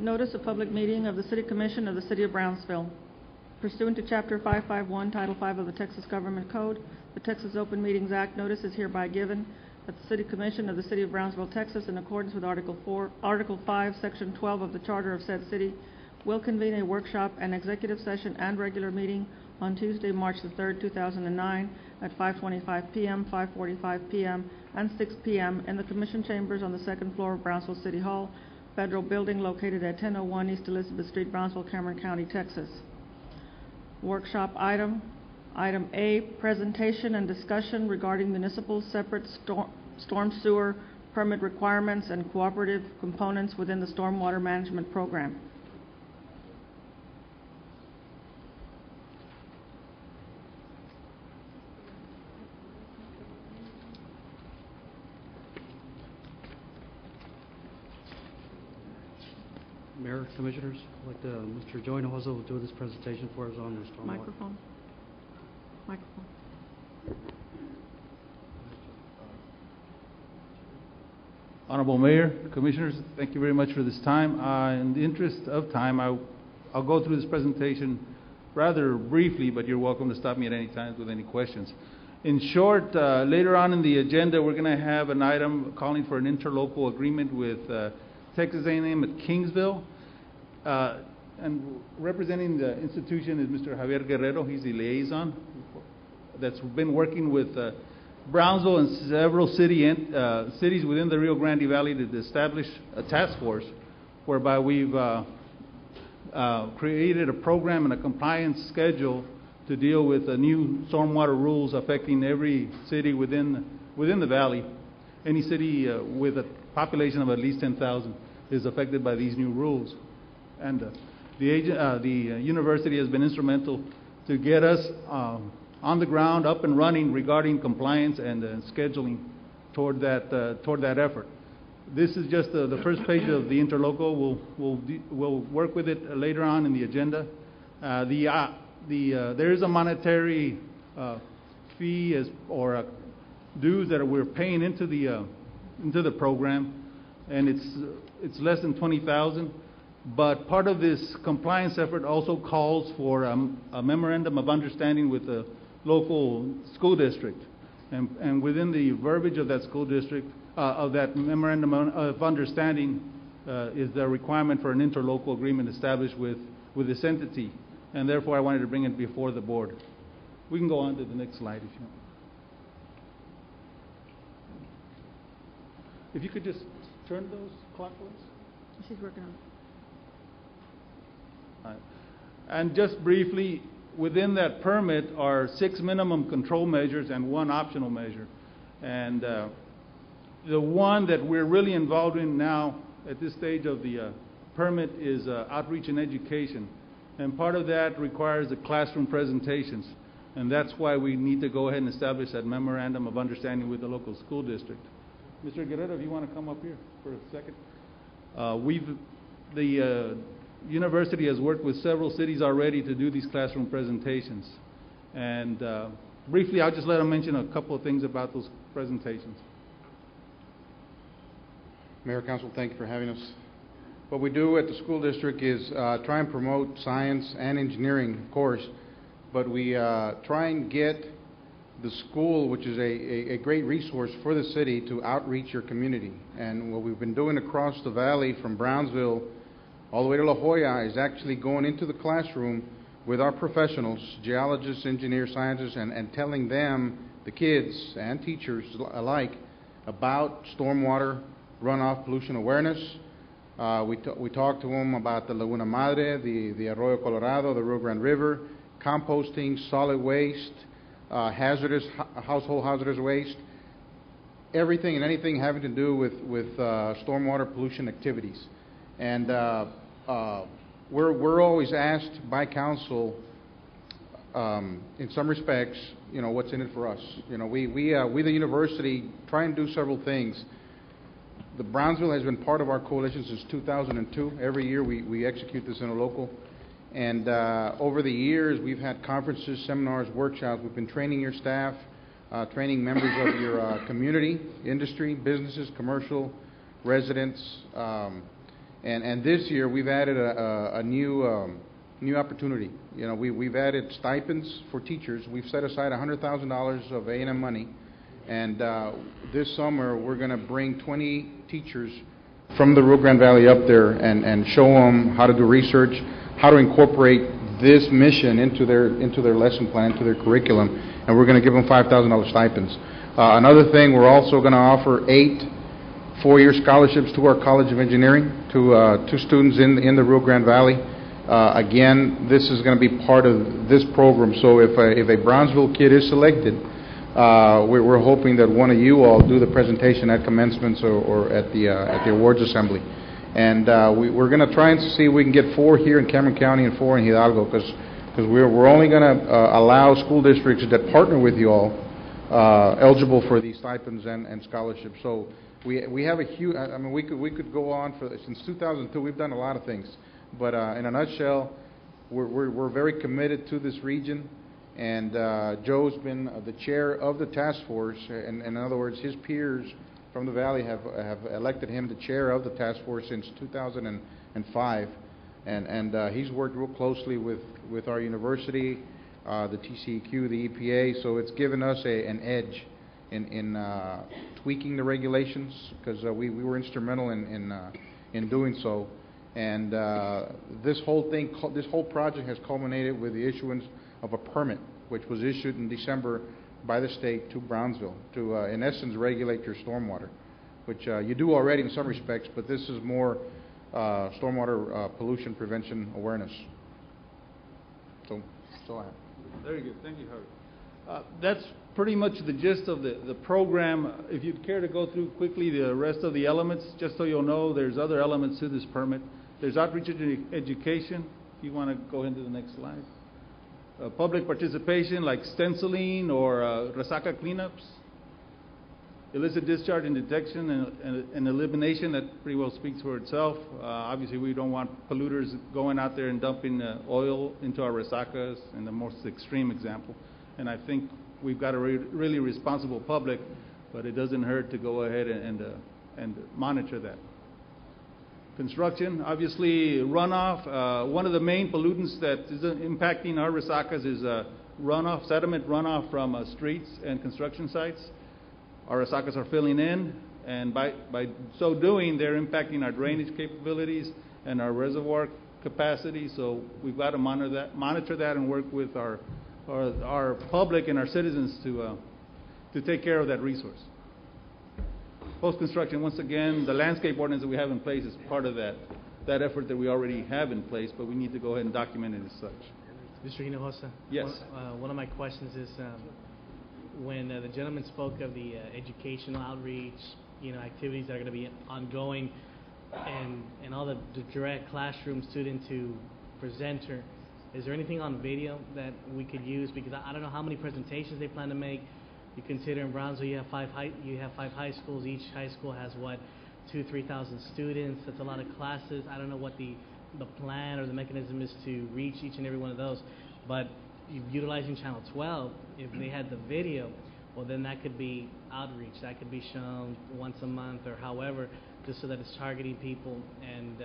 Notice of public meeting of the City Commission of the City of Brownsville. Pursuant to Chapter 551, Title 5 of the Texas Government Code, the Texas Open Meetings Act, notice is hereby given that the City Commission of the City of Brownsville, Texas, in accordance with Article 5, Section 12 of the Charter of said city, will convene a workshop, an executive session, and regular meeting on Tuesday, March the 3rd, 2009, at 5:25 p.m., 5:45 p.m., and 6 p.m. in the Commission Chambers on the second floor of Brownsville City Hall, Federal Building, located at 1001 East Elizabeth Street, Brownsville, Cameron County, Texas. Workshop item A, presentation and discussion regarding municipal separate storm sewer permit requirements and cooperative components within the stormwater management program. Mayor, Commissioners, I'd like Mr. Joey Hinojosa will do this presentation for us on the stormwater. Microphone. Honorable Mayor, Commissioners, thank you very much for this time. In the interest of time, I'll go through this presentation rather briefly, but you're welcome to stop me at any time with any questions. In short, later on in the agenda, we're going to have an item calling for an interlocal agreement with Texas A&M at Kingsville. And representing the institution is Mr. Javier Guerrero. He's the liaison that's been working with Brownsville and several cities within the Rio Grande Valley to establish a task force whereby we've created a program and a compliance schedule to deal with the new stormwater rules affecting every city within the valley. Any city with a population of at least 10,000 is affected by these new rules. And the university has been instrumental to get us on the ground, up and running regarding compliance and scheduling toward that effort. This is just the first page of the interlocal. We'll work with it later on in the agenda. There is a monetary fee or dues that we're paying into the program, and it's less than $20,000. But part of this compliance effort also calls for a memorandum of understanding with the local school district, and within the verbiage of that school district, of that memorandum of understanding, is the requirement for an interlocal agreement established with this entity, and therefore I wanted to bring it before the board. We can go on to the next slide if you want. If you could just turn those clockwise. She's working on it. And just briefly, within that permit are 6 minimum control measures and 1 optional measure. And the one that we're really involved in now at this stage of the permit is outreach and education. And part of that requires the classroom presentations. And that's why we need to go ahead and establish that memorandum of understanding with the local school district. Mr. Guerrero, if you want to come up here for a second. The university has worked with several cities already to do these classroom presentations. And briefly, I'll just let them mention a couple of things about those presentations. Mayor, Council, thank you for having us. What we do at the school district is try and promote science and engineering, of course, but we try and get the school, which is a great resource for the city, to outreach your community. And what we've been doing across the valley from Brownsville all the way to La Jolla is actually going into the classroom with our professionals, geologists, engineers, scientists, and telling them, the kids and teachers alike, about stormwater runoff pollution awareness. We talk to them about the Laguna Madre, the Arroyo Colorado, the Rio Grande River, composting, solid waste, household hazardous waste, everything and anything having to do with stormwater pollution activities. And we're always asked by council, in some respects, what's in it for us. We the university try and do several things. The Brownsville has been part of our coalition since 2002. Every year we execute this interlocal. And over the years, we've had conferences, seminars, workshops. We've been training your staff, training members of your community, industry, businesses, commercial, residents. And this year, we've added a new opportunity. You know, we've added stipends for teachers. We've set aside $100,000 of A&M money, and this summer, we're going to bring 20 teachers from the Rio Grande Valley up there and show them how to do research, how to incorporate this mission into their lesson plan, into their curriculum, and we're going to give them $5,000 stipends. Another thing, we're also going to offer 8 four-year scholarships to our College of Engineering to students in the Rio Grande Valley. Again, this is going to be part of this program, so if a Brownsville kid is selected, we're hoping that one of you all do the presentation at commencements or at the awards assembly. And we're going to try and see if we can get 4 here in Cameron County and 4 in Hidalgo, because we're only going to allow school districts that partner with you all eligible for these stipends and scholarships. So we have a huge, I mean, we could go on for, since 2002, we've done a lot of things. But in a nutshell, we're very committed to this region. And Joe's been the chair of the task force, and in other words, his peers from the Valley have elected him the chair of the task force since 2005, and he's worked real closely with our university, the TCEQ, the EPA, so it's given us an edge in tweaking the regulations, because we were instrumental in doing so. And this whole project has culminated with the issuance of a permit, which was issued in December by the state to Brownsville to, in essence, regulate your stormwater, which you do already in some respects, but this is more stormwater pollution prevention awareness. So I have. Very good. Thank you, Harvey. That's pretty much the gist of the program. If you'd care to go through quickly the rest of the elements, just so you'll know, there's other elements to this permit. There's outreach education. If you want to go into the next slide. Public participation like stenciling or resaca cleanups. Illicit discharge and detection and elimination, that pretty well speaks for itself. Obviously, we don't want polluters going out there and dumping oil into our resacas, in the most extreme example. And I think we've got a really responsible public, but it doesn't hurt to go ahead and monitor that. Construction, obviously runoff. One of the main pollutants that is impacting our resacas is runoff, sediment runoff from streets and construction sites. Our resacas are filling in, and by so doing, they're impacting our drainage capabilities and our reservoir capacity. So we've got to monitor that and work with our public and our citizens to take care of that resource. Post-construction, once again, the landscape ordinance that we have in place is part of that effort that we already have in place, but we need to go ahead and document it as such. Mr. Hinojosa? Yes. One of my questions is, when the gentleman spoke of the educational outreach, activities that are going to be ongoing, and all the direct classroom student to presenter, is there anything on video that we could use? Because I don't know how many presentations they plan to make. You consider in Brownsville you have 5 high schools. Each high school has 2,000-3,000 students. That's a lot of classes. I don't know what the plan or the mechanism is to reach each and every one of those. But utilizing Channel 12, if they had the video, well, then that could be outreach. That could be shown once a month or however, just so that it's targeting people and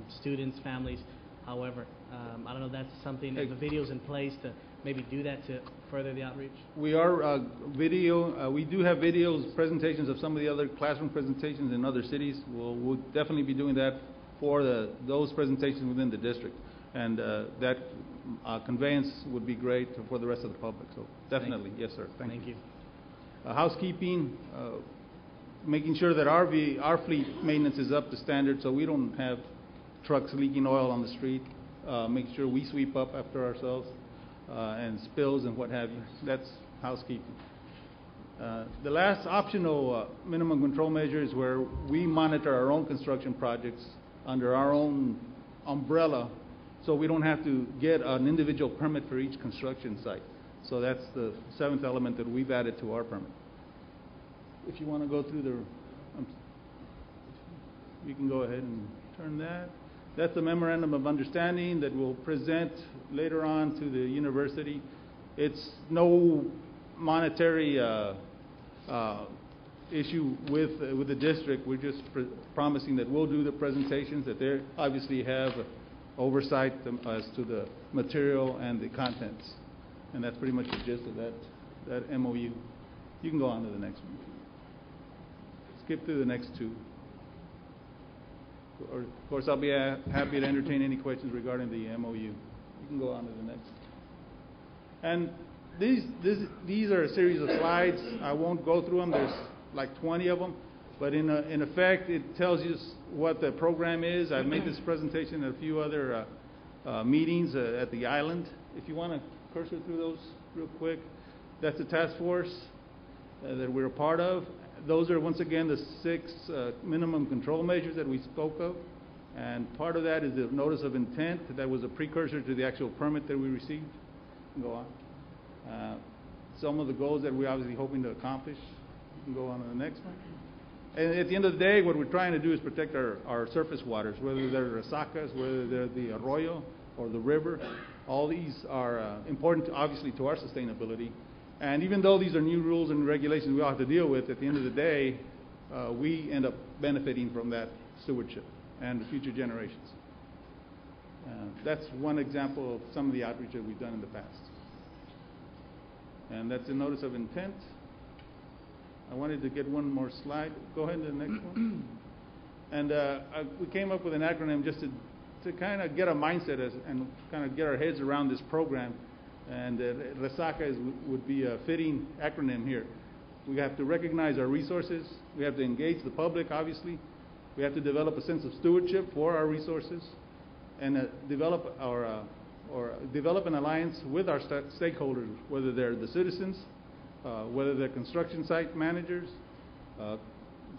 students, families. However, I don't know if that's something, if the video's in place to maybe do that to further the outreach. We are we do have videos, presentations of some of the other classroom presentations in other cities. We'll definitely be doing that for those presentations within the district. And that conveyance would be great for the rest of the public. So definitely, yes, sir. Thank you. Housekeeping, making sure that our fleet maintenance is up to standard, so we don't have trucks leaking oil on the street. Make sure we sweep up after ourselves and spills and what have you. That's housekeeping. The last optional minimum control measure is where we monitor our own construction projects under our own umbrella, so we don't have to get an individual permit for each construction site. So that's the 7th element that we've added to our permit. If you want to go through you can go ahead and turn that. That's the memorandum of understanding that we'll present later on to the university. It's no monetary issue with the district. We're just promising that we'll do the presentations, that they obviously have oversight as to the material and the contents. And that's pretty much the gist of that MOU. You can go on to the next one. Skip through the next two. Of course, I'll be happy to entertain any questions regarding the MOU. You can go on to the next. And these are a series of slides. I won't go through them. There's like 20 of them. But in effect, it tells you what the program is. I've made this presentation at a few other meetings at the island. If you want to cursor through those real quick, that's the task force that we're a part of. Those are, once again, the 6 minimum control measures that we spoke of. And part of that is the notice of intent. That was a precursor to the actual permit that we received. You can go on. Some of the goals that we're obviously hoping to accomplish. You can go on to the next one. And at the end of the day, what we're trying to do is protect our surface waters, whether they're resacas, whether they're the arroyo or the river. All these are important, obviously, to our sustainability. And even though these are new rules and regulations we all have to deal with, at the end of the day, we end up benefiting from that stewardship and the future generations. That's one example of some of the outreach that we've done in the past. And that's a notice of intent. I wanted to get one more slide. Go ahead to the next one. And we came up with an acronym just to kind of get a mindset and kind of get our heads around this program. And RESACA would be a fitting acronym here. We have to recognize our resources. We have to engage the public, obviously. We have to develop a sense of stewardship for our resources, and develop an alliance with our stakeholders, whether they're the citizens, whether they're construction site managers,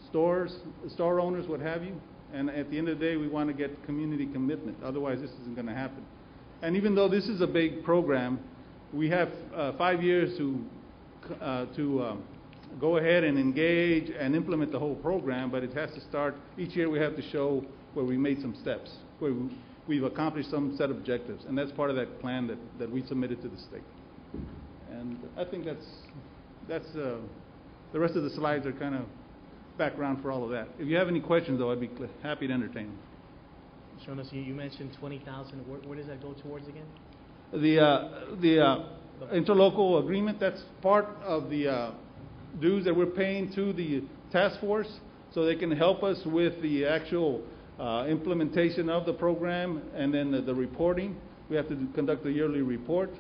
store owners, what have you. And at the end of the day, we want to get community commitment. Otherwise, this isn't going to happen. And even though this is a big program, we have 5 years to go ahead and engage and implement the whole program, but it has to start, each year we have to show where we made some steps, where we've accomplished some set of objectives, and that's part of that plan that we submitted to the state. And I think that's the rest of the slides are kind of background for all of that. If you have any questions, though, I'd be happy to entertain them. Jonas, you mentioned 20,000. Where does that go towards again? The interlocal agreement, that's part of the dues that we're paying to the task force, so they can help us with the actual implementation of the program, and then the reporting. We have to conduct a yearly report,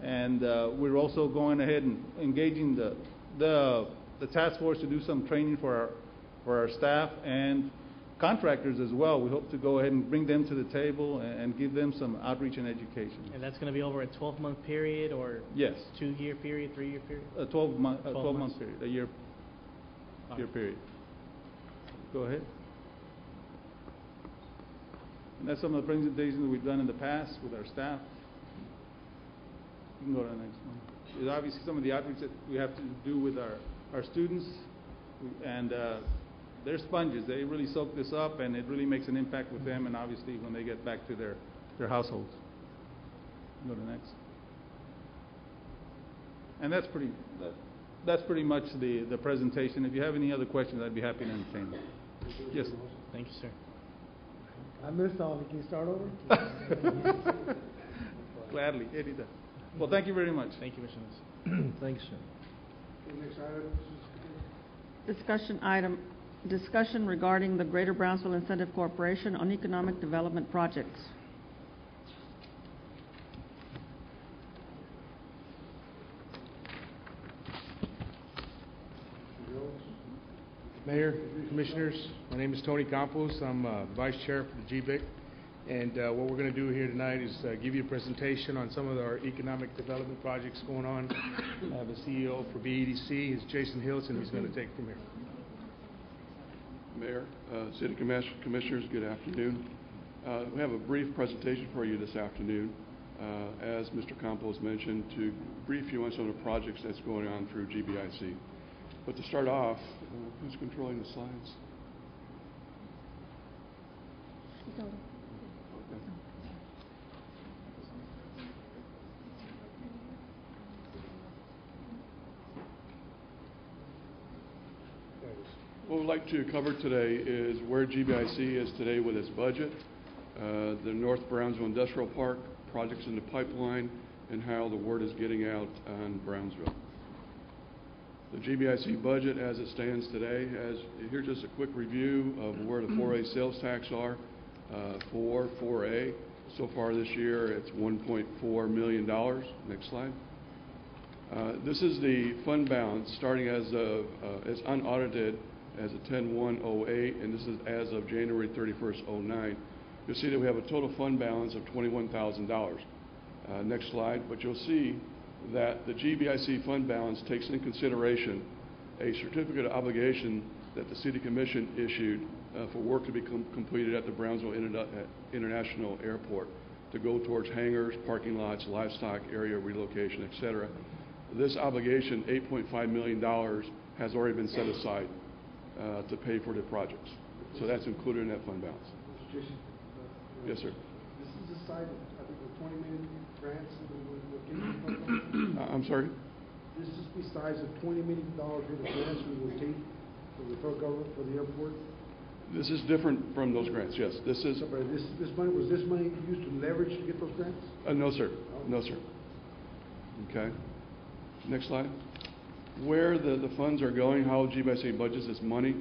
and we're also going ahead and engaging the task force to do some training for our staff and contractors as well. We hope to go ahead and bring them to the table and give them some outreach and education. And that's going to be over a 12-month period, or yes, 2-year period, 3-year period? A 12-month period, a year period. Go ahead. And that's some of the presentations that we've done in the past with our staff. You can go to the next one. There's obviously some of the outreach that we have to do with our students, and they're sponges. They really soak this up, and it really makes an impact with them, and obviously when they get back to their households. Go to the next. And that's pretty much the presentation. If you have any other questions, I'd be happy to entertain them. Yes. Thank you, sir. I missed all of it. Can you start over? Gladly, anytime. Well, thank you very much. Thank you, Mr. Jonas. Thanks, sir. Next item. Discussion regarding the Greater Brownsville Incentive Corporation on economic development projects. Mayor, Commissioners, my name is Tony Campos. I'm Vice Chair for the GBIC. And what we're going to do here tonight is give you a presentation on some of our economic development projects going on. I have a CEO for BEDC. He's Jason Hills, and he's going to take it from here. Mayor, City Commissioners, good afternoon. We have a brief presentation for you this afternoon. As Mr. Campos mentioned, to brief you on some of the projects that's going on through GBIC. But to start off, who's controlling the slides? Okay. what we'd like to cover today is where GBIC is today with its budget, the North Brownsville Industrial Park, projects in the pipeline, and how the word is getting out on Brownsville. The GBIC budget as it stands today here's just a quick review of where the 4A sales tax are for 4A. So far this year, it's $1.4 million. Next slide. This is the fund balance starting as of, it's unaudited as of 10/1/08, and this is as of January 31st, 09. You'll see that we have a total fund balance of $21,000. Next slide. But you'll see that the GBIC fund balance takes into consideration a certificate of obligation that the City Commission issued for work to be completed at the Brownsville International Airport to go towards hangars, parking lots, livestock area relocation, etc. This obligation, $8.5 million, has already been set aside to pay for the projects. So that's included in that fund balance. Mr. Jason, Yes, sir. this is the side of, I think, the 20 million grants that we will get. I'm sorry? This is besides the $20 million worth of grants we will take from the federal government for the airport. This is different from those grants, yes. This is, So, but this money, was this money used to leverage to get those grants? no, sir. No, sir. Okay. Next slide. Where the funds are going, how GBIC budgets its money.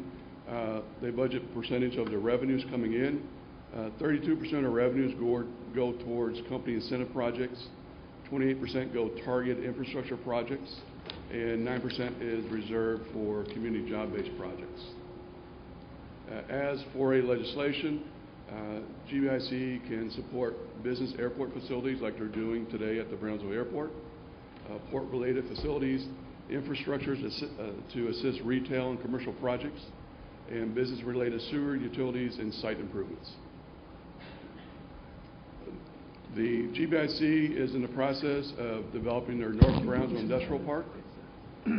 They budget percentage of the revenues coming in. 32% of revenues go towards company incentive projects. 28% go target infrastructure projects. And 9% is reserved for community job-based projects. As for a legislation, GBIC can support business airport facilities like they're doing today at the Brownsville Airport, port-related facilities, infrastructures to assist retail and commercial projects, and business-related sewer, utilities, and site improvements. The GBIC is in the process of developing their North Brownsville Industrial Park,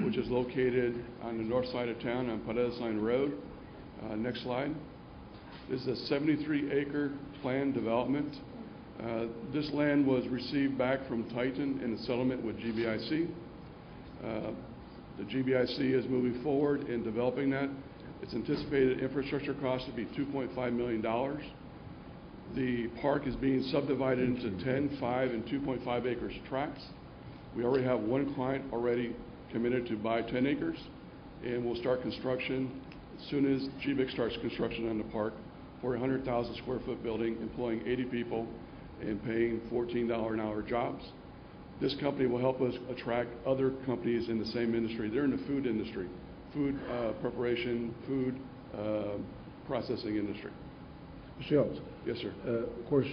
which is located on the north side of town on Paredes Line Road. Next slide. This is a 73-acre planned development. This land was received back from Titan in a settlement with GBIC. The GBIC is moving forward in developing that. Its anticipated infrastructure cost to be $2.5 million. The park is being subdivided into 10, 5, and 2.5 acres tracts. We already have one client already committed to buy 10 acres, and we'll start construction as soon as GBIC starts construction on the park for a 100,000 square foot building, employing 80 people and paying $14 an hour jobs. This company will help us attract other companies in the same industry. They're in the food industry, food preparation, food processing industry. Mr. Ellis, Yes, sir. of course,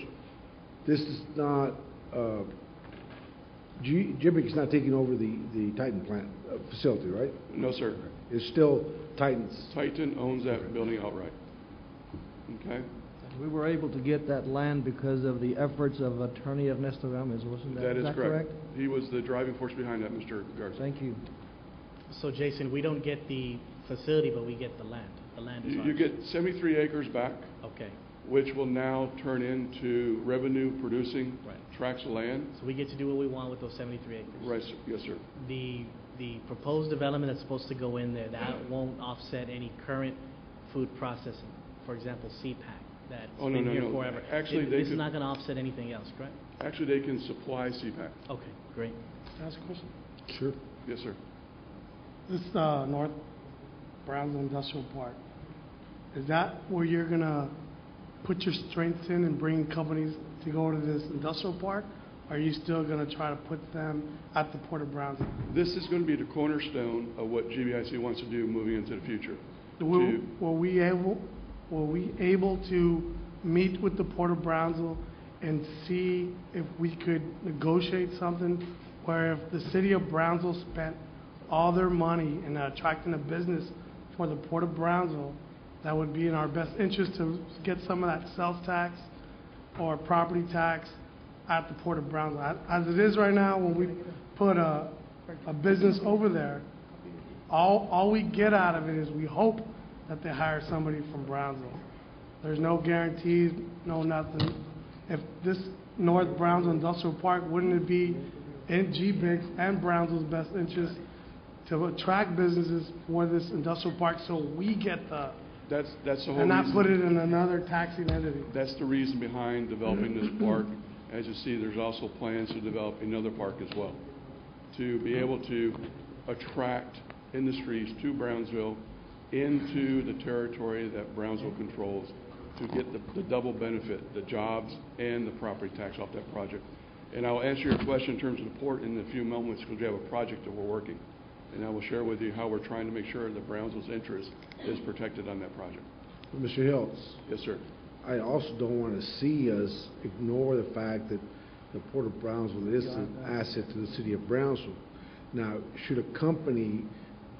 this is not, GBIC is not taking over the Titan plant facility, right? No, sir. It's still Titan's. Titan owns that building outright. Okay? We were able to get that land because of the efforts of Attorney Ernesto Gomez, wasn't that? That is that correct. He was the driving force behind that, Mr. Garza. Thank you. So Jason, we don't get the facility, but we get the land. The land is You ours. get 73 acres back, Okay, which will now turn into revenue-producing right. tracts of land. So we get to do what we want with those 73 acres. Right, sir. Yes, sir. The proposed development that's supposed to go in there, that won't offset any current food processing. For example, CPAC, that's Oh, no, been no, here no. forever. Actually, they This is could- not going to offset anything else, correct? Actually, they can supply CPAC. Okay, great. Can I ask a question? Sure. Yes, sir. This North Brownsville Industrial Park, is that where you're gonna put your strengths in and bring companies to go to this industrial park? Or are you still gonna try to put them at the Port of Brownsville? This is going to be the cornerstone of what GBIC wants to do moving into the future. Were we able to meet with the Port of Brownsville and see if we could negotiate something where if the city of Brownsville spent all their money in attracting a business for the Port of Brownsville, that would be in our best interest to get some of that sales tax or property tax at the Port of Brownsville. As it is right now, when we put a business over there, all we get out of it is we hope that they hire somebody from Brownsville. There's no guarantees, no nothing. If this North Brownsville Industrial Park, wouldn't it be in GBIC's and Brownsville's best interest to attract businesses for this industrial park so we get the, That's the whole and not reason. put it in another taxing entity. That's the reason behind developing this park. As you see, there's also plans to develop another park as well, to be able to attract industries to Brownsville into the territory that Brownsville controls, to get the double benefit, the jobs and the property tax off that project. And I'll answer your question in terms of the port in a few moments, because we have a project that we're working. And I will share with you how we're trying to make sure that Brownsville's interest is protected on that project. Mr. Hills, Yes, sir. I also don't want to see us ignore the fact that the Port of Brownsville is an asset to the city of Brownsville. Now, should a company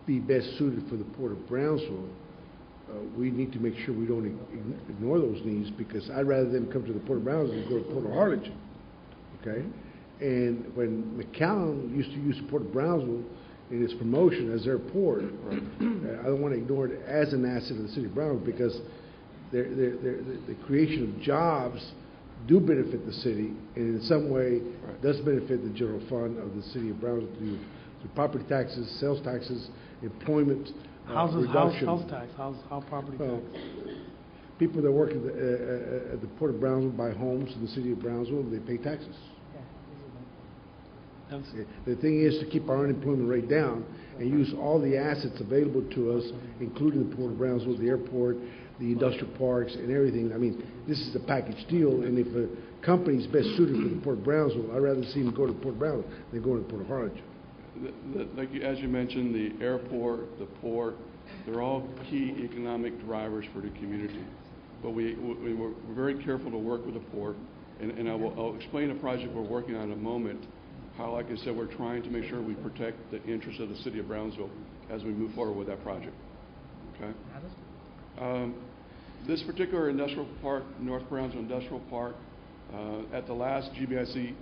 be best suited for the Port of Brownsville, we need to make sure we don't ignore those needs, because I'd rather them come to the Port of Brownsville than go to Port of Harlingen, okay? And when McAllen used to use the Port of Brownsville in its promotion as their port, I don't want to ignore it as an asset of the city of Brownsville, because the creation of jobs do benefit the city, and in some way does benefit the general fund of the city of Brownsville through property taxes, sales taxes, employment reduction. House tax, how property tax? People that work at the Port of Brownsville buy homes in the city of Brownsville, they pay taxes. The thing is to keep our unemployment rate down and use all the assets available to us, including the Port of Brownsville, the airport, the industrial parks, and everything. I mean, this is a package deal, and if a company's best suited for the Port of Brownsville, I'd rather see them go to Port of Brownsville than go to the Port of Harlingen. As you mentioned, the airport, the port, they're all key economic drivers for the community. But we're very careful to work with the port, and I'll explain a project we're working on in a moment, how, like I said, we're trying to make sure we protect the interests of the city of Brownsville as we move forward with that project. Okay? This particular industrial park, North Brownsville Industrial Park, at the last GBIC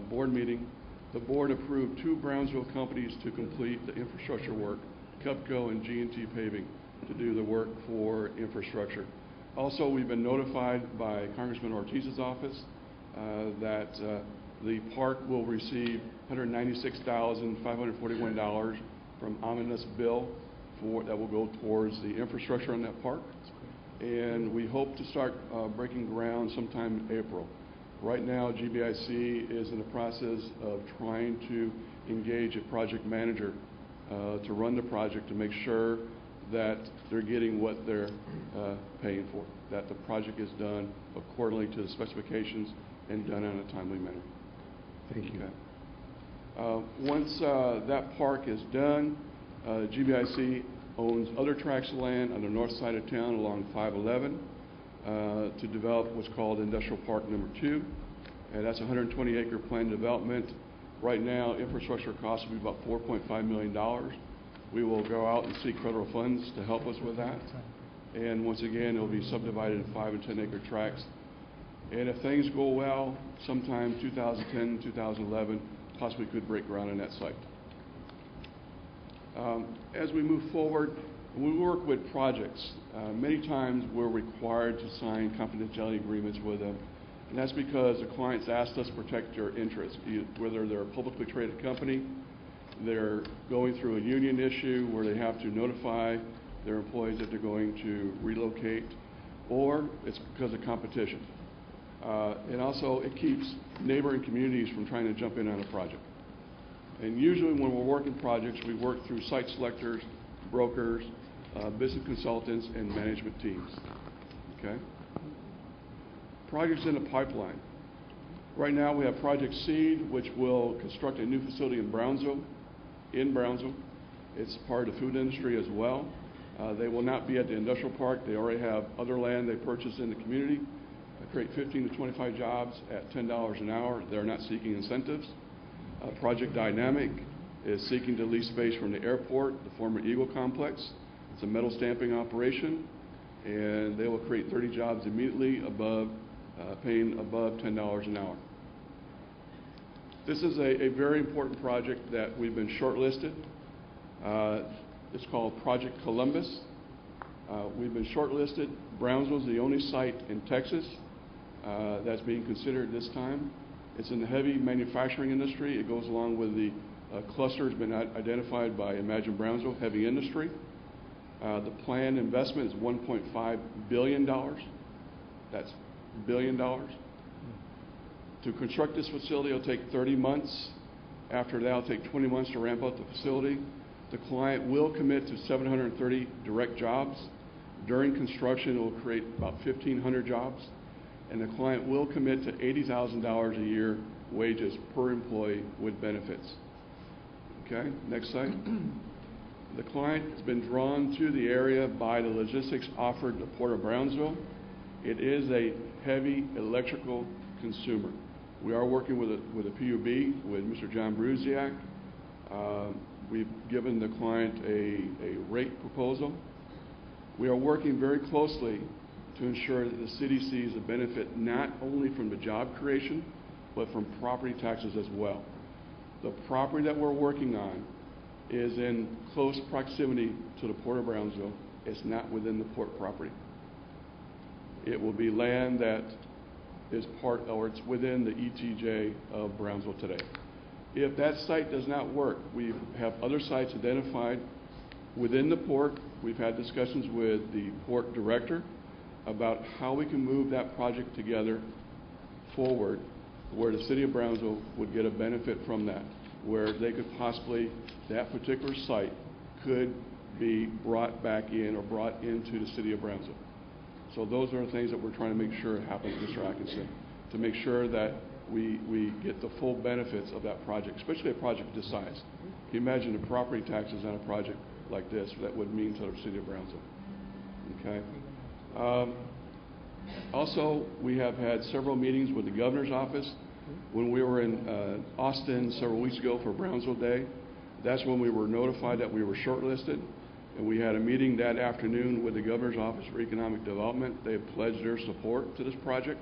board meeting, the board approved 2 Brownsville companies to complete the infrastructure work, Cupco and G&T Paving, to do the work for infrastructure. Also, we've been notified by Congressman Ortiz's office that the park will receive $196,541 from omnibus bill that will go towards the infrastructure on that park. And we hope to start breaking ground sometime in April. Right now, GBIC is in the process of trying to engage a project manager to run the project to make sure that they're getting what they're paying for, that the project is done accordingly to the specifications and done in a timely manner. Thank you. Okay. Once that park is done, GBIC owns other tracts of land on the north side of town along 511 to develop what's called Industrial Park Number 2. And that's a 120-acre planned development. Right now, infrastructure costs will be about $4.5 million. We will go out and seek federal funds to help us with that. And once again, it will be subdivided in 5 and 10-acre tracts. And if things go well, sometime 2010, 2011, possibly could break ground on that site. As we move forward, when we work with projects, many times we're required to sign confidentiality agreements with them. And that's because the clients asked us to protect their interests, whether they're a publicly traded company, they're going through a union issue where they have to notify their employees that they're going to relocate, or it's because of competition. And also, it keeps neighboring communities from trying to jump in on a project. And usually when we're working projects, we work through site selectors, brokers, business consultants, and management teams. Okay? Projects in the pipeline. Right now we have Project Seed, which will construct a new facility in Brownsville. It's part of the food industry as well. They will not be at the industrial park. They already have other land they purchased in the community. Create 15 to 25 jobs at $10 an hour. They're not seeking incentives. Project Dynamic is seeking to lease space from the airport, the former Eagle complex. It's a metal stamping operation, and they will create 30 jobs immediately above, paying above $10 an hour. This is a very important project that we've been shortlisted. It's called Project Columbus. We've been shortlisted. Brownsville is the only site in Texas that's being considered this time. It's in the heavy manufacturing industry. It goes along with the A cluster has been identified by Imagine Brownsville, heavy industry. The planned investment is $1.5 billion. That's $1 billion. To construct this facility, it'll take 30 months. After that, it'll take 20 months to ramp up the facility. The client will commit to 730 direct jobs. During construction, it will create about 1,500 jobs. And the client will commit to $80,000 a year wages per employee with benefits. Okay, next slide. The client has been drawn to the area by the logistics offered to Port of Brownsville. It is a heavy electrical consumer. We are working with a PUB, with Mr. John Brusiak. We've given the client a rate proposal. We are working very closely to ensure that the city sees a benefit not only from the job creation, but from property taxes as well. The property that we're working on is in close proximity to the Port of Brownsville. It's not within the port property. It will be land that is part, or it's within the ETJ of Brownsville today. If that site does not work, we have other sites identified within the port. We've had discussions with the port director about how we can move that project together forward, where the city of Brownsville would get a benefit from that, where they could possibly, that particular site could be brought back in or brought into the city of Brownsville. So those are the things that we're trying to make sure happens, Mr. Atkinson, to make sure that we get the full benefits of that project, especially a project this size. Can you imagine the property taxes on a project like this, that would mean to the city of Brownsville? Okay. Also, we have had several meetings with the governor's office. When we were in Austin several weeks ago for Brownsville Day, that's when we were notified that we were shortlisted. And we had a meeting that afternoon with the governor's office for economic development. They have pledged their support to this project.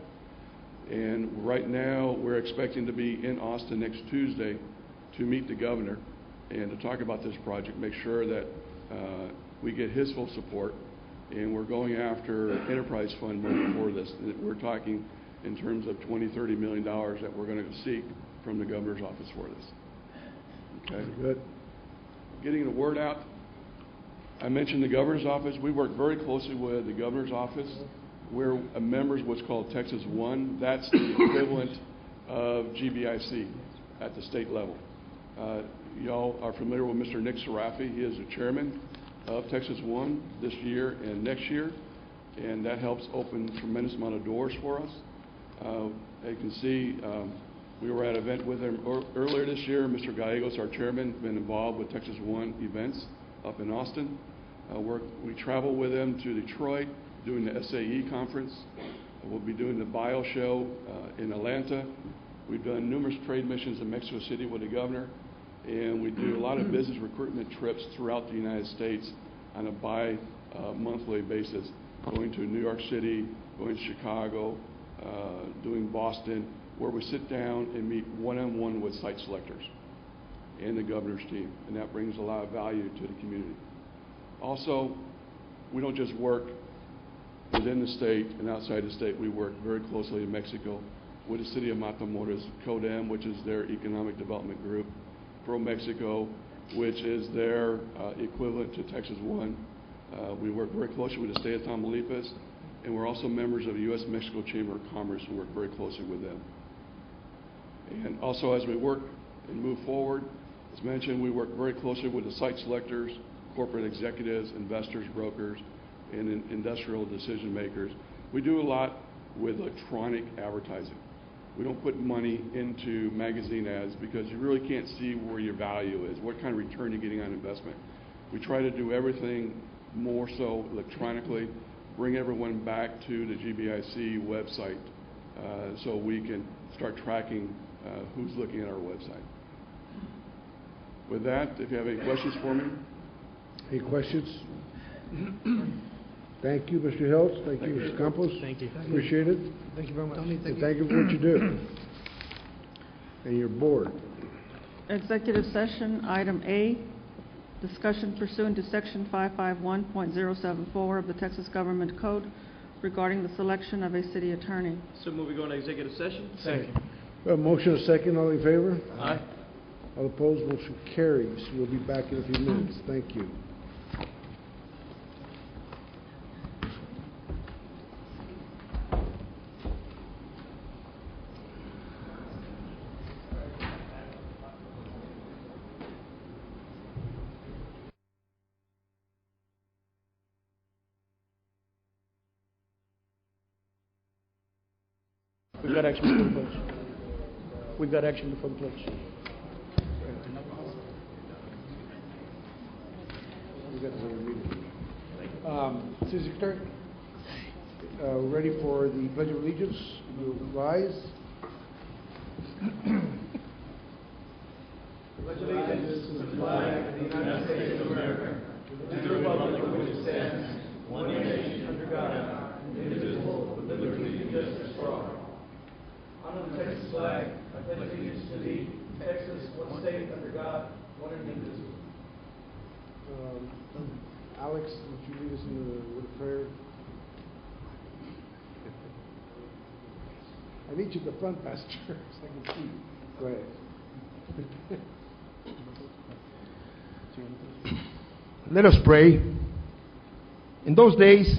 And right now, we're expecting to be in Austin next Tuesday to meet the governor and to talk about this project, make sure that we get his full support. And we're going after enterprise fund money for this. We're talking in terms of $20–30 million that we're going to seek from the governor's office for this. Okay. Good. Getting the word out. I mentioned the governor's office. We work very closely with the governor's office. We're members of what's called Texas One. That's the equivalent of GBIC at the state level. Y'all are familiar with Mr. Nick Sarafi. He is the chairman of Texas One this year and next year, and that helps open a tremendous amount of doors for us. You can see we were at an event with him earlier this year. Mr. Gallegos, our chairman, has been involved with Texas One events up in Austin. We travel with him to Detroit, doing the SAE conference. We'll be doing the Bio Show in Atlanta. We've done numerous trade missions in Mexico City with the governor, and we do a lot of business recruitment trips throughout the United States on a bi-monthly basis, going to New York City, going to Chicago, doing Boston, where we sit down and meet one-on-one with site selectors and the governor's team, and that brings a lot of value to the community. Also, we don't just work within the state and outside the state. We work very closely in Mexico with the city of Matamoros, CODEM, which is their economic development group, ProMexico, which is their equivalent to Texas One. We work very closely with the state of Tamaulipas, and we're also members of the U.S.-Mexico Chamber of Commerce and work very closely with them. And also, as we work and move forward, as mentioned, we work very closely with the site selectors, corporate executives, investors, brokers, and industrial decision makers. We do a lot with electronic advertising. We don't put money into magazine ads because you really can't see where your value is, what kind of return you're getting on investment. We try to do everything more so electronically, bring everyone back to the GBIC website so we can start tracking who's looking at our website. With that, if you have any questions for me. Any questions? Thank you, Mr. Hiltz. Thank you, Mr. Campos. Thank you. Appreciate it. Thank you very much. And thank you for what you do. And your board. Executive session, item A, discussion pursuant to section 551.074 of the Texas Government Code regarding the selection of a city attorney. So move we go into executive session? Second. A motion, a second, all in favor? Aye. All opposed, motion carries. We'll be back in a few minutes. Thank you. We've got action before the pledge. We've got action before the pledge. We got another meeting. City Secretary, we're ready for the Pledge of Allegiance. You'll rise. Pledge allegiance to the flag of the United States of America, to the republic for which it stands, one nation under God, indivisible, with liberty and justice for all. Honor the Texas flag. I pledge allegiance to thee, Texas, one state under God, one and indivisible. Alex, would you lead us in the word of prayer? I need you at the front, Pastor, so I can see. Go ahead. Let us pray. In those days,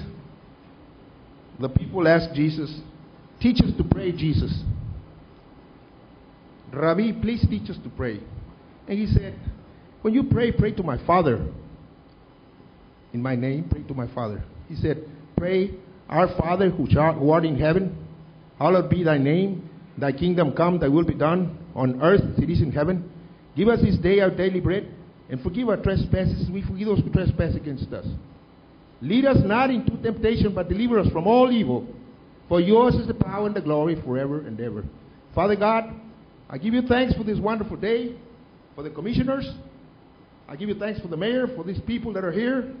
the people asked Jesus, "Teach us to pray, Jesus." "Rabbi, please teach us to pray." And he said, "When you pray, pray to my Father. In my name, pray to my Father." He said, "Pray, our Father who art in heaven, hallowed be thy name. Thy kingdom come, thy will be done, on earth as it is in heaven. Give us this day our daily bread, and forgive our trespasses, we forgive those who trespass against us. Lead us not into temptation, but deliver us from all evil. For yours is the power and the glory forever and ever." Father God, I give you thanks for this wonderful day, for the commissioners. I give you thanks for the mayor, for these people that are here.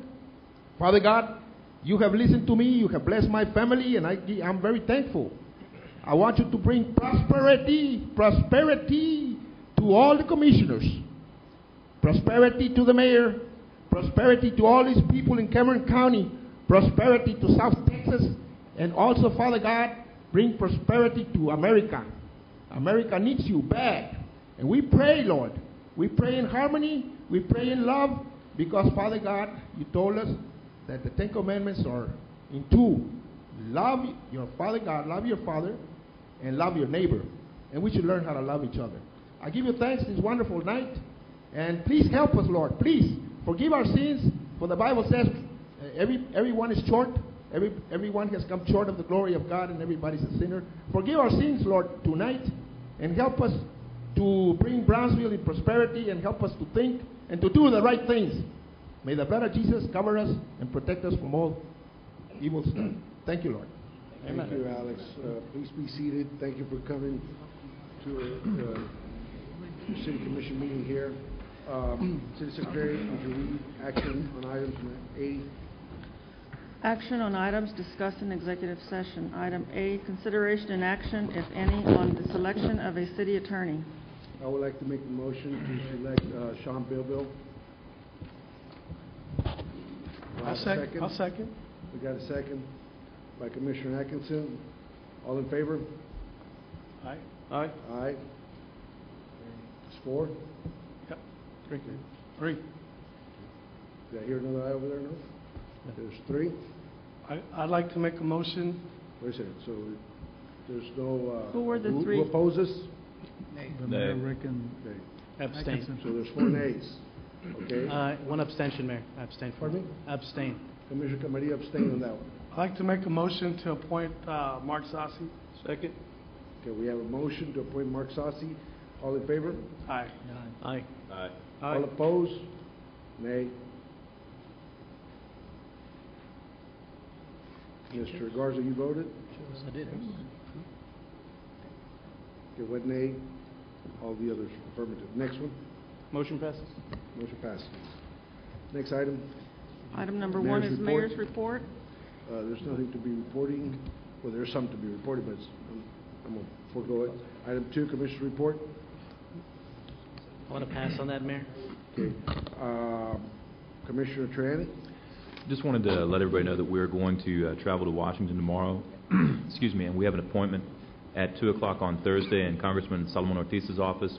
Father God, you have listened to me, you have blessed my family, and I'm very thankful. I want you to bring prosperity to all the commissioners, prosperity to the mayor, prosperity to all these people in Cameron County, prosperity to South Texas, and also, Father God, bring prosperity to America. America needs you bad. And we pray, Lord. We pray in harmony, we pray in love, because, Father God, you told us that the Ten Commandments are in two. Love your Father God, love your Father, and love your neighbor. And we should learn how to love each other. I give you thanks this wonderful night. And please help us, Lord. Please forgive our sins. For the Bible says everyone is short. Everyone has come short of the glory of God, and everybody's a sinner. Forgive our sins, Lord, tonight. And help us to bring Brownsville in prosperity, and help us to think and to do the right things. May the blood of Jesus cover us and protect us from all evil stuff. Thank you, Lord. Thank you, Alex. Please be seated. Thank you for coming to the City Commission meeting here. City Secretary, would you read action on items 80? Action on items discussed in executive session. Item A, consideration and action, if any, on the selection of a city attorney. I would like to make the motion to select Sean Bilbil. I'll second. We got a second by Commissioner Atkinson. All in favor? Aye. Aye. Aye. It's 4. Yep. 3. Did I hear another aye over there? No? There's 3. I'd like to make a motion. Wait a second. So there's no. Who were the 3? Who opposes? The mayor, Rick, and Abstain. So there's 4 nays. Okay. One abstention, Mayor. I abstain. Pardon me? Abstain. Commissioner Camarillo abstained on that one. I'd like to make a motion to appoint Mark Sassi. Second? Okay, we have a motion to appoint Mark Sassi. All in favor? Aye. Aye. All opposed? Nay. Mr. Garza, you voted? I did. Okay, what nay? All the others affirmative. Next one? Motion passes. Motion passes. Next item? Item number 1 is mayor's report. There's nothing to be reporting. Well, there's some to be reported, but I'm going to forego it. Item 2, Commissioner report. I want to pass on that, Mayor. Okay. Commissioner Triani? Just wanted to let everybody know that we're going to travel to Washington tomorrow. Excuse me, and we have an appointment at 2 o'clock on Thursday in Congressman Solomon Ortiz's office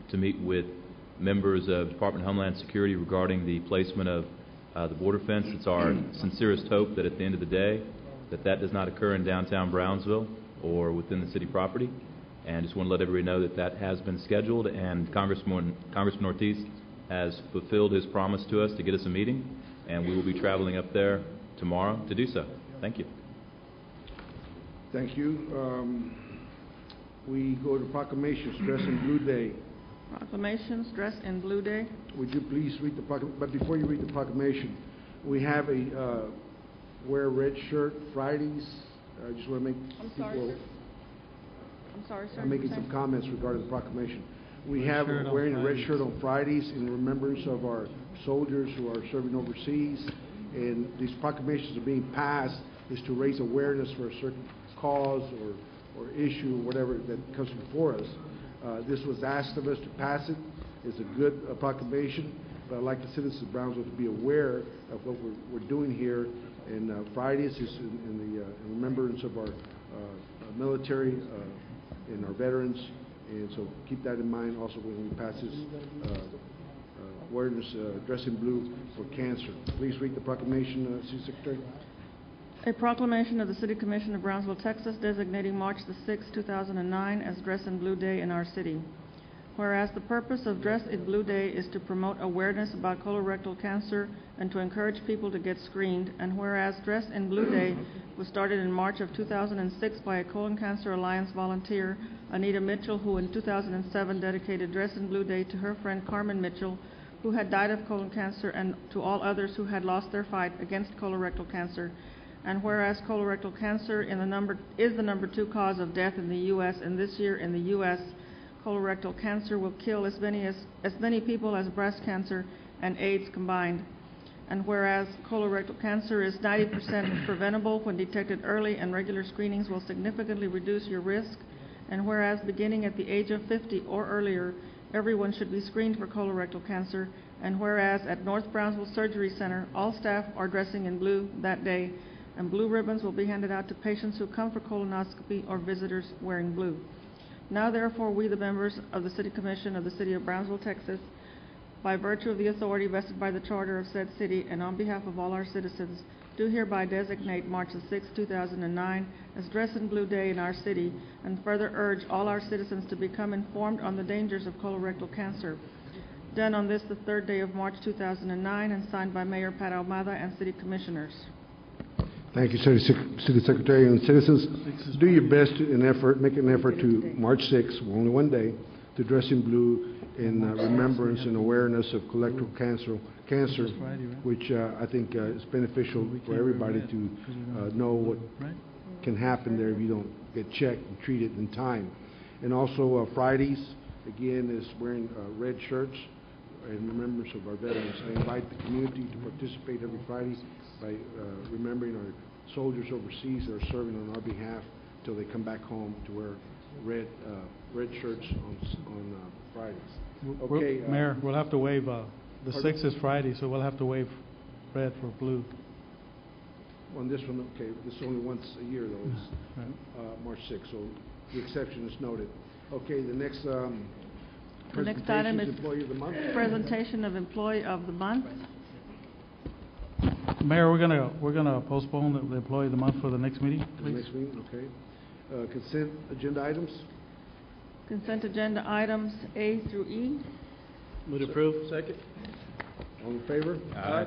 to meet with members of Department of Homeland Security regarding the placement of the border fence. It's our sincerest hope that at the end of the day, that does not occur in downtown Brownsville or within the city property. And just want to let everybody know that has been scheduled, and Congressman Ortiz has fulfilled his promise to us to get us a meeting, and we will be traveling up there tomorrow to do so. Thank you. Thank you. We go to proclamations, Dress in Blue Day. Proclamations, Dress in Blue Day. Would you please read the proclamation? But before you read the proclamation, we have a wear a red shirt Fridays. I just want to make I'm sorry, people. sir. I'm sorry, sir. I'm making some comments regarding the proclamation. We have wearing a red shirt on Fridays in remembrance of our soldiers who are serving overseas, and these proclamations are being passed is to raise awareness for a certain cause or issue, whatever that comes before us. This was asked of us to pass it. It's a good proclamation, but I'd like the citizens of Brownsville to be aware of what we're doing here. And Fridays is in remembrance of our military and our veterans, and so keep that in mind also when we pass this awareness, Dress in Blue for cancer. Please read the proclamation, City Secretary. A proclamation of the City Commission of Brownsville, Texas, designating March the 6th, 2009 as Dress in Blue Day in our city. Whereas the purpose of Dress in Blue Day is to promote awareness about colorectal cancer and to encourage people to get screened, and whereas Dress in Blue Day was started in March of 2006 by a Colon Cancer Alliance volunteer, Anita Mitchell, who in 2007 dedicated Dress in Blue Day to her friend Carmen Mitchell, who had died of colon cancer, and to all others who had lost their fight against colorectal cancer. And whereas colorectal cancer is the number 2 cause of death in the U.S., and this year in the U.S., colorectal cancer will kill as many people as breast cancer and AIDS combined. And whereas colorectal cancer is 90% preventable when detected early, and regular screenings will significantly reduce your risk. And whereas beginning at the age of 50 or earlier, everyone should be screened for colorectal cancer. And whereas at North Brownsville Surgery Center, all staff are dressing in blue that day, and blue ribbons will be handed out to patients who come for colonoscopy or visitors wearing blue. Now therefore, we, the members of the City Commission of the City of Brownsville, Texas, by virtue of the authority vested by the Charter of said city and on behalf of all our citizens, do hereby designate March the 6th, 2009 as Dress in Blue Day in our city, and further urge all our citizens to become informed on the dangers of colorectal cancer. Done on this, the 3rd day of March 2009, and signed by Mayor Pat Ahumada and City Commissioners. Thank you, City Secretary. And citizens, do your best make an effort to March 6th, only one day, to dress in blue in remembrance and awareness of colorectal cancer, which I think is beneficial for everybody to know what can happen there if you don't get checked and treated in time. And also Fridays, again, is wearing red shirts in remembrance of our veterans. I invite the community to participate every Friday by remembering our soldiers overseas that are serving on our behalf until they come back home, to wear red shirts on Fridays. Okay, Mayor, we'll have to waive, the 6th is Friday, so we'll have to waive red for blue. On this one, okay, this is only once a year though, it's March 6th, so the exception is noted. Okay, the next The next item is Employee of the Month. presentation of Employee of the Month. Mayor, we're gonna postpone the Employee of the Month for the next meeting, The please. next meeting, okay. Consent agenda items. Consent agenda items A through E. Move to approve. Second. All in favor? Aye.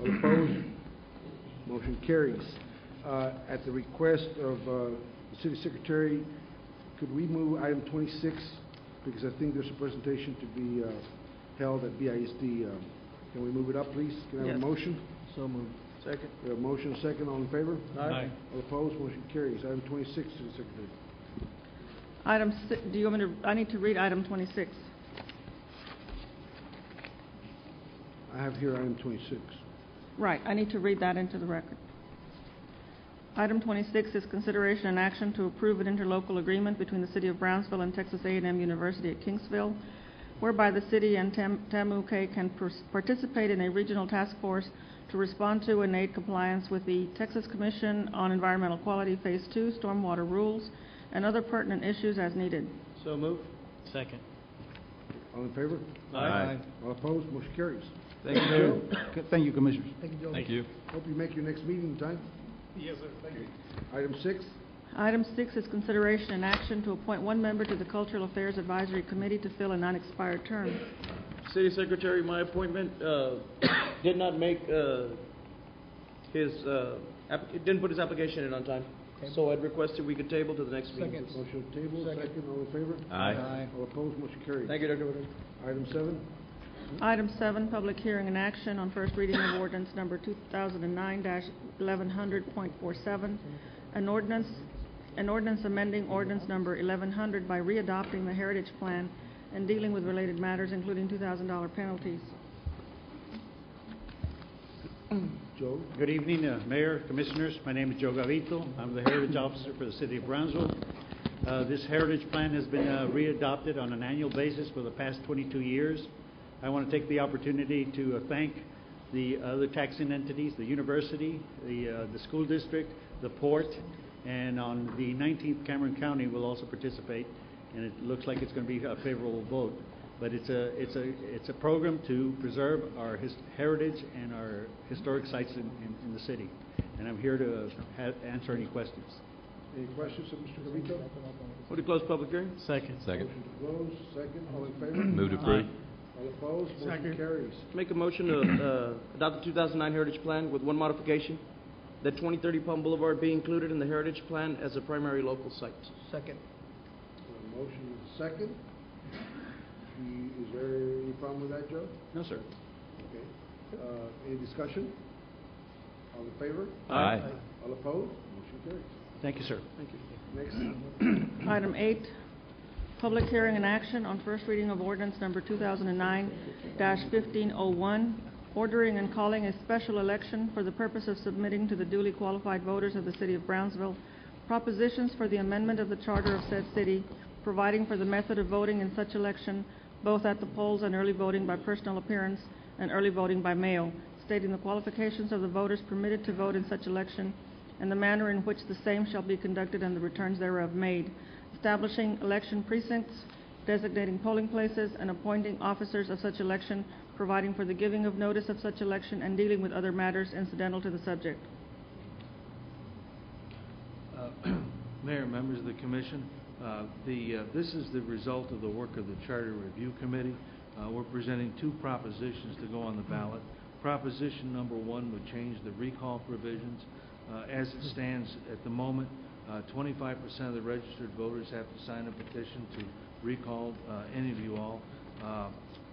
All opposed? Motion carries. At the request of the City Secretary, could we move item 26? Because I think there's a presentation to be held at BISD. Can we move it up, please? Can I have a Yes. motion? So moved. Second. We have a motion, second. All in favor? Aye. All opposed? Motion carries. Item 26, City Secretary. Do you want me to, I need to read item 26. I have here item 26. Right, I need to read that into the record. Item 26 is consideration and action to approve an interlocal agreement between the City of Brownsville and Texas A&M University at Kingsville, whereby the city and TAMUK can participate in a regional task force to respond to and aid compliance with the Texas Commission on Environmental Quality Phase 2 stormwater rules and other pertinent issues as needed. So move. Second. All in favor? Aye. All opposed? Motion carries. Thank you, Mayor. Thank you, Commissioners. Thank you, Joe. Thank you. Hope you make your next meeting in time. Yes, sir, thank you. Item 6, Item 6 is consideration and action to appoint one member to the Cultural Affairs Advisory Committee to fill an unexpired term. City Secretary, my appointment did not make didn't put his application in on time. So I'd requested we could table to the next meeting. motion table, second, all in favor? Aye. All opposed? Motion carries. Thank you, Dr. Woodard. Item 7, Item 7, public hearing and action on first reading of ordinance number 2009-1100.47, an ordinance amending ordinance number 1100 by readopting the Heritage Plan and dealing with related matters, including $2,000 penalties. Joe. Good evening, Mayor, Commissioners. My name is Joe Gavito. I'm the Heritage Officer for the City of Brownsville. This Heritage Plan has been readopted on an annual basis for the past 22 years. I want to take the opportunity to thank the other taxing entities, the university, the school district, the port, and on the 19th, Cameron County will also participate, and it looks like it's going to be a favorable vote. But it's a program to preserve our heritage and our historic sites in the city. And I'm here to answer any questions. Any questions of Mr. Gavito? Would you close public hearing? Second. Second. Motion to close, second, all in favor? Move to approve. All opposed? Motion Second. carries. Make a motion to adopt the 2009 Heritage Plan with one modification, that 2030 Palm Boulevard be included in the Heritage Plan as a primary local site. Second. Motion is second. Is there any problem with that, Joe? No, sir. Okay. Any discussion? All in favor? Aye. All opposed? Motion carries. Thank you, sir. Thank you. Next. Item 8, public hearing and action on first reading of ordinance number 2009-1501, ordering and calling a special election for the purpose of submitting to the duly qualified voters of the City of Brownsville propositions for the amendment of the charter of said city, providing for the method of voting in such election, both at the polls and early voting by personal appearance and early voting by mail, stating the qualifications of the voters permitted to vote in such election and the manner in which the same shall be conducted and the returns thereof made, establishing election precincts, designating polling places, and appointing officers of such election, providing for the giving of notice of such election, and dealing with other matters incidental to the subject. Mayor, members of the commission, this is the result of the work of the Charter Review Committee. We're presenting two propositions to go on the ballot. Proposition number 1 would change the recall provisions. As it stands at the moment, 25% of the registered voters have to sign a petition to recall any of you all.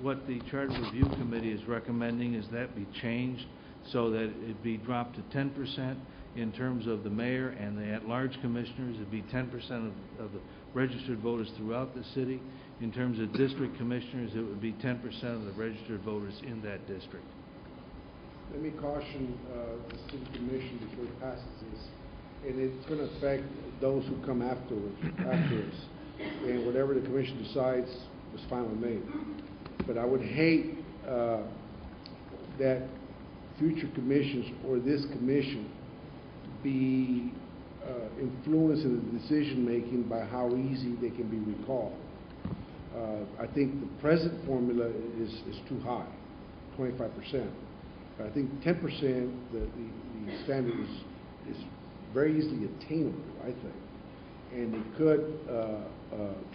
What the Charter Review Committee is recommending is that be changed so that it be dropped to 10% in terms of the mayor and the at-large commissioners. It'd be 10% of the registered voters throughout the city. In terms of district commissioners, it would be 10% of the registered voters in that district. Let me caution the city commission before it passes this, and it's going to affect those who come after us. And whatever the commission decides is fine with me. But I would hate that future commissions or this commission be influenced in the decision-making by how easy they can be recalled. I think the present formula is too high, 25%. I think 10%, the standard is very easily attainable, I think. And it could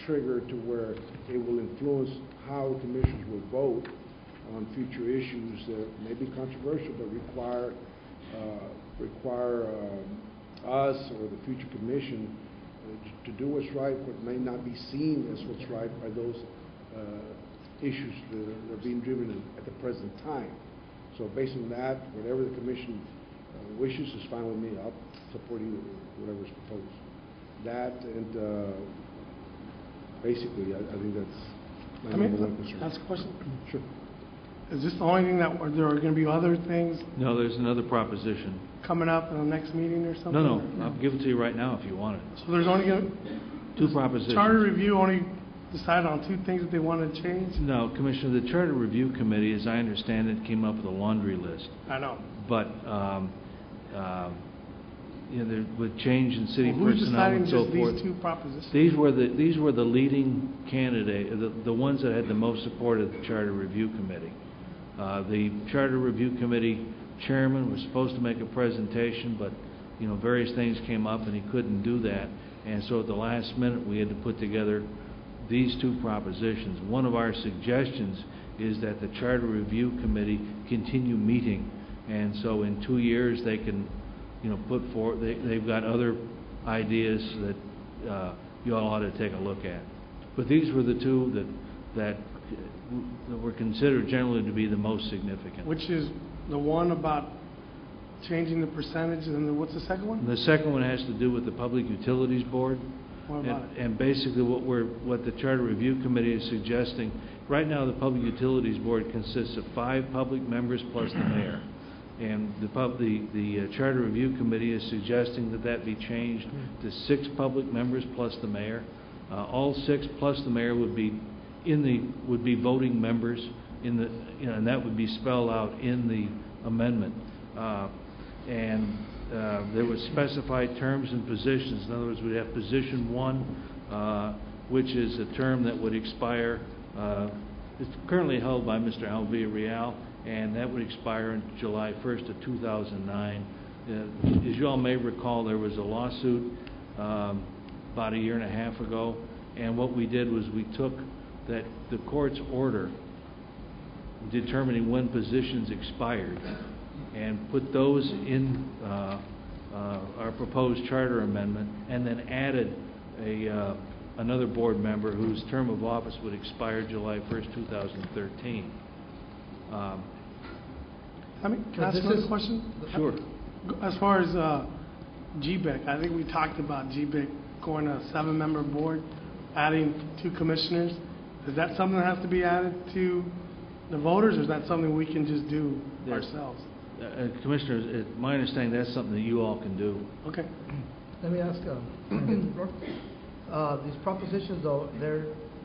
trigger to where it will influence how commissioners will vote on future issues that may be controversial but require us or the future commission to do what's right, but may not be seen as what's right by those issues that are being driven at the present time. So based on that, whatever the commission wishes is fine with me. I'll support either, whatever is proposed. That and basically, I think that's my number one concern. Ask a question? Sure. Is this the only thing that, or there are going to be other things No, there's another proposition. coming up in the next meeting or something? No, I'll give it to you right now if you want it. So there's only going to, Two propositions. Charter Review only decided on 2 things that they want to change? No, Commissioner, the Charter Review Committee, as I understand it, came up with a laundry list. I know. But with change in city Well, who's personnel and deciding so just forth. these two propositions? These were the leading candidate, the ones that had the most support of the Charter Review Committee. The Charter Review Committee chairman was supposed to make a presentation, but various things came up and he couldn't do that. And so at the last minute, we had to put together these two propositions. One of our suggestions is that the Charter Review Committee continue meeting, and so in 2 years they can, put forward. They've got other ideas that you all ought to take a look at. But these were the two that were considered generally to be the most significant. Which is the one about changing the percentage, and then what's the second one? The second one has to do with the Public Utilities Board. What about it? And basically what the Charter Review Committee is suggesting, right now the Public Utilities Board consists of 5 public members plus the mayor. And the Charter Review Committee is suggesting that be changed to 6 public members plus the mayor. All 6 plus the mayor would be voting members and that would be spelled out in the amendment. There were specified terms and positions. In other words, we'd have position 1, which is a term that would expire. It's currently held by Mr. Al Villarreal, and that would expire on July 1st of 2009. As you all may recall, there was a lawsuit about a year and a half ago, and what we did was we took that the court's order determining when positions expired and put those in our proposed charter amendment, and then added another board member whose term of office would expire July 1st, 2013. Can I ask another question? Sure. As far as GBEC, I think we talked about GBEC going to a 7-member board, adding 2 commissioners. Is that something that has to be added to the voters, or is that something we can just do ourselves? Commissioners, my understanding that's something that you all can do. Okay. Let me ask, these propositions, though,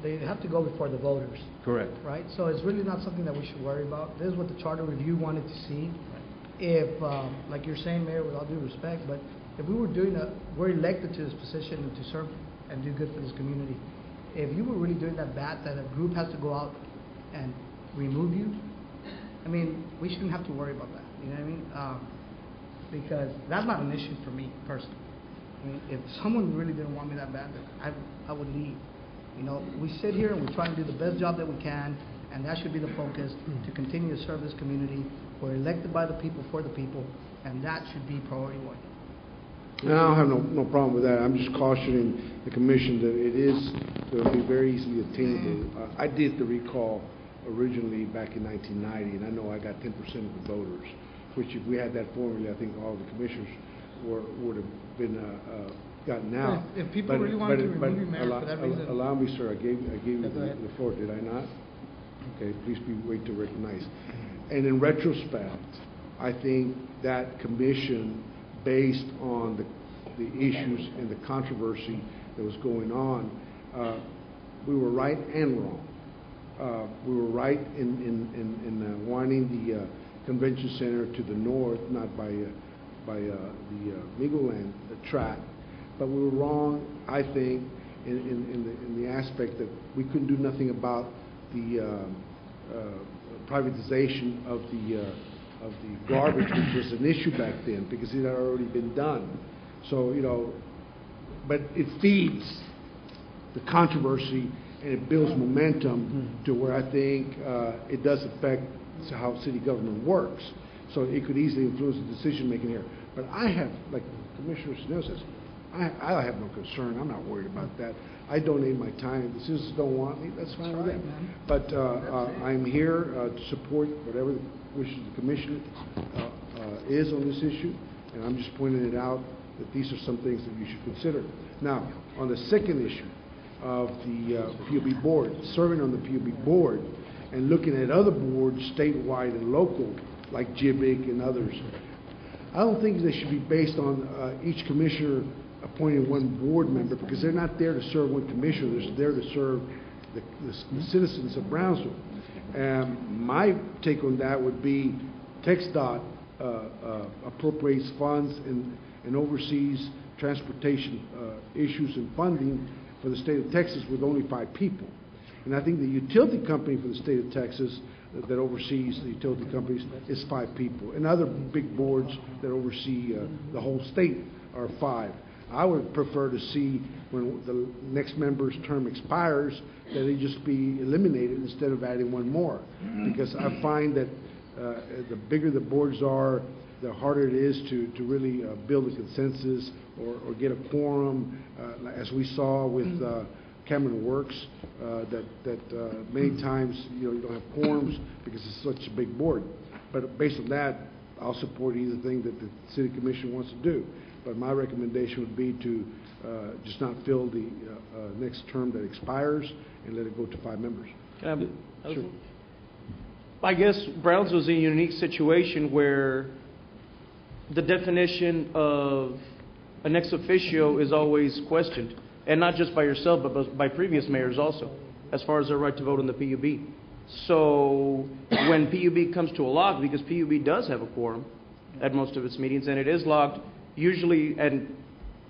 they have to go before the voters, Correct. right? So it's really not something that we should worry about. This is what the Charter Review wanted to see. If, like you're saying, Mayor, with all due respect, but if we were we're elected to this position and to serve and do good for this community, if you were really doing that bad, that a group has to go out and remove you, I mean, we shouldn't have to worry about that. You know what I mean? Because that's not an issue for me personally. I mean, if someone really didn't want me that bad, then I would leave. We sit here and we try and do the best job that we can, and that should be the focus, to continue to serve this community. We're elected by the people for the people, and that should be priority 1. And I don't have no problem with that. I'm just cautioning the commission that it will be very easily attainable. I did the recall originally back in 1990, and I know I got 10% of the voters, which if we had that formula, I think all the commissioners would have been gotten out. If people really wanted to remove you, Mayor, for that reason. Allow me, sir, I gave you the floor, did I not? Okay, please be wait to recognize. And in retrospect, I think that commission, based on the issues and the controversy that was going on, we were right and wrong. We were right in wanting the convention center to the north, not by the Migoland tract, but we were wrong, I think, in the aspect that we couldn't do nothing about the privatization of the garbage, which was an issue back then because it had already been done. So but it feeds the controversy and it builds momentum to where I think it does affect how city government works. So it could easily influence the decision making here. But I have, like Commissioner Snell says, I have no concern. I'm not worried about that. I donate my time. If the citizens don't want me, that's fine with them. But I'm here to support whatever the wishes of the commission is on this issue, and I'm just pointing it out that these are some things that you should consider. Now, on the second issue of the PUB board, serving on the PUB board and looking at other boards, statewide and local, like GBIC and others, I don't think they should be based on each commissioner appointing one board member, because they're not there to serve one commissioner. They're there to serve the citizens of Brownsville. My take on that would be TxDOT appropriates funds and oversees transportation issues and funding for the state of Texas with only 5 people. And I think the utility company for the state of Texas that oversees the utility companies is 5 people. And other big boards that oversee the whole state are 5. I would prefer to see when the next member's term expires that they just be eliminated instead of adding one more. Because I find that the bigger the boards are, the harder it is to really build a consensus or get a quorum, as we saw with Cameron Works, that many times you don't have quorums because it's such a big board. But based on that, I'll support either thing that the city commission wants to do. But my recommendation would be to just not fill the next term that expires and let it go to 5 members. Can I Sure. I guess Brownsville's in a unique situation where the definition of an ex officio is always questioned, and not just by yourself, but by previous mayors also, as far as their right to vote in the PUB. So when PUB comes to a lock, because PUB does have a quorum at most of its meetings, and it is locked, usually, and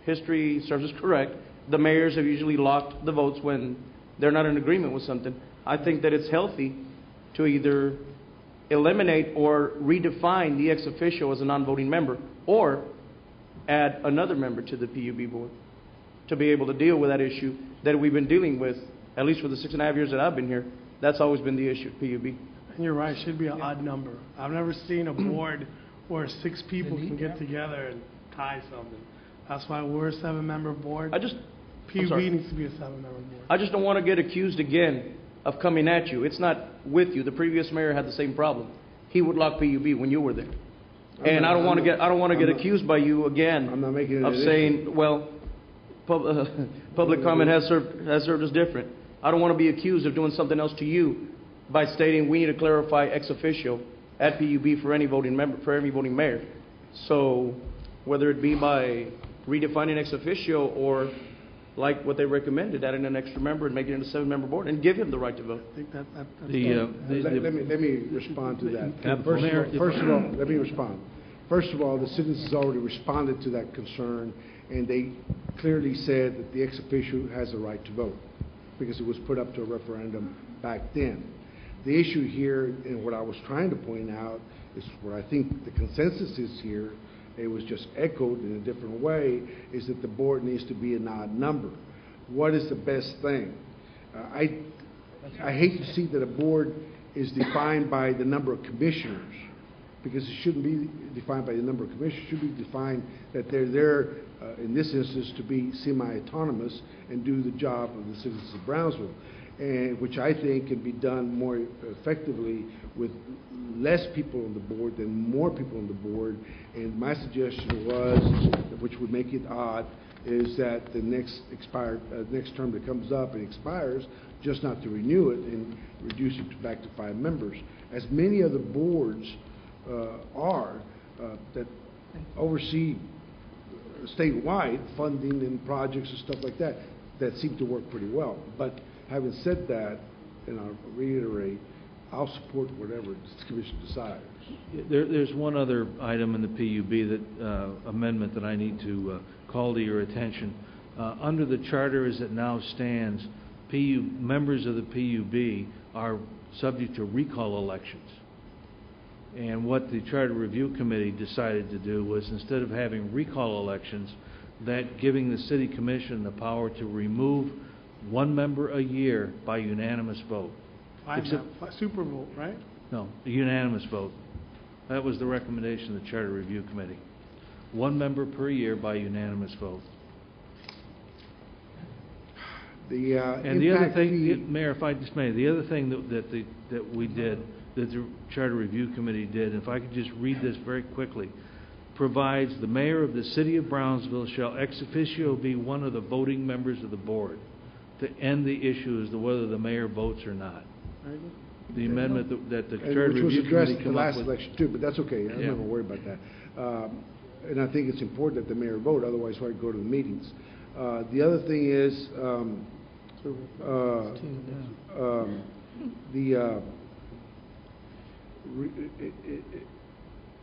history serves us correct, the mayors have usually locked the votes when they're not in agreement with something. I think that it's healthy to either eliminate or redefine the ex officio as a non-voting member, or add another member to the PUB board to be able to deal with that issue that we've been dealing with, at least for the 6.5 years that I've been here. That's always been the issue, PUB. And you're right, it should be an odd number. I've never seen a board where 6 people can get together and tie something. That's why we're a 7-member board. PUB needs to be a 7-member board. I just don't want to get accused again of coming at you. It's not with you. The previous mayor had the same problem. He would lock PUB when you were there. And I don't want to get accused by you again of saying, well, public comment has served us different. I don't want to be accused of doing something else to you by stating we need to clarify ex officio at PUB for any voting member, for every voting mayor. So whether it be by redefining ex officio or like what they recommended, adding an extra member and making it a 7-member board and give him the right to vote. I think that's Let me respond to that. First of all, let me respond. First of all, the citizens already responded to that concern, and they clearly said that the ex officio has a right to vote because it was put up to a referendum back then. The issue here, and what I was trying to point out, is where I think the consensus is here, it was just echoed in a different way, is that the board needs to be an odd number. What is the best thing? I hate to see that a board is defined by the number of commissioners, because it shouldn't be defined by the number of commissioners. It should be defined that they're there, in this instance, to be semi-autonomous and do the job of the citizens of Brownsville, and which I think can be done more effectively with less people on the board than more people on the board. And my suggestion was, which would make it odd, is that the next term that comes up and expires, just not to renew it and reduce it back to 5 members, as many other boards are that oversee statewide funding and projects and stuff like that, that seem to work pretty well. But having said that, and I'll reiterate, I'll support whatever this commission decides. There's one other item in the PUB that amendment that I need to call to your attention. Under the charter as it now stands, members of the PUB are subject to recall elections. And what the Charter Review Committee decided to do was, instead of having recall elections, that giving the City Commission the power to remove 1 member a year by unanimous vote. Super vote, right? No, a unanimous vote. That was the recommendation of the Charter Review Committee. 1 member per year by unanimous vote. The other thing, Mayor, if I just may, the other thing that we did, that the Charter Review Committee did, if I could just read this very quickly, provides the mayor of the city of Brownsville shall ex officio be one of the voting members of the board to end the issue as to whether the mayor votes or not. The amendment that the Charter Review Committee came up with. Which was addressed the last election too, but that's okay. I'm not worried about that. And I think it's important that the mayor vote, otherwise why go to the meetings. The other thing is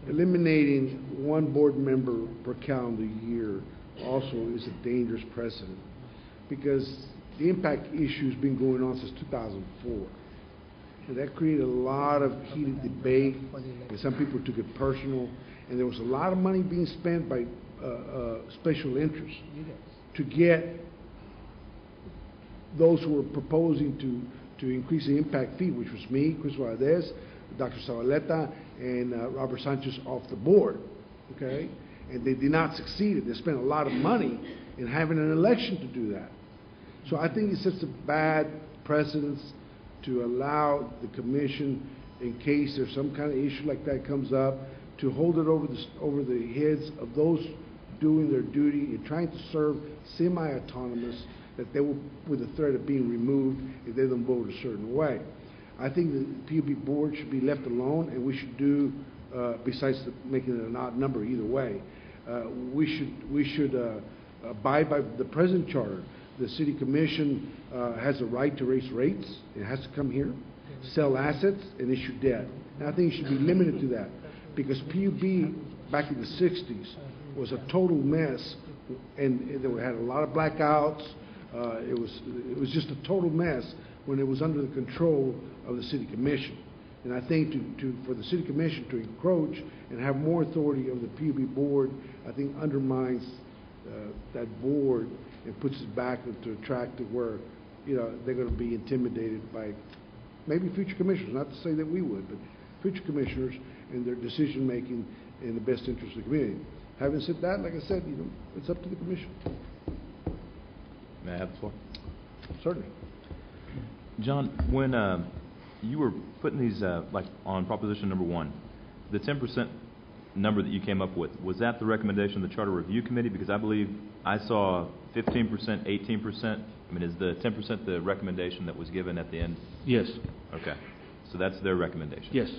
eliminating one board member per calendar year also is a dangerous precedent, because the impact issue's been going on since 2004. And that created a lot of heated debate, and some people took it personal, and there was a lot of money being spent by special interests to get those who were proposing to increase the impact fee, which was me, Chris Valdez, Dr. Zavaleta, and Robert Sanchez off the board, okay? And they did not succeed. They spent a lot of money in having an election to do that. So I think it sets a bad precedence to allow the commission, in case there's some kind of issue like that comes up, to hold it over the heads of those doing their duty and trying to serve semi-autonomous, that they will, with the threat of being removed if they don't vote a certain way. I think the PUB board should be left alone, and we should do, besides making it an odd number either way, we should abide by the present charter. The city commission has a right to raise rates. It has to come here, sell assets, and issue debt. And I think it should be limited to that, because PUB back in the 60s was a total mess, and they had a lot of blackouts. It was just a total mess when it was under the control of the city commission. And I think for the city commission to encroach and have more authority of the PUB board, I think undermines that board and puts it back into a track to where, you know, they're going to be intimidated by maybe future commissioners. Not to say that we would, but future commissioners and their decision making in the best interest of the community. Having said that, like I said, you know, it's up to the commission. May I have the floor? Certainly. John, when you were putting these, like on proposition number 1, the 10% number that you came up with, was that the recommendation of the Charter Review Committee? Because I believe I saw 15%, 18%. I mean, is the 10% the recommendation that was given at the end? Yes. Okay. So that's their recommendation? Yes.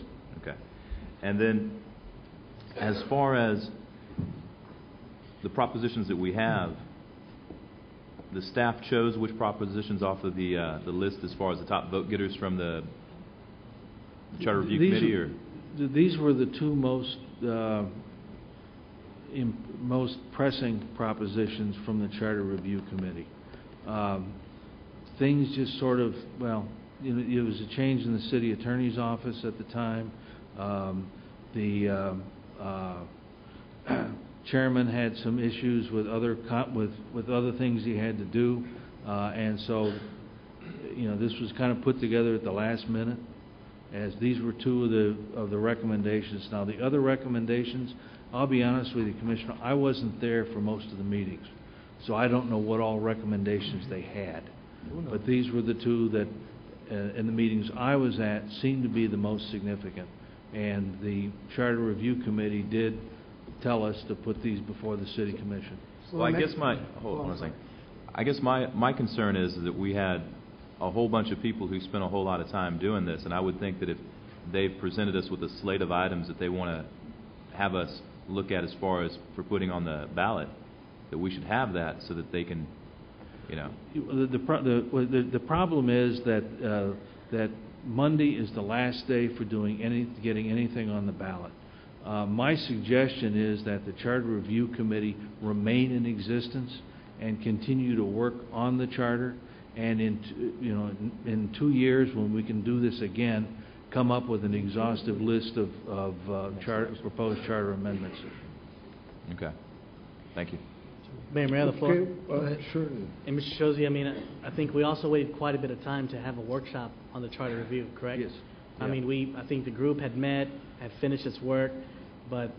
Okay. And then, as far as the propositions that we have, the staff chose which propositions off of the list as far as the top vote getters from the Charter Review Committee, or? These were the two most most pressing propositions from the Charter Review Committee. Things just sort of, well, you know, it was a change in the city attorney's office at the time. The chairman had some issues with other things he had to do, and so, you know, this was kind of put together at the last minute, as these were two of the recommendations. Now, the other recommendations, I'll be honest with you, Commissioner, I wasn't there for most of the meetings, so I don't know what all recommendations they had. But these were the two that, in the meetings I was at, seemed to be the most significant. And the Charter Review Committee did tell us to put these before the City Commission. Well, I guess hold on a second. I guess my concern is that we had a whole bunch of people who spent a whole lot of time doing this, and I would think that if they've presented us with a slate of items that they want to have us look at as far as for putting on the ballot, that we should have that so that they can, you know. The problem is that that Monday is the last day for getting anything on the ballot. My suggestion is that the Charter Review Committee remain in existence and continue to work on the charter, and in 2 years, when we can do this again, come up with an exhaustive list of proposed charter amendments. Okay. Thank you. Mayor, may I have the floor? Okay, sure. And Mr. Shozy, I mean, I think we also waited quite a bit of time to have a workshop on the charter review, correct? Yes. I mean, I think the group had met, had finished its work, but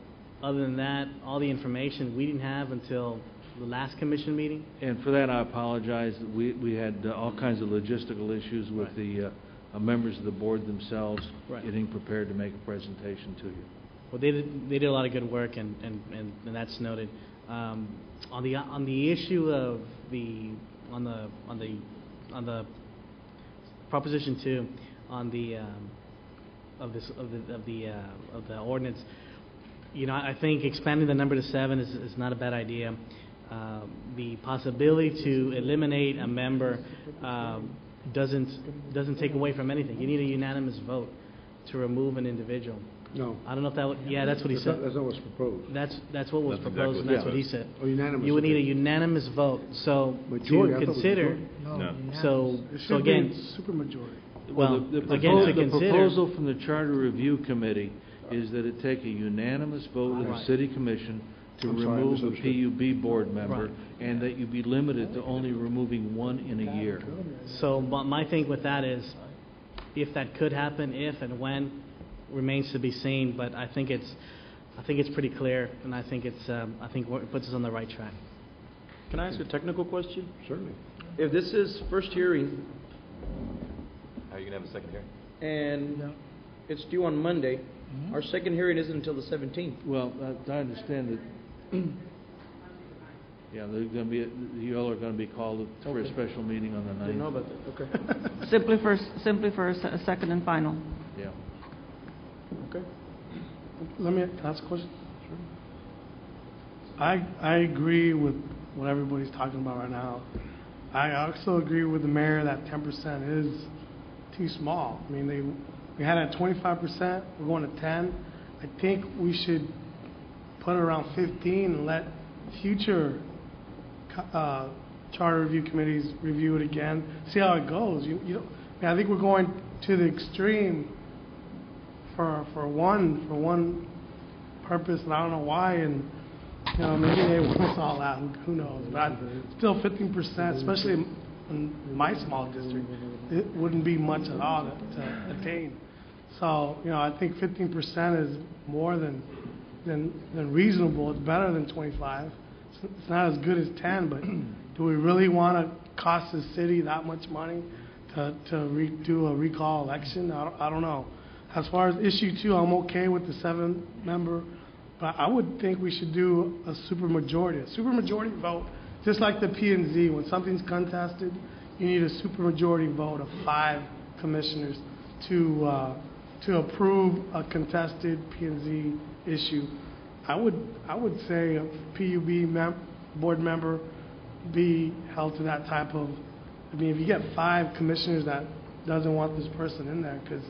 other than that, all the information we didn't have until the last commission meeting. And for that, I apologize. We had all kinds of logistical issues with the members of the board themselves getting prepared to make a presentation to you. Well, they did a lot of good work, and that's noted. On the issue of the proposition 2 on the of the ordinance, you know, I think expanding the number to 7 is not a bad idea. The possibility to eliminate a member doesn't take away from anything. You need a unanimous vote to remove an individual. No. I don't know if that, yeah, that's what he said. That's not what's proposed. That's what was That's proposed, and exactly that's what what he he said. Oh, unanimous. You would need a okay. unanimous vote, so Majority, I to thought it was consider, majority. No. so, It so should be again, supermajority. well, The again, to the consider, proposal from the Charter Review Committee is that it take a unanimous vote of the Right. City Commission to I'm sorry, I remove a misunderstood. PUB board member, Right. and that you be limited to only removing one in a year. so my thing with that is, if that could happen, if and when, remains to be seen, but I think it's pretty clear, and I think it puts us on the right track. Can I ask a technical question? Certainly. If this is first hearing How are you going to have a second hearing? and it's due on Monday, our second hearing isn't until the 17th. Well, I understand that, yeah, they're gonna be, you all are gonna be called for a special meeting on the 9th. Didn't know about that, okay. Simply for a second and final. Yeah. Okay. Let me ask a question. I agree with what everybody's talking about right now. I also agree with the mayor that 10% is too small. I mean, we had it at 25%, we're going to 10. I think we should put it around 15 and let future charter review committees review it again, see how it goes. You know, I mean, I think we're going to the extreme for one purpose, and I don't know why. And you know, maybe they want us all out. Who knows? But still, 15%, especially in my small district, it wouldn't be much at all to attain. So, you know, I think 15% is more than reasonable. It's better than 25. It's not as good as 10, but do we really want to cost the city that much money to do a recall election? I don't know. As far as issue 2, I'm okay with the 7-member, but I would think we should do a supermajority. A supermajority vote, just like the P&Z. When something's contested, you need a supermajority vote of 5 commissioners to approve a contested P&Z issue. I would say a PUB board member be held to that type of. I mean, if you get 5 commissioners that doesn't want this person in there because,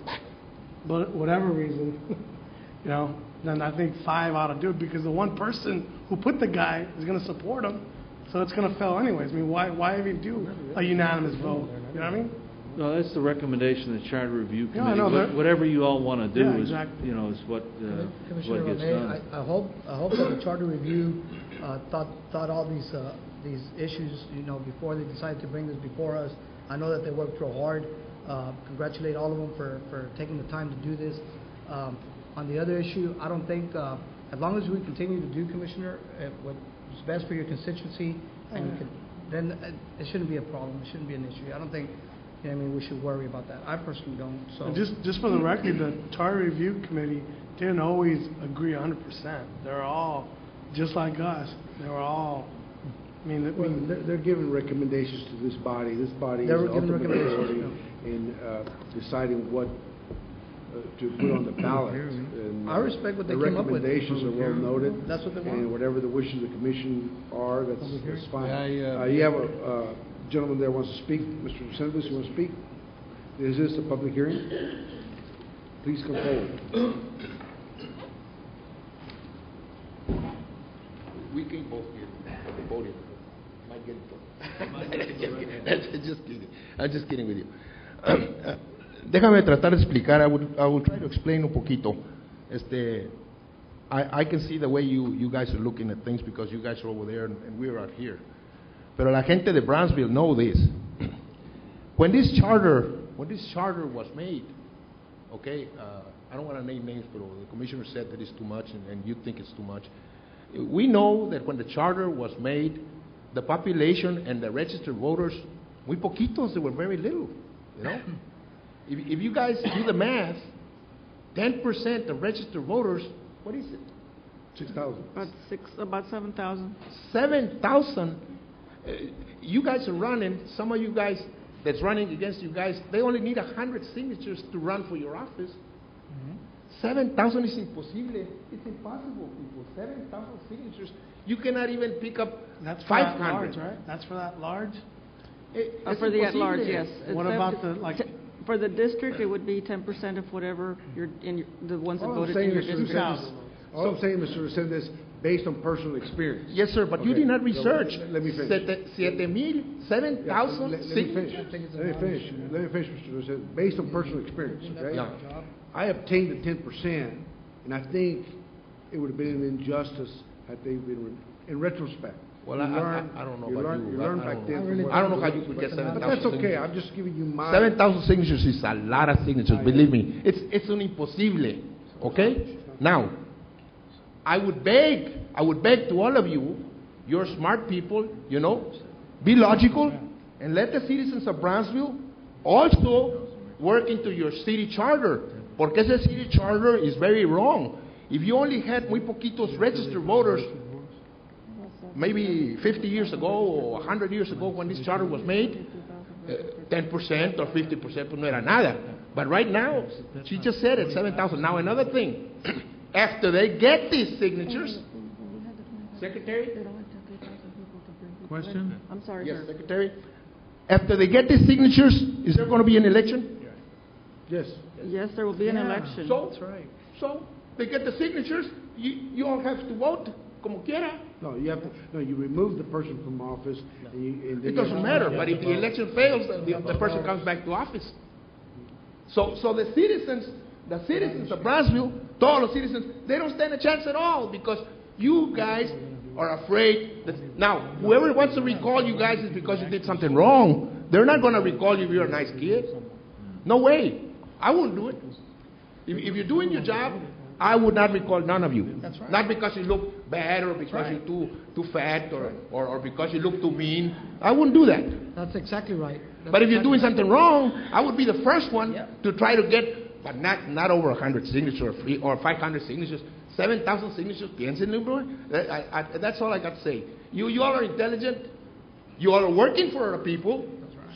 but whatever reason, you know, then I think 5 ought to do it because the one person who put the guy is going to support him, so it's going to fail anyways. I mean, why even do a unanimous vote? You know what I mean? No, that's the recommendation of the Charter Review Yeah, I Committee. know, Whatever you all want to do Yeah, is, exactly. you know, is what Commissioner gets Romero, done. I hope that the charter review thought all these issues, you know, before they decided to bring this before us. I know that they worked real hard. Congratulate all of them for taking the time to do this. On the other issue, I don't think, as long as we continue to do, Commissioner, what's best for your constituency, and you can, then it shouldn't be a problem. It shouldn't be an issue. I don't think, you know, I mean, we should worry about that. I personally don't. So And just for the record, the Charter Review Committee didn't always agree 100%. They're all just like us. They were all. I mean, Well, they're giving recommendations to this body. This body is They the were giving ultimate recommendations, authority in deciding what to put on the ballot. And, I respect what they came up with. The recommendations are well noted. That's what they want. And whatever the wishes of the commission are, that's fine. I, You have a gentleman there wants to speak. Mr. DeSantis, you want to speak? Is this a public hearing? Please come forward. We can both hear the podium. Might get just kidding. I'm just kidding with you. Déjame tratar de explicar. I will try to explain un poquito. I can see the way you guys are looking at things because you guys are over there and we're out here. Pero la gente de Brownsville know this. When this charter was made, okay, I don't want to name names, but the commissioner said that it's too much, and you think it's too much. We know that when the charter was made, the population and the registered voters, muy poquitos, they were very little, you know. If you guys do the math, 10% of registered voters, what is it? 6,000. About 7,000. 7,000. You guys are running, some of you guys that's running against you guys, they only need 100 signatures to run for your office. 7,000 is impossible. It's impossible, people. 7,000 signatures. You cannot even pick up that's for 500. that large, right? That's for that large. It's For the at-large, imposible. yes. What about the For the district, it would be 10% of whatever the ones that All I'm voted saying, in your Mr. district. Resendez, all I'm saying, Mr. Resendez, based on personal experience. Yes, sir, but you Okay, did not so research. Let me finish. 7,000 Let me finish. Let me finish, Mr. Resendez. Based on personal experience, okay? Yeah. I obtained the 10%, and I think it would have been an injustice had they been, in retrospect. Well, You I learn- don't know you about learn- you. You learn I back don't then. know. from what- I don't know how you could get 7,000 But that's okay, signatures. I'm just giving you my. 7,000 signatures is a lot of signatures, believe me. It's un imposible, okay? Now, I would beg to all of you, you're smart people, you know, be logical and let the citizens of Brownsville also work into your city charter, porque ese city charter is very wrong. If you only had muy poquitos registered voters, maybe 50 years ago or 100 years ago when this charter was made, 10% or 50% pues no era nada. But right now, she just said it, 7,000. Now another thing, after they get these signatures, Secretary? Question? I'm sorry, Yes, sir. Secretary. After they get these signatures, is there going to be an election? Yes. Yes, there will be an election. So, so they get the signatures. You all have to vote como quiera. No, you have to, no, you remove the person from office, and then. It doesn't matter. But if the election fails, the person comes back to office. So the citizens of Brownsville, todos los citizens, they don't stand a chance at all because you guys are afraid that now whoever wants to recall you guys is because you did something wrong. They're not going to recall you if you're a nice kid. No way. I wouldn't do it. If you're doing your job, I would not recall none of you. That's right. Not because you look bad or because you're too fat or because you look too mean. I wouldn't do that. That's exactly right. But if you're doing something wrong, I would be the first one to try to get, but not over 100 signatures or 500 signatures, 7,000 signatures. Piénsenlo, bro. That's all I got to say. You all are intelligent. You all are working for our people.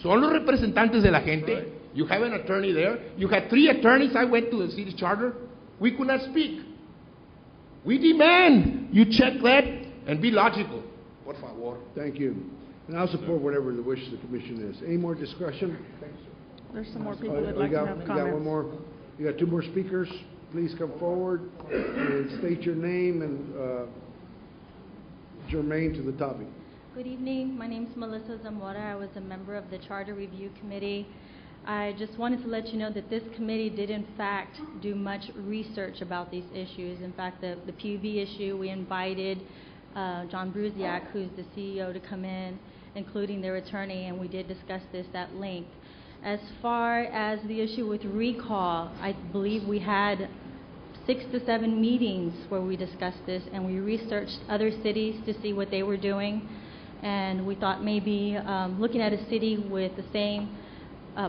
Son los representantes de la gente. You have an attorney there. You had 3 attorneys. I went to the city charter. We could not speak. We demand you check that and be logical. Por favor. Thank you. And I'll support whatever the wish of the commission is. Any more discussion? There's some more people Oh, that'd we like to got- have we got one comments. more. You got 2 more speakers. Please come forward and state your name and germane to the topic. Good evening. My name is Melissa Zamora. I was a member of the Charter Review Committee. I just wanted to let you know that this committee did in fact do much research about these issues. In fact, the PUB issue, we invited John Brusiak, who's the CEO, to come in, including their attorney, and we did discuss this at length. As far as the issue with recall, I believe we had 6 to 7 meetings where we discussed this, and we researched other cities to see what they were doing. And we thought maybe looking at a city with the same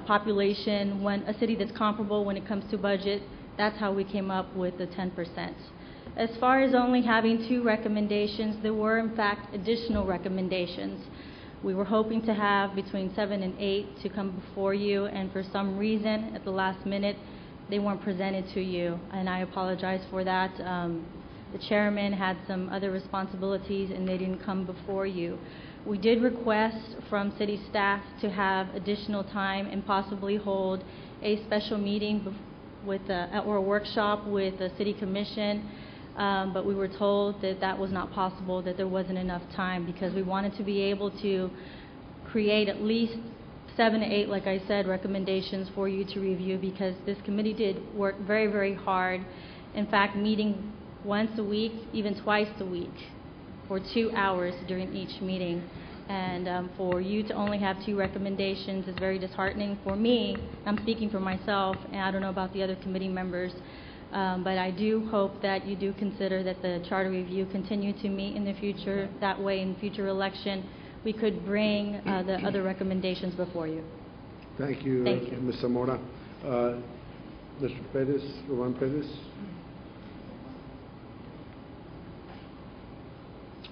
population, a city that's comparable when it comes to budget, that's how we came up with the 10%. As far as only having 2 recommendations, there were in fact additional recommendations. We were hoping to have between 7 and 8 to come before you, and for some reason, at the last minute, they weren't presented to you, and I apologize for that. The chairman had some other responsibilities, and they didn't come before you. We did request from city staff to have additional time and possibly hold a special meeting or a workshop with the city commission, but we were told that that was not possible, that there wasn't enough time, because we wanted to be able to create at least 7 to 8, like I said, recommendations for you to review, because this committee did work very, very hard. In fact, meeting once a week, even twice a week, for 2 hours during each meeting. And for you to only have 2 recommendations is very disheartening for me. I'm speaking for myself, and I don't know about the other committee members. But I do hope that you do consider that the Charter Review continue to meet in the future. That way, in future election, we could bring the other recommendations before you. Thank you, Thank you. Ms. Zamora. Mr. Perez, Roman Perez.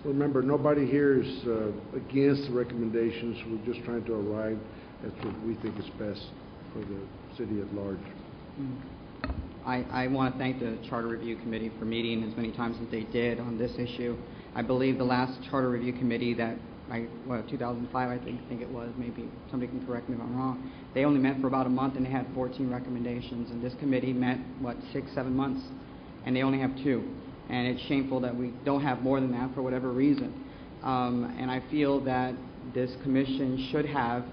Remember, nobody here is against the recommendations. We're just trying to arrive at what we think is best for the city at large. I want to thank the Charter Review Committee for meeting as many times as they did on this issue. I believe the last Charter Review Committee that 2005, I think it was, maybe somebody can correct me if I'm wrong. They only met for about a month and they had 14 recommendations, and this committee met, 6, 7 months, and they only have 2. And it's shameful that we don't have more than that for whatever reason. And I feel that this commission should have,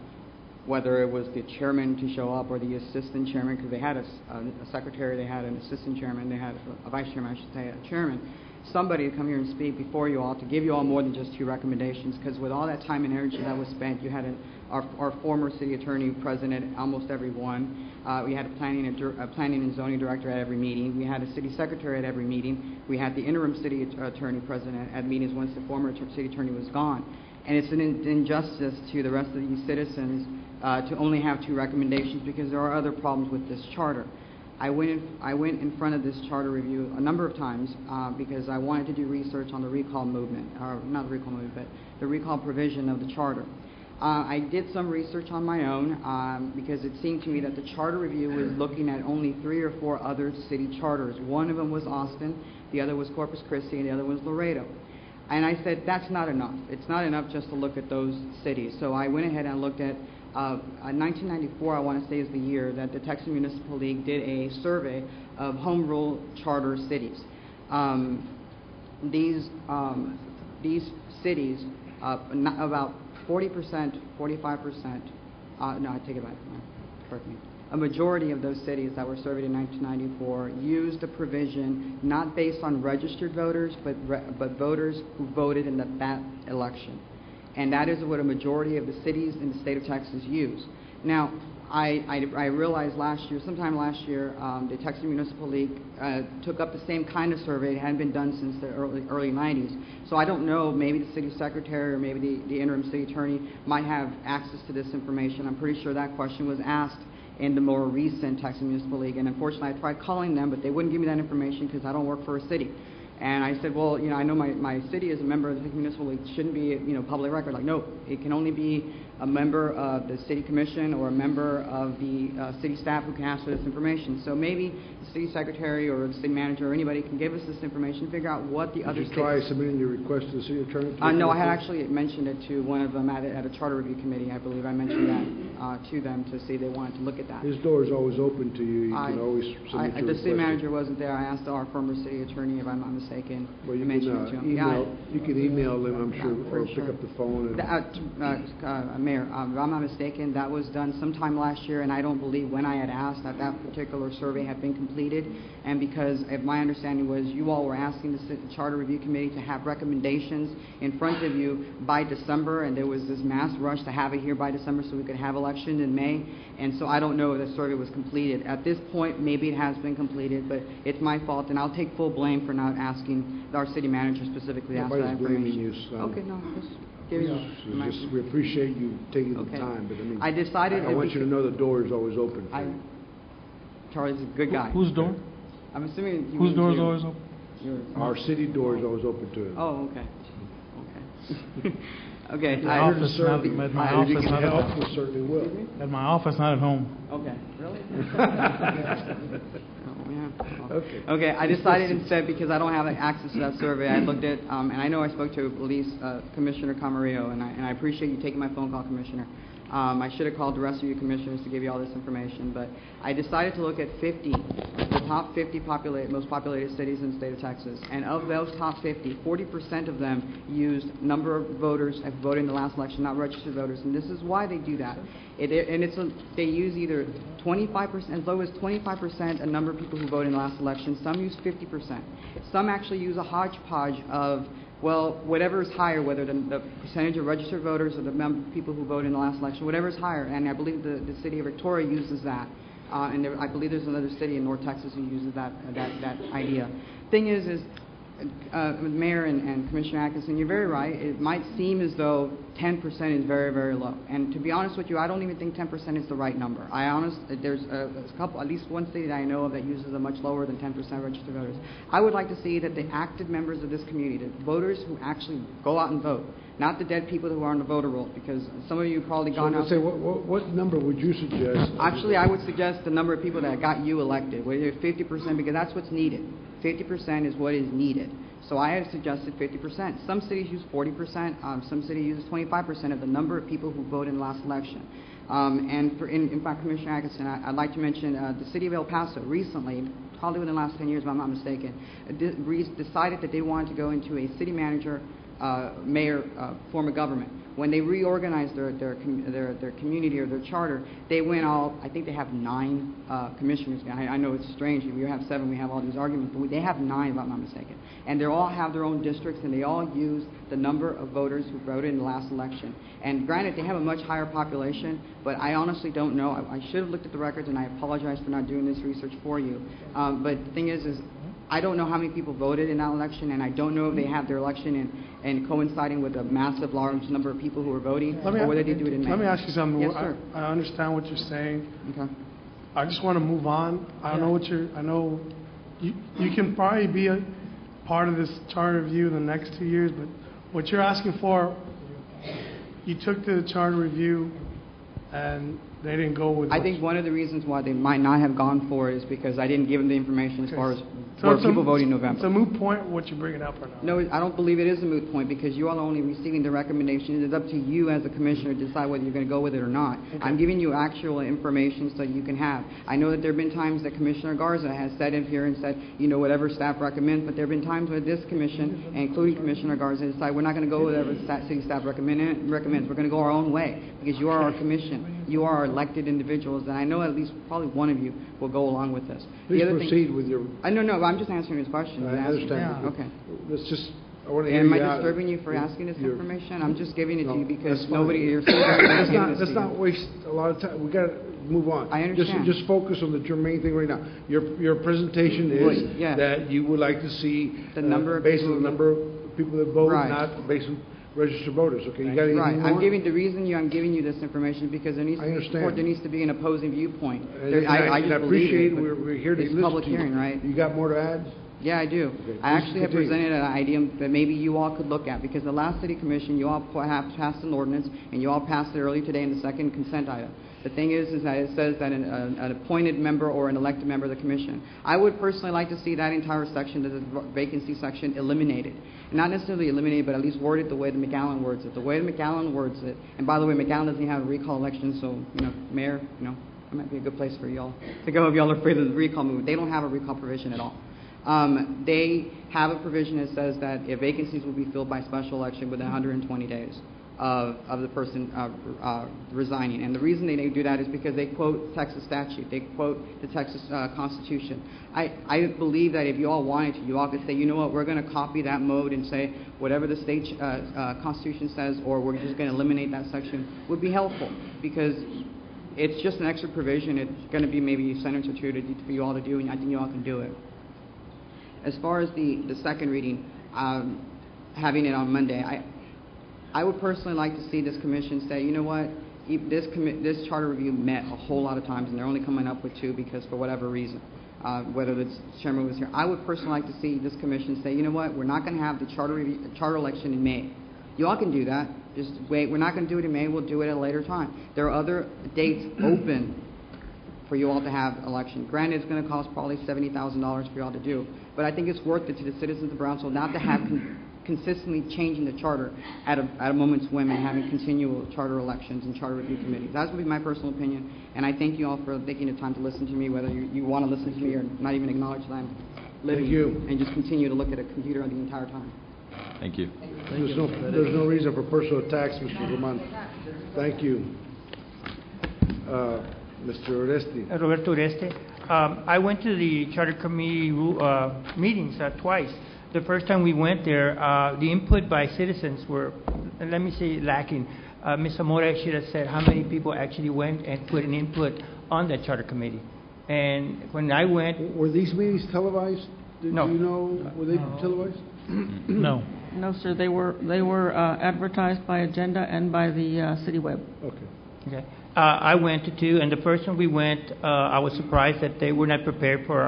whether it was the chairman to show up or the assistant chairman, because they had a secretary, they had an assistant chairman, they had a vice chairman, I should say, a chairman, somebody to come here and speak before you all, to give you all more than just 2 recommendations, because with all that time and energy that was spent, you had our former city attorney present at almost every one. We had a planning and zoning director at every meeting. We had a city secretary at every meeting. We had the interim city attorney present at meetings once the former city attorney was gone. And it's an injustice to the rest of these citizens to only have 2 recommendations, because there are other problems with this charter. I went in front of this charter review a number of times because I wanted to do research on the recall movement, or not the recall movement, but the recall provision of the charter. I did some research on my own because it seemed to me that the charter review was looking at only 3 or 4 other city charters. One of them was Austin, the other was Corpus Christi, and the other was Laredo. And I said, that's not enough. It's not enough just to look at those cities. So I went ahead and looked at 1994, I want to say, is the year that the Texas Municipal League did a survey of home rule charter cities. These cities, about 40%, 45%, no, I take it back, correct me. A majority of those cities that were surveyed in 1994 used a provision not based on registered voters, but voters who voted in that election. And that is what a majority of the cities in the state of Texas use. Now, I realized sometime last year, the Texas Municipal League took up the same kind of survey. It hadn't been done since the early 90s. So I don't know, maybe the city secretary or maybe the interim city attorney might have access to this information. I'm pretty sure that question was asked in the more recent Texas Municipal League. And unfortunately, I tried calling them, but they wouldn't give me that information because I don't work for a city. And I said, well, I know my city is a member of the Municipal League. It shouldn't be, public record. Like, no, it can only be a member of the city commission or a member of the city staff who can ask for this information. So maybe the city secretary or the city manager or anybody can give us this information, figure out what the other Did you try submitting your request to the city attorney? No, I had actually mentioned it to one of them at a charter review committee. I believe I mentioned that to them to see if they wanted to look at that. His door is always open to you. You can always submit your request. The city manager wasn't there. I asked our former city attorney, if I'm not mistaken. Well, you mentioned it to him. you can email them, I'm sure, or pick up the phone. Mayor, if I'm not mistaken, that was done sometime last year, and I don't believe when I had asked that particular survey had been completed. And because my understanding was you all were asking the Charter Review Committee to have recommendations in front of you by December, and there was this mass rush to have it here by December so we could have elections in May. And so I don't know if the survey was completed. At this point, maybe it has been completed, but it's my fault, and I'll take full blame for not asking our city manager specifically to ask for that information. Okay, no, we appreciate you taking the time, but I decided I want you to know the door is always open for you. Charlie's a good guy. Whose door? I'm assuming you Whose door is you. always open? Our city door is always open to him. Oh, okay. Okay. My office, certainly will. At my office, not at home. Okay. Really? Okay. I decided instead, because I don't have access to that survey, I looked at, and I know I spoke to police Commissioner Camarillo, and I appreciate you taking my phone call, Commissioner. I should have called the rest of you commissioners to give you all this information, but I decided to look at the top 50 most populated cities in the state of Texas. And of those top 50, 40% of them used number of voters have voted in the last election, not registered voters. And this is why they do that. They use either 25%, as low as 25%, a number of people who voted in the last election. Some use 50%. Some actually use a hodgepodge of, well, whatever is higher, whether the percentage of registered voters or the number of people who voted in the last election, whatever is higher. And I believe the city of Victoria uses that. And I believe there's another city in North Texas who uses that idea. Thing is Mayor and Commissioner Atkinson, you're very right. It might seem as though 10% is very, very low. And to be honest with you, I don't even think 10% is the right number. There's a couple, at least one city that I know of that uses a much lower than 10% registered voters. I would like to see that the active members of this community, the voters who actually go out and vote, not the dead people who are on the voter roll, because some of you have probably gone out. So what number would you suggest? Actually, I would suggest the number of people that got you elected, whether 50%, because that's what's needed. 50% is what is needed. So I had suggested 50%. Some cities use 40%, some cities use 25% of the number of people who voted in the last election. In fact, Commissioner Atkinson, I'd like to mention the city of El Paso recently, probably within the last 10 years if I'm not mistaken, decided that they wanted to go into a city manager, mayor form of government. When they reorganized their community or their charter, they went all, I think they have 9 commissioners. I know it's strange, if you have 7, we have all these arguments, but they have 9 if I'm not mistaken. And they all have their own districts, and they all use the number of voters who voted in the last election. And granted, they have a much higher population, but I honestly don't know. I should have looked at the records, and I apologize for not doing this research for you. But the thing is I don't know how many people voted in that election, and I don't know if they have their election and coinciding with a massive, large number of people who are voting, or whether they do it in May. Let me ask you something. Yes, sir. I understand what you're saying. Okay. I just want to move on. I know I know you can probably be a part of this charter review in the next 2 years, but what you're asking for, you took to the charter review and they didn't go with. I think one of the reasons why they might not have gone for it is because I didn't give them the information as far as So where it's people voting in November. It's a moot point what you're bringing up or not? No, I don't believe it is a moot point because you all are only receiving the recommendation. It is up to you as a commissioner to decide whether you're going to go with it or not. Okay. I'm giving you actual information so you can have. I know that there have been times that Commissioner Garza has said in here and said, whatever staff recommends, but there have been times where this commission, and including Commissioner Garza, decide we're not going to go with whatever city staff recommends. We're going to go our own way because you are our commission. You are our elected individuals, and I know at least probably one of you will go along with this. Please proceed with your... No, I'm just answering his question. I understand. Yeah. Okay. Let's just, I want to hear you out. Am I disturbing you for asking this information? I'm just giving it to you because that's fine. nobody here is Let's not waste a lot of time. We got to move on. I understand. Just focus on the germane thing right now. Your presentation is that you would like to see the number based on the number of people that vote, not based on registered voters. Okay, you got anything more? I'm giving you this information because there needs to be an opposing viewpoint. I appreciate we're here to listen to you. It's public hearing, right? You got more to add? Yeah, I do. Okay, I actually have presented an idea that maybe you all could look at because the last city commission, you all perhaps passed an ordinance and you all passed it early today in the second consent item. The thing is that it says that an appointed member or an elected member of the commission. I would personally like to see that entire section, the vacancy section, eliminated. Not necessarily eliminated, but at least worded the way the McAllen words it. The way the McAllen words it, and by the way, McAllen doesn't have a recall election, so, Mayor, that might be a good place for y'all to go if y'all are afraid of the recall movement. They don't have a recall provision at all. They have a provision that says that if vacancies will be filled by special election within 120 days of the person resigning. And the reason they do that is because they quote Texas statute. They quote the Texas Constitution. I believe that if you all wanted to, you all could say, you know what, we're going to copy that mode and say whatever the state Constitution says, or we're just going to eliminate that section, would be helpful because it's just an extra provision. It's going to be maybe a sentence or two for you all to do, and I think you all can do it. As far as the second reading, having it on Monday, I would personally like to see this commission say, you know what, this charter review met a whole lot of times, and they're only coming up with 2 because for whatever reason, whether the chairman was here. I would personally like to see this commission say, you know what, we're not going to have the charter election in May. You all can do that. Just wait. We're not going to do it in May. We'll do it at a later time. There are other dates open for you all to have election. Granted, it's going to cost probably $70,000 for you all to do, but I think it's worth it to the citizens of Brownsville not to have consistently changing the charter at a moment's whim and having continual charter elections and charter review committees. That would be my personal opinion, and I thank you all for taking the time to listen to me, whether you want to listen to me or not even acknowledge that I'm living and just continue to look at a computer the entire time. Thank you. There's no reason for personal attacks, Mr. Roman. Thank you. Mr. Oreste. Roberto Oreste. I went to the Charter Committee meetings twice. The first time we went there, the input by citizens were, let me say, lacking. Ms. Zamora should have said how many people actually went and put an input on that Charter Committee. And when I went... Were these meetings televised? No. Do you know, were they televised? No. No, sir. They were advertised by Agenda and by the city web. Okay. I went to 2, and the first one we went, I was surprised that they were not prepared for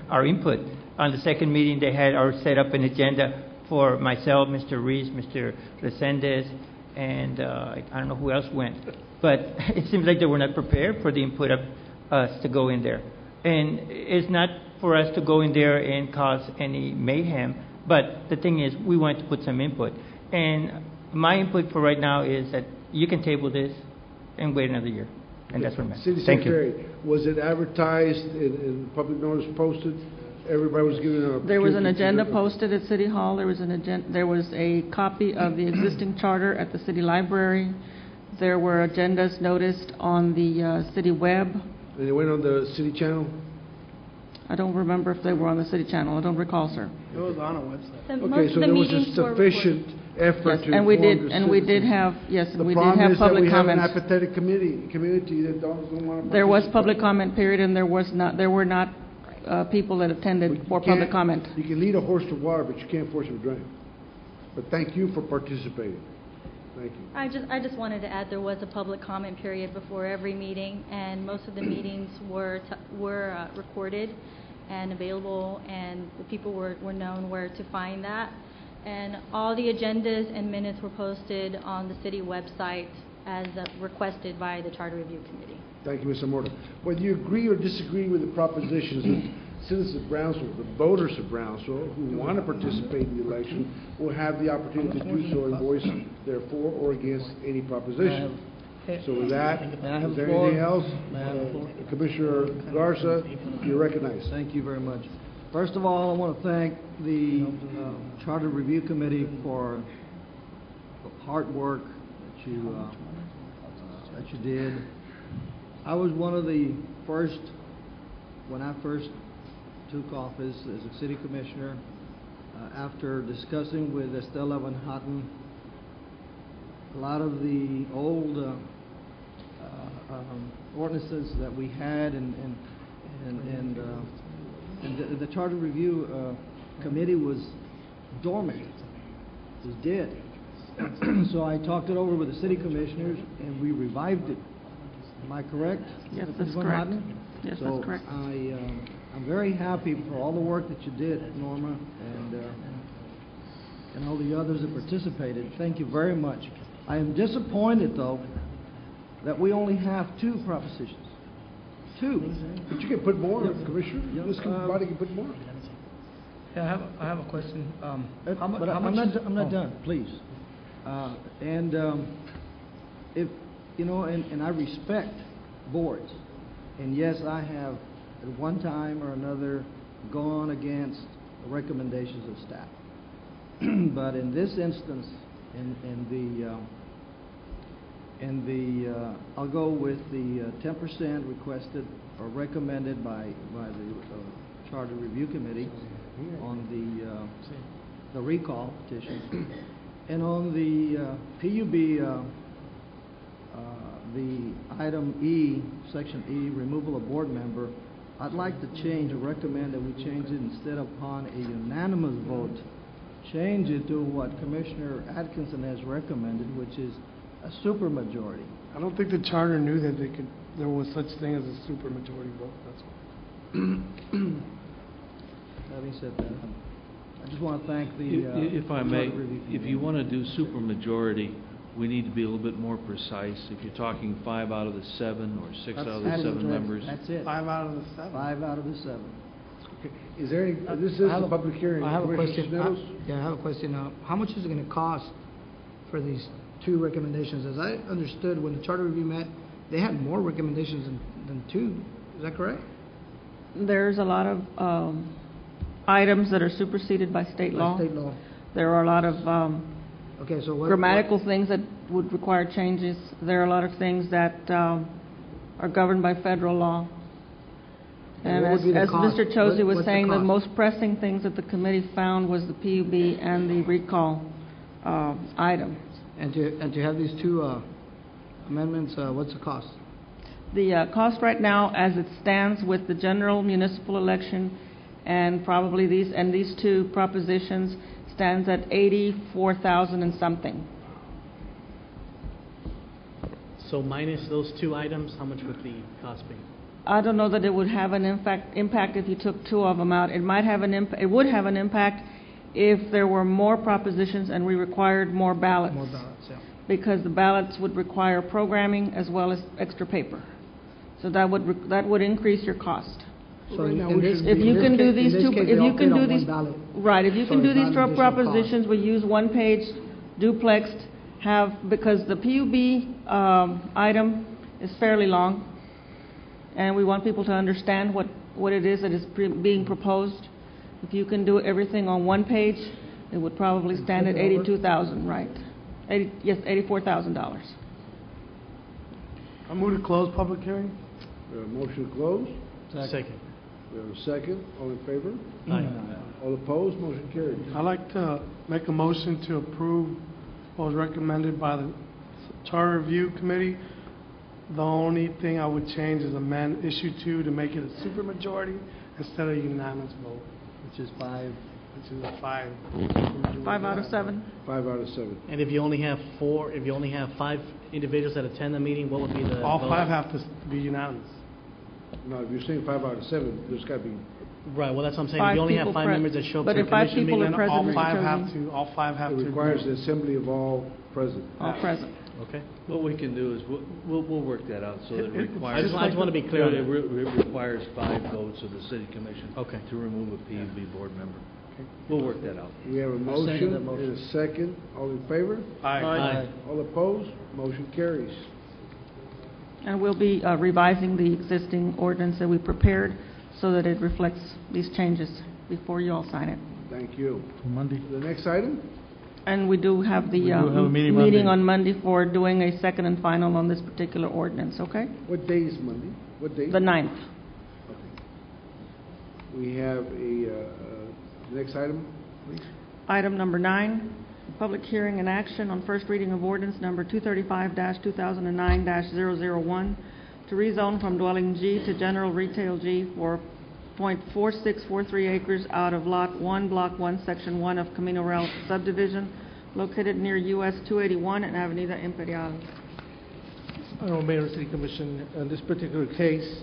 our input. On the second meeting, they had set up an agenda for myself, Mr. Reese, Mr. Resendez, and I don't know who else went. But it seems like they were not prepared for the input of us to go in there. And it's not for us to go in there and cause any mayhem. But the thing is, we want to put some input. And my input for right now is that you can table this and wait another year. And that's what I'm at. City Thank you. Secretary, was it advertised and public notice posted? Everybody was given an There was an opportunity to- agenda posted at City Hall. There was a copy of the existing charter at the city library. There were agendas noticed on the city web. And it went on the city channel? I don't remember if they were on the city channel. I don't recall, sir. It was on a website. Okay, so there was a sufficient effort Yes, to and we inform did, the and we did citizens. have, yes, and we The did have problem is that public we have an comments. apathetic community that don't want to. There was public comment period, and there were not people that attended for public comment. You can lead a horse to water, but you can't force him to drink. But thank you for participating. Thank you. I just wanted to add, there was a public comment period before every meeting, and most of the meetings were recorded and available, and the people were known where to find that. And all the agendas and minutes were posted on the city website as requested by the Charter Review Committee. Thank you, Ms. Zamora. Whether you agree or disagree with the propositions that citizens of Brownsville, the voters of Brownsville, who want to participate in the election, will have the opportunity to do so and voice their for or against any proposition. So with that, is there anything else? Commissioner Garza, you're recognized. Thank you very much. First of all, I want to thank the Charter Review Committee for the hard work that you did. I was one of the first, when I first took office as a city commissioner, after discussing with Estela Van Houten a lot of the old ordinances that we had, and the Charter Review Committee was dormant, was dead. So I talked it over with the city commissioners, and we revived it. Am I correct? Yes, Mrs. that's Van correct. Houten? Yes, So that's correct. I'm very happy for all the work that you did, Norma, and all the others that participated. Thank you very much. I am disappointed, though, that we only have 2 propositions. 2. But you can put more, Commissioner. This body can put more. Yeah, I have a question. I'm not done, please. If you know, and I respect boards, and yes, I have at one time or another gone against the recommendations of staff. But in this instance, I'll go with the 10% requested or recommended by the Charter Review Committee on the recall petition, and on the PUB, the item E, section E, removal of board member. I'd like to change or recommend that we change it, instead of upon a unanimous vote, change it to what Commissioner Atkinson has recommended, which is a supermajority. I don't think the charter knew that there was such thing as a supermajority vote, that's all. Having said that, I just want to thank the If I may, Charter Review if you want to do supermajority, we need to be a little bit more precise. If you're talking 5 out of the 7 or 6 out of the 7 members. That's it. 5 out of the 7. 5 out of the 7. Okay. Is there any, this is a public hearing. I have a Commissioner question. Sisnetos? I have a question. How much is it going to cost for these 2 recommendations? As I understood, when the Charter Review met, they had more recommendations than 2. Is that correct? There's a lot of items that are superseded by state law. By state law. There are a lot of Okay, so grammatical things that would require changes. There are a lot of things that are governed by federal law. And what would be the as cost? Mr. Chosey was What's the saying, the cost? most pressing things that the committee found was the PUB and the recall item. And to have these 2 amendments, what's the cost? The cost right now, as it stands with the general municipal election and probably these 2 propositions, stands at $84,000 and something. So minus those 2 items, how much would the cost be? I don't know that it would have an impact if you took 2 of them out. It might have an impact. It would have an impact if there were more propositions and we required more ballots. More ballots, yeah. Because the ballots would require programming as well as extra paper. So that would increase your cost. So Right now, in we this, should If be- you can do in these this two, case, if they you all can fit do on these, one ballot. right, if you So can do it's these not two additional cost. propositions, we use one-page duplexed, because the PUB, item is fairly long, and we want people to understand what it is that is being proposed. If you can do everything on one page, it would probably stand at flip it over? $82,000, right? Yes, $84,000. I move to close public hearing. We have a motion to close. Second. We have a second. All in favor? Aye. All opposed? Motion carried. I'd like to make a motion to approve what was recommended by the Charter Review Committee. The only thing I would change is amend issue 2 to make it a supermajority instead of a unanimous vote, which is a 5. 5 out of 7. 5 out of 7. And if you only have 5 individuals that attend the meeting, what would be the All vote? 5 have to be unanimous. No, if you're saying 5 out of 7, there's got to be, Right, well, that's what I'm saying. If Five you only have people 5 pre- members that show up but to the if 5 commission people meeting. are present, All Mr. 5 have Chesney. to, all 5 have it to. requires the assembly of all present. All present. Okay. What we can do is, we'll work that out, so that it requires. I just want to be clear on It that. requires 5 votes of the city commission. Okay. To remove a PUB board member. We'll work that out. We have a motion and a second. All in favor? Aye. All opposed? Motion carries. And we'll be revising the existing ordinance that we prepared so that it reflects these changes before you all sign it. Thank you. Monday. The next item? And we do have the We do have a meeting meeting Monday. on Monday for doing a second and final on this particular ordinance, okay? What day is Monday? What day? The 9th. We have a, next item, please. Item number 9, public hearing and action on first reading of ordinance number 235-2009-001 to rezone from dwelling G to general retail G for .4643 acres out of Lot 1, Block 1, Section 1 of Camino Real subdivision located near US 281 and Avenida Imperial. Honorable Mayor and City Commission, in this particular case,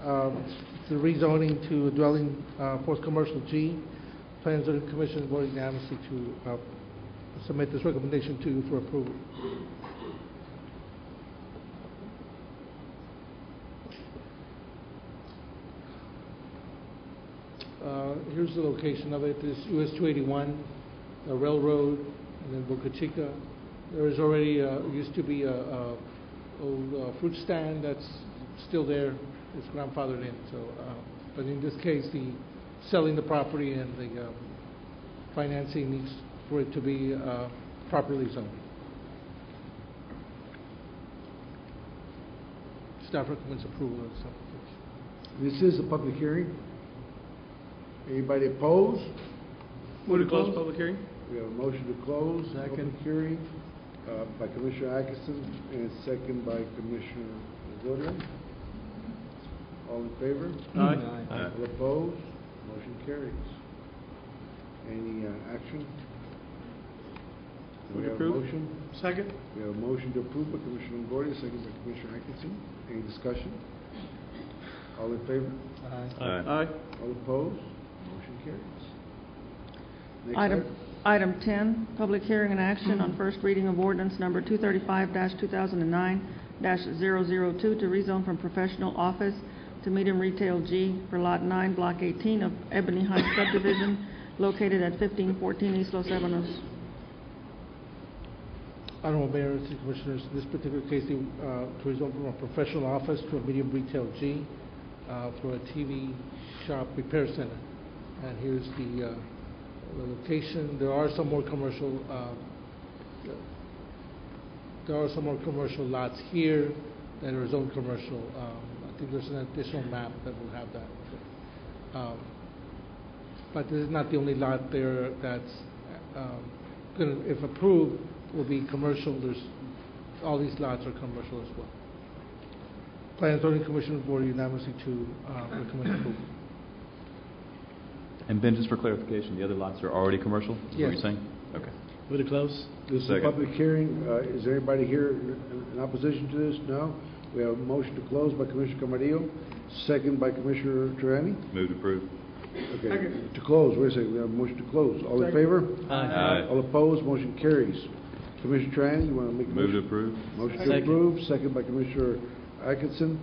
the rezoning to dwelling for commercial G, Plans and Commission voted unanimously to submit this recommendation to you for approval. Here's the location of it. This US 281, the railroad, and then Boca Chica. There is already used to be a old fruit stand that's still there. It's grandfathered in. So, but in this case, the selling the property and the financing needs for it to be properly zoned. Staff recommends approval of this application. This is a public hearing. Anybody opposed? Move to close public hearing. We have a motion to close the public hearing by Commissioner Atkinson and second by Commissioner Longoria. All in favor? Aye. All opposed? Motion carries. Any action? We have a motion. Second. We have a motion to approve by Commissioner Longoria, second by Commissioner Atkinson. Any discussion? All in favor? Aye. All opposed? Motion carries. Next Item 10, public hearing and action on first reading of ordinance number 235-2009-002 to rezone from professional office to medium retail G for Lot 9, Block 18 of Ebony Heights subdivision located at 1514 East Los Ebanos. Honorable Mayor and City Commissioners, in this particular case, to rezone from a professional office to a medium retail G for a TV shop repair center. And here's the location. There are some more commercial lots here that are zoned commercial. I think there's an additional map that will have that. But this is not the only lot there that's gonna, if approved, will be commercial. There's all these lots are commercial as well. Planning and Zoning Commission voted unanimously to recommend approval. And Ben, just for clarification, the other lots are already commercial? Is what Yes. you're saying? Okay. Move to close. This is a Second. public hearing. Is there anybody here in opposition to this? No? We have a motion to close by Commissioner Camarillo, second by Commissioner Triani. Move to approve. Okay, to close, wait a second, we have a motion to close. All in favor? Aye. All opposed, motion carries. Commissioner Triani, you want to make a Move to motion? approve. Motion to Second. approve, second by Commissioner Atkinson.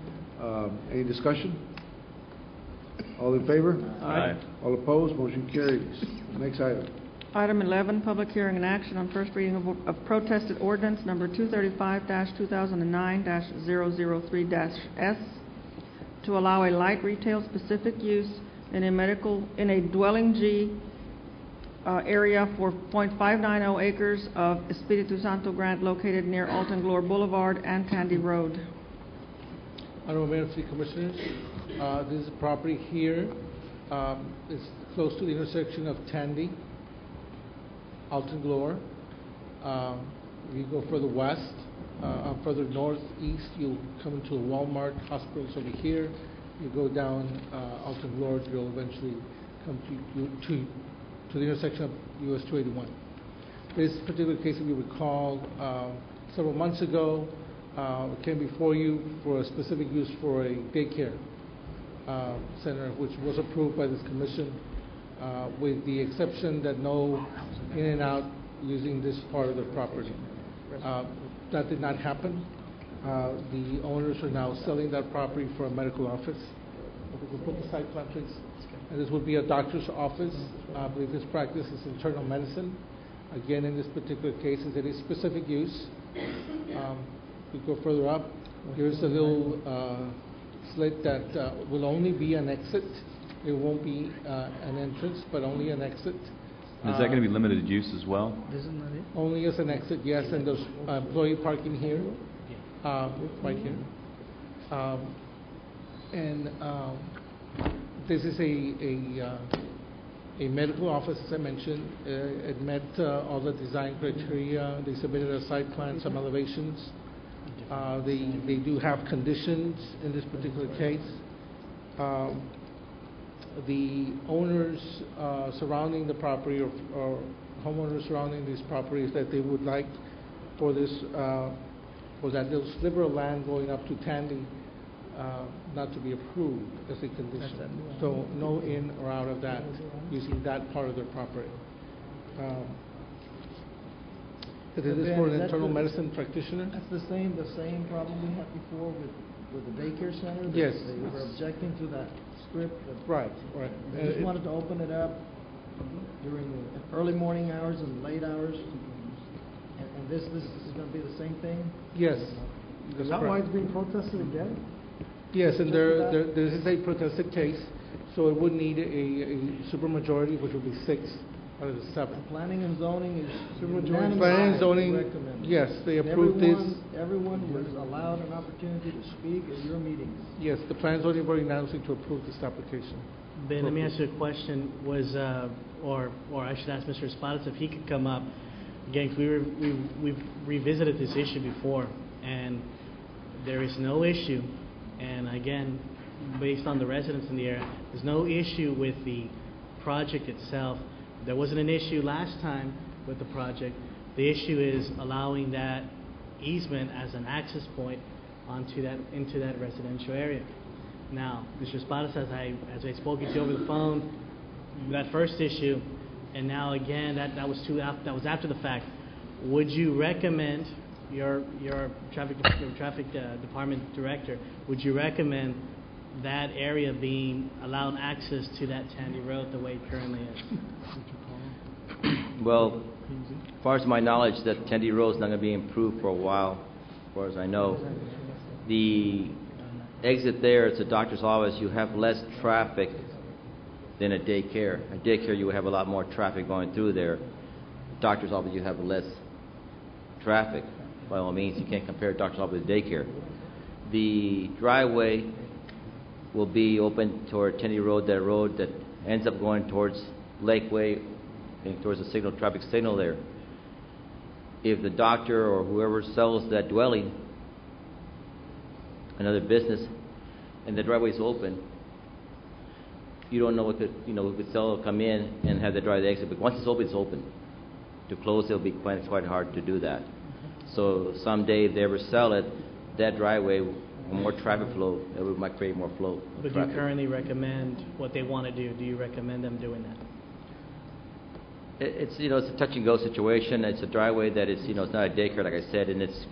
Any discussion? All in favor? Aye. All opposed? Motion carries. Next item. Item 11, public hearing and action on first reading of protested ordinance number 235-2009-003-S to allow a light retail specific use in a dwelling G area for .590 acres of Espiritu Santo Grant located near Alton Glore Boulevard and Tandy Road. Honorable Mayor and City Commissioners, this is a property here. It's close to the intersection of Tandy, Alton Glore. If you go further west, further northeast, you'll come into a Walmart. Hospital's over here. You go down Alton Glore, you'll eventually come to the intersection of US 281. This particular case, if you recall, several months ago, came before you for a specific use for a daycare center, which was approved by this commission, with the exception that no in and out using this part of the property. That did not happen. The owners are now selling that property for a medical office. If we could put the site plan, please. And this would be a doctor's office. I believe this practice is internal medicine. Again, in this particular case, it is specific use. We go further up. Here's a little slit that will only be an exit. It won't be an entrance, but only an exit. Is that going to be limited use as well? Only as an exit, yes, and there's employee parking here, right here. This is a medical office, as I mentioned. It met all the design criteria. They submitted a site plan, some elevations. They do have conditions in this particular case. The owners surrounding the property or homeowners surrounding these properties that they would like for this for that little sliver of land going up to Tandy not to be approved as a condition. So no in or out of that using that part of their property. It is for an internal medicine practitioner. That's the same problem we had before with the daycare center? Yes. They were objecting to that strip. Right. They just wanted to open it up during the early morning hours and late hours. And this is going to be the same thing? Yes. Is that why it's being protested again? Yes, and this is a protested case, so it would need a supermajority, which would be 6 out of the 7. Planning and zoning is Planning and zoning, yes, they approved this. Everyone was allowed an opportunity to speak at your meetings. Yes, the plan and zoning were announcing to approve this application. Ben, let me ask you a question. Or I should ask Mr. Espadas if he could come up. Again, 'cause we've revisited this issue before, and there is no issue. And again, based on the residents in the area, there's no issue with the project itself. There wasn't an issue last time with the project. The issue is allowing that easement as an access point into that residential area. Now, Mr. Espadas, as I spoke to you over the phone, that first issue, and now again that was after the fact. Would you recommend your traffic department director? Would you recommend that area being allowed access to that Tandy Road the way it currently is? Well, as far as my knowledge, that Tandy Road is not going to be improved for a while, as far as I know. The exit there, it's a doctor's office. You have less traffic than a daycare. A daycare, you would have a lot more traffic going through there. Doctor's office, you have less traffic. By all means, you can't compare a doctor's office with daycare. The driveway will be open toward Tandy Road, that road that ends up going towards Lakeway and towards the traffic signal there. If the doctor or whoever sells that dwelling, another business, and the driveway is open, you don't know who could sell or come in and have the driveway exit. But once it's open, it's open. To close, it'll be quite hard to do that. So someday, if they ever sell it, that driveway, more traffic flow, it might create more flow. But do you currently recommend what they want to do? Do you recommend them doing that? It's it's a touch and go situation. It's a driveway that is it's not a daycare, like I said, and it's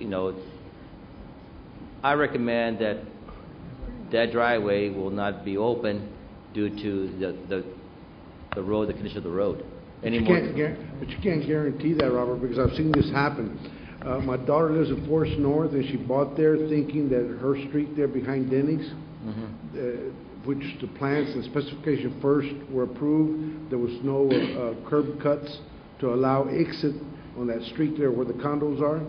I recommend that driveway will not be open due to the road, the condition of the road. But you can't guarantee that, Robert, because I've seen this happen. My daughter lives in Forest North, and she bought there thinking that her street there behind Denny's, which the plans and specification first were approved, there was no curb cuts to allow exit on that street there where the condos are.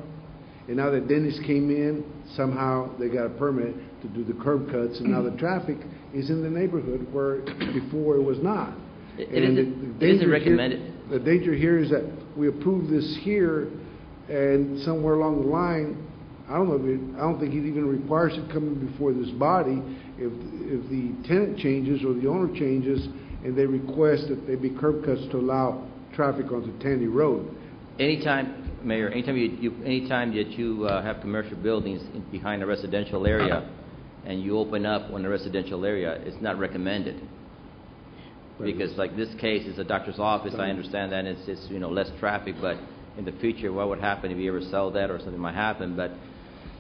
And now that Denny's came in, somehow they got a permit to do the curb cuts, and now the traffic is in the neighborhood where before it was not. It isn't recommended. The danger here is that we approve this here, and somewhere along the line, I don't think it even requires it coming before this body. If the tenant changes or the owner changes, and they request that there be curb cuts to allow traffic onto Tandy Road. Anytime, Mayor, anytime that you have commercial buildings behind a residential area, and you open up on a residential area, it's not recommended. Because like this case is a doctor's office, I understand that it's just, less traffic, but in the future, what would happen if you ever sell that or something might happen, but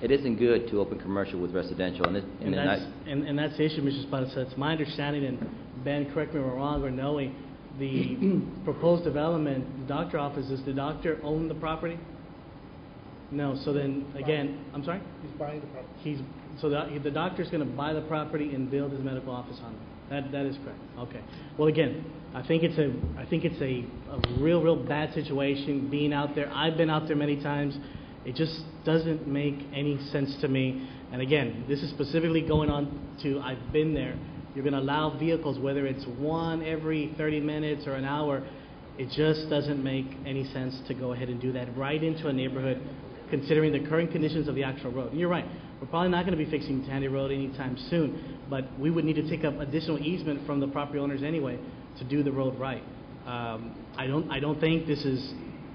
it isn't good to open commercial with residential. And that's the issue, Mr. Spada. So it's my understanding, and Ben, correct me if I'm wrong, or knowing the proposed development, the doctor office, does the doctor own the property? No, so then, again, I'm sorry? He's buying the property. So the doctor's going to buy the property and build his medical office on it. That is correct. Okay. Well, again, I think it's a real bad situation being out there. I've been out there many times. It just doesn't make any sense to me. And again, this is specifically going on to, I've been there. You're going to allow vehicles, whether it's one every 30 minutes or an hour. It just doesn't make any sense to go ahead and do that right into a neighborhood, considering the current conditions of the actual road. And you're right. We're probably not going to be fixing Tandy Road anytime soon, but we would need to take up additional easement from the property owners anyway to do the road right. I don't think this is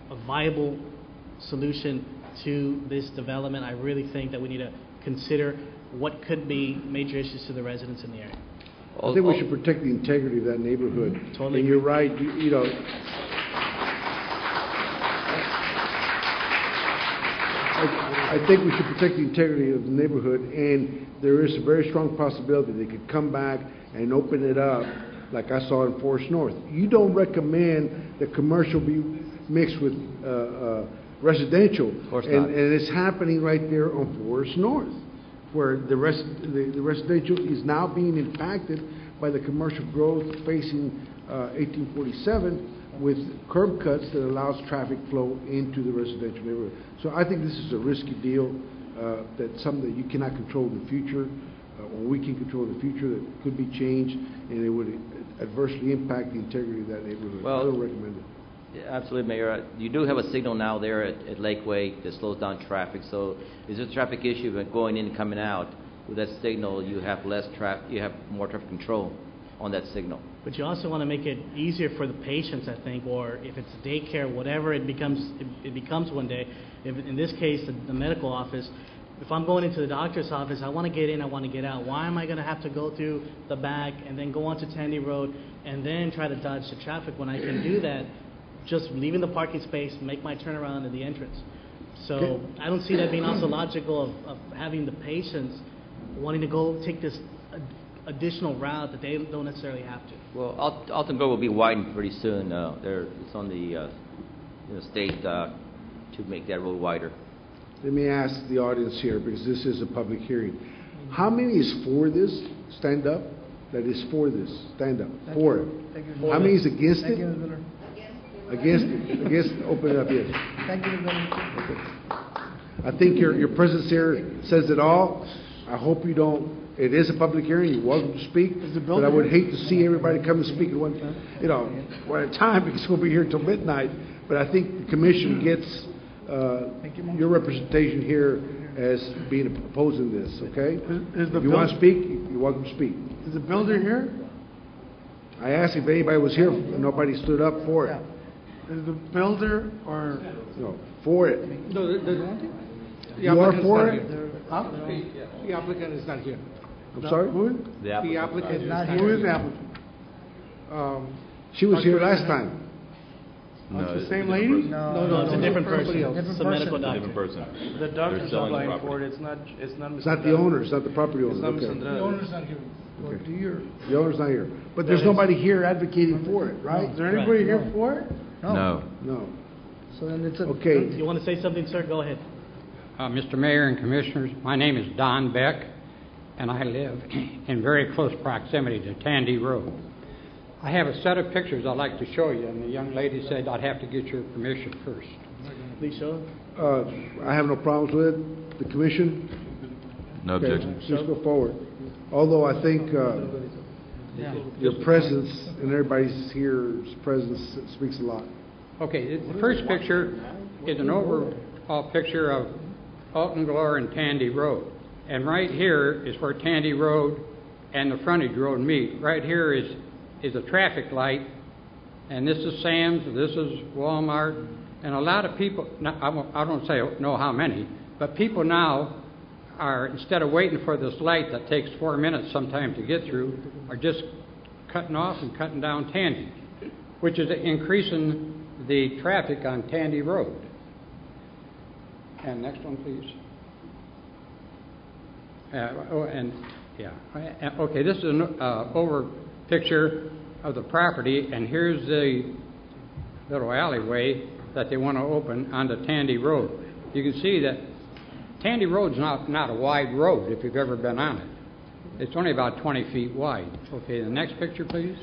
a viable solution to this development. I really think that we need to consider what could be major issues to the residents in the area. I think we should protect the integrity of that neighborhood. Totally. And you're right, I think we should protect the integrity of the neighborhood, and there is a very strong possibility they could come back and open it up like I saw in Forest North. You don't recommend that commercial be mixed with residential. Of course not. And it's happening right there on Forest North, where the residential is now being impacted by the commercial growth facing 1847 with curb cuts that allows traffic flow into the residential neighborhood. So I think this is a risky deal, that's something that you cannot control in the future, or we can control in the future, that could be changed, and it would adversely impact the integrity of that neighborhood. Well, I don't recommend it. Yeah, absolutely, Mayor. You do have a signal now there at Lakeway that slows down traffic. So is there a traffic issue but going in and coming out? With that signal, you have you have more traffic control on that signal. But you also want to make it easier for the patients, I think, or if it's daycare, whatever it becomes one day. If in this case, the medical office, if I'm going into the doctor's office, I want to get in, I want to get out. Why am I going to have to go through the back and then go onto Tandy Road and then try to dodge the traffic when I can do that just leaving the parking space, make my turnaround at the entrance? So I don't see that being also logical of having the patients wanting to go take this additional route that they don't necessarily have to. Well, Alton Grove will be widened pretty soon. It's on the state to make that road wider. Let me ask the audience here, because this is a public hearing. How many is for this? Stand up. That is for this. Stand up. For it. How many is against it? Against it. Against it. Open it up, yes. Thank you, Okay. I think your presence here says it all. I hope you don't. It is a public hearing. You're welcome to speak. But I would hate to see everybody come and speak at one time, because we'll be here till midnight. But I think the commission gets your representation here as being opposing this, okay? If you want to speak, you're welcome to speak. Is the builder here? I asked if anybody was here, and nobody stood up for it. Is the builder or? No, for it. No, You are for it? Huh? The applicant is not here. I'm sorry? Who? The applicant is not here. Who is the applicant? She was here last time. No, it's the same lady? No, it's a different person. It's a medical doctor. Different person. The doctor's selling the applying property. for it. It's not. It's not the owner. It's not the property owner. It's not Ms. Okay. Andrade. The owner's not here. Well, Okay. do your, The owner's not here, but there's nobody here advocating for it, right? Is there anybody here for it? No. No. so then it's a. Okay. You want to say something, sir? Go ahead. Mr. Mayor and Commissioners, my name is Don Beck, and I live in very close proximity to Tandy Road. I have a set of pictures I'd like to show you, and the young lady said I'd have to get your permission first. Please show. I have no problems with it. The commission? No Okay, objection. Please go forward. Although I think your presence and everybody's here's presence speaks a lot. Okay, the first picture is an overall picture of Alton Glore and Tandy Road. And right here is where Tandy Road and the frontage road meet. Right here is a traffic light, and this is Sam's, this is Walmart, and a lot of people, I don't say know how many, but people now are, instead of waiting for this light that takes 4 minutes sometimes to get through, are just cutting off and cutting down Tandy, which is increasing the traffic on Tandy Road. And next one, please. Okay, this is an over picture of the property, and here's the little alleyway that they want to open onto Tandy Road. You can see that Tandy Road's not a wide road if you've ever been on it. It's only about 20 feet wide. Okay, the next picture, please.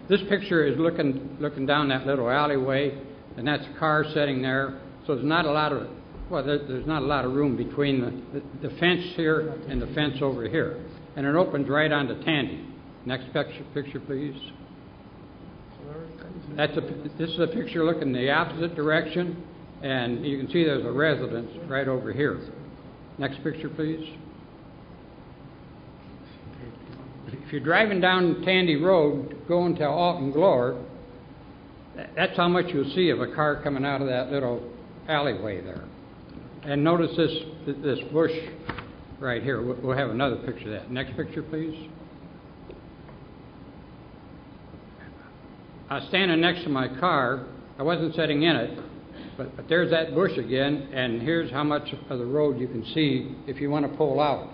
This picture is looking down that little alleyway, and that's a car sitting there. So there's not a lot of there's not a lot of room between the fence here and the fence over here, and it opens right onto Tandy. Next picture, please. This is a picture looking the opposite direction, and you can see there's a residence right over here. Next picture, please. If you're driving down Tandy Road going to Alton Glore, that's how much you'll see of a car coming out of that little alleyway there. And notice this bush right here. We'll have another picture of that. Next picture, please. I was standing next to my car. I wasn't sitting in it, but there's that bush again, and here's how much of the road you can see if you want to pull out.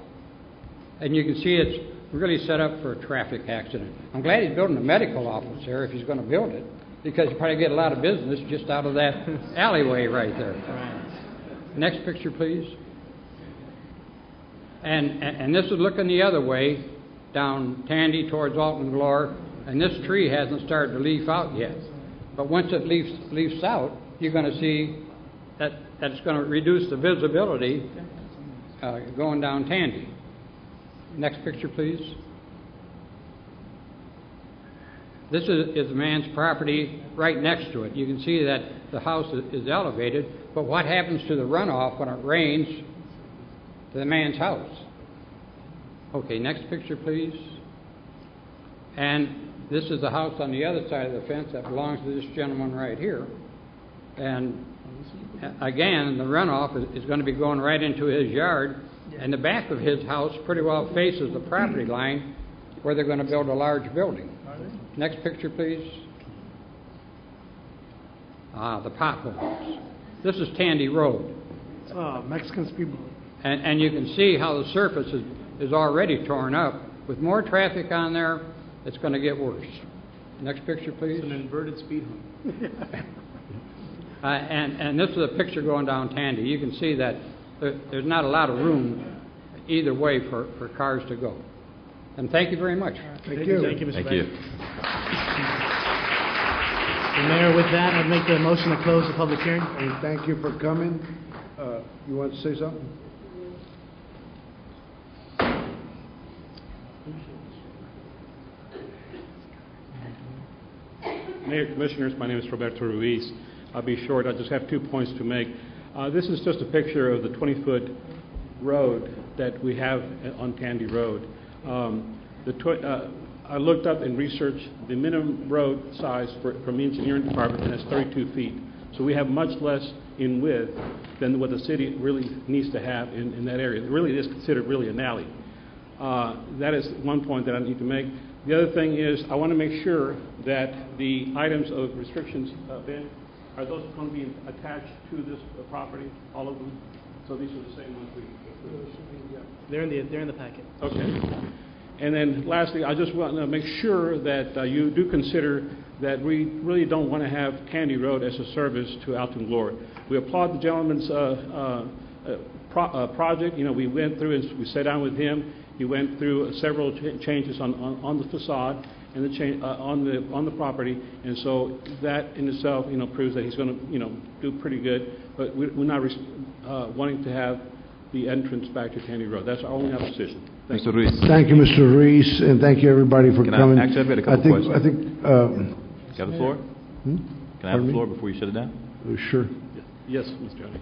And you can see it's really set up for a traffic accident. I'm glad he's building a medical office there if he's going to build it, because you probably get a lot of business just out of that alleyway right there. Next picture, please. And this is looking the other way, down Tandy towards Alton Glore, and this tree hasn't started to leaf out yet. But once it leaves out, you're going to see that it's going to reduce the visibility going down Tandy. Next picture, please. This is a man's property right next to it. You can see that the house is elevated, but what happens to the runoff when it rains to the man's house? Okay, next picture, please. And this is the house on the other side of the fence that belongs to this gentleman right here. And again, the runoff is going to be going right into his yard, and the back of his house pretty well faces the property line where they're going to build a large building. Next picture, please. The potholes. This is Tandy Road. Mexican speed bump. And you can see how the surface is already torn up. With more traffic on there, it's going to get worse. Next picture, please. It's an inverted speed hump. And this is a picture going down Tandy. You can see that there's not a lot of room either way for cars to go. And thank you very much. Thank you. Thank you, Mr. Thank Beck. you. Mayor, with that, I'd make the motion to close the public hearing. And thank you for coming. You want to say something? Mayor, Commissioners, my name is Roberto Ruiz. I'll be short. I just have 2 points to make. This is just a picture of the 20-foot road that we have on Tandy Road. I looked up and researched the minimum road size from the engineering department, and it's 32 feet. So we have much less in width than what the city really needs to have in that area. It really is considered really an alley. That is one point that I need to make. The other thing is I want to make sure that the items of restrictions, Ben, are those going to be attached to this property, all of them? So these are the same ones we They're in the packet. Okay. And then lastly, I just want to make sure that you do consider that we really don't want to have Candy Road as a service to Alton Glory. We applaud the gentleman's project. You know, we went through and we sat down with him. He went through several changes on the facade and the on the property, and so that in itself, you know, proves that he's going to, you know, do pretty good. But we're not wanting to have the entrance back to Candy Road. That's our only opposition. Thank you. Thank you, Mr. Reese, and thank you, everybody, for coming. Actually, I've got a couple questions. I think, Got the floor? Can I have the floor before you shut it down? Sure. Yes, Mr. Johnny.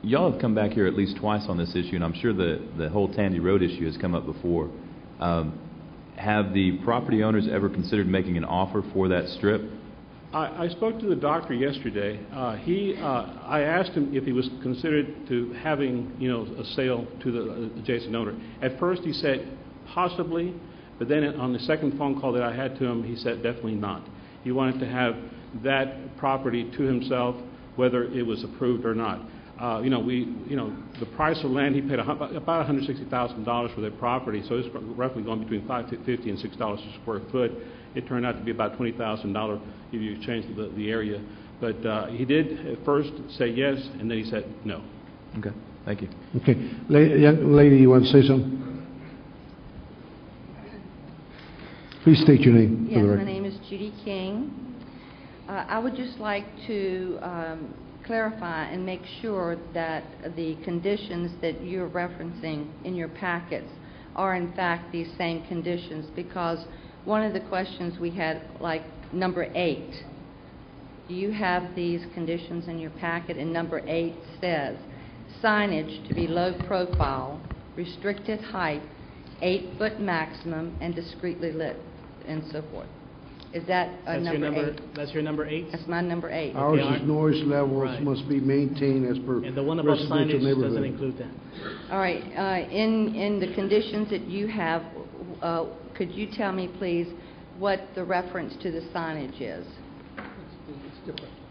Y'all have come back here at least twice on this issue, and I'm sure the whole Tandy Road issue has come up before. Have the property owners ever considered making an offer for that strip? I spoke to the doctor yesterday. I asked him if he was considered to having, you know, a sale to the adjacent owner. At first he said possibly, but then on the second phone call that I had to him, he said definitely not. He wanted to have that property to himself, whether it was approved or not. The price of land, he paid about $160,000 for that property, so it's roughly going between $5.50 and $6 a square foot. It turned out to be about $20,000 if you change the area. But he did at first say yes, and then he said no. Okay, thank you. Okay. Young lady, you want to say something? Please state your name for Yes, the my record. name is Judy King. I would just like to clarify and make sure that the conditions that you're referencing in your packets are in fact these same conditions, because one of the questions we had, like number 8, do you have these conditions in your packet? And number 8 says signage to be low profile, restricted height, 8-foot maximum, and discreetly lit, and so forth. Is that number 8? That's your number 8? That's my number 8. Ours is noise levels Right. must be maintained as per And the one above residential signage neighborhood. doesn't include that. All right, in the conditions that you have, could you tell me, please, what the reference to the signage is?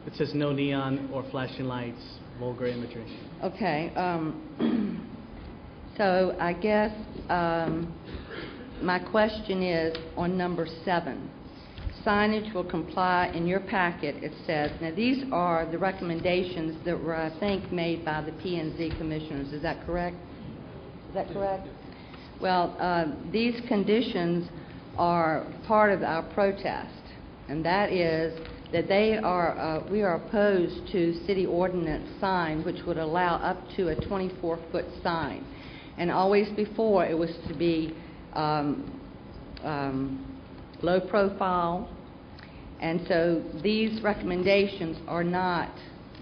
It says no neon or flashing lights, vulgar imagery. Okay, so I guess my question is on number 7. Signage will comply in your packet, it says. Now, these are the recommendations that were, I think, made by the P&Z commissioners. Is that correct? Is that correct? Well, these conditions are part of our protest, and that is that we are opposed to city ordinance sign, which would allow up to a 24-foot sign. And always before, it was to be low profile, and so these recommendations are not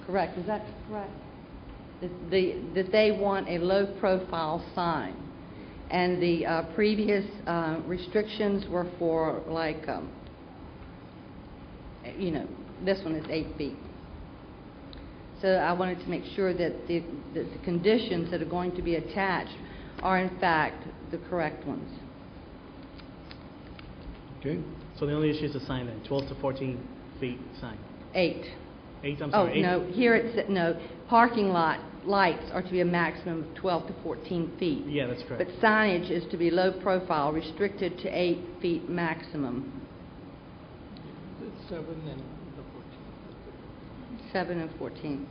correct. Is that correct? That they want a low profile sign, and the previous restrictions were for like, this one is 8 feet. So I wanted to make sure that the conditions that are going to be attached are in fact the correct ones. Okay. So the only issue is the sign then, 12 to 14 feet sign. 8. 8, I'm sorry. 8. No, here it said, no, parking lot lights are to be a maximum of 12 to 14 feet. Yeah, that's correct. But signage is to be low profile, restricted to 8 feet maximum. 7 and 14. 7 and 14.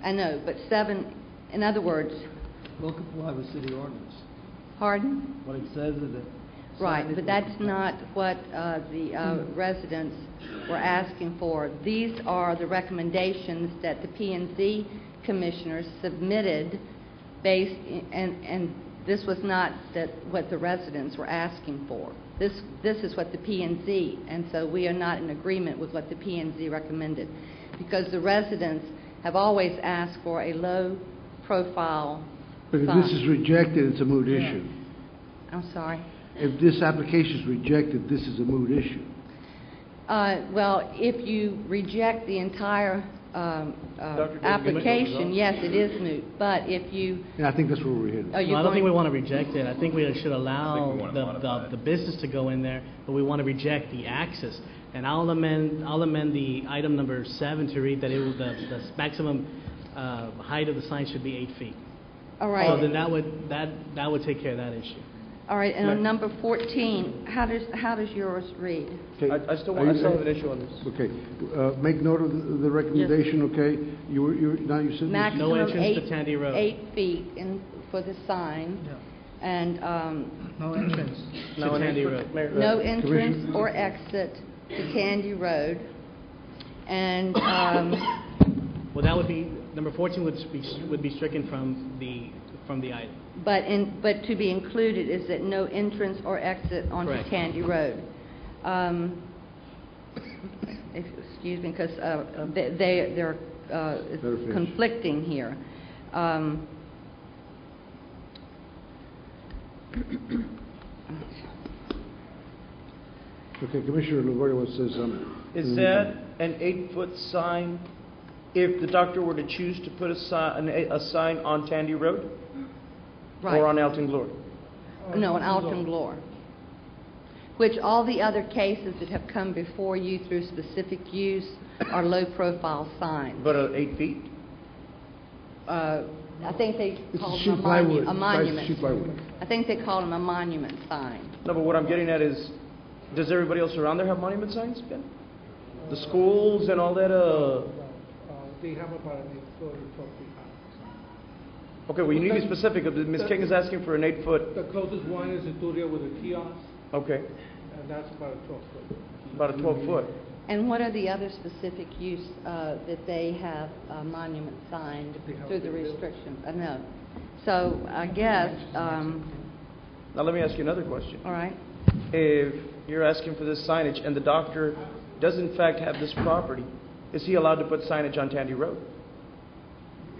I know, but 7, in other words, Will comply with city ordinance. pardon? What it says is that. Right, signage but will that's comply. not what the residents were asking for. These are the recommendations that the P&Z commissioners submitted based, and this was not what the residents were asking for. This is what the P&Z, and so we are not in agreement with what the P&Z recommended, because the residents have always asked for a low profile But if sign. this is rejected, it's a moot issue. I'm sorry. If this application is rejected, this is a moot issue. Well, if you reject the entire application, yes, it is moot. But if you... Yeah, I think that's where we're headed. Are you No, I don't think we going- want to reject it. I think we should allow want to modify the business to go in there, but we want to reject the access. And I'll amend the item number 7 to read that the maximum height of the sign should be 8 feet. All right. Oh, then that would take care of that issue. All right, and on number 14, how does yours read? Okay. I still Are you have an saying- issue on this. Okay, make note of the recommendation, okay? Now you said. Maximum entrance to Tandy Road. 8 feet for the sign, and No entrance. To Tandy Road. no entrance Commissioner? or exit to Tandy Road. And, Well, that would be, number 14 would be stricken from the item. but to be included is that no entrance or exit onto Correct. Tandy Road. Excuse me, because they're finish. conflicting here. Okay, Commissioner LaGuardia wants to say something. Is that an 8-foot sign if the doctor were to choose to put a sign on Tandy Road? Right. Or on Alton Glory? No, an Alton Glore, which all the other cases that have come before you through specific use are low-profile signs. But 8 feet? I think they It's call a them sheet plywood. a monument. Sheet plywood. I think they call them a monument sign. No, but what I'm getting at is, does everybody else around there have monument signs, Ben? The schools and all that, They have about an 8-foot or 12 feet high. Okay, well, you need to be specific. Ms. King is asking for an 8-foot. The closest one is Ituria with a kiosk, Okay, and that's about a 12-foot. about a 12-foot. And what are the other specific use that they have a monument signed through the restrictions? I know. So I guess, Now, let me ask you another question. all right, If you're asking for this signage and the doctor does in fact have this property, is he allowed to put signage on Tandy Road?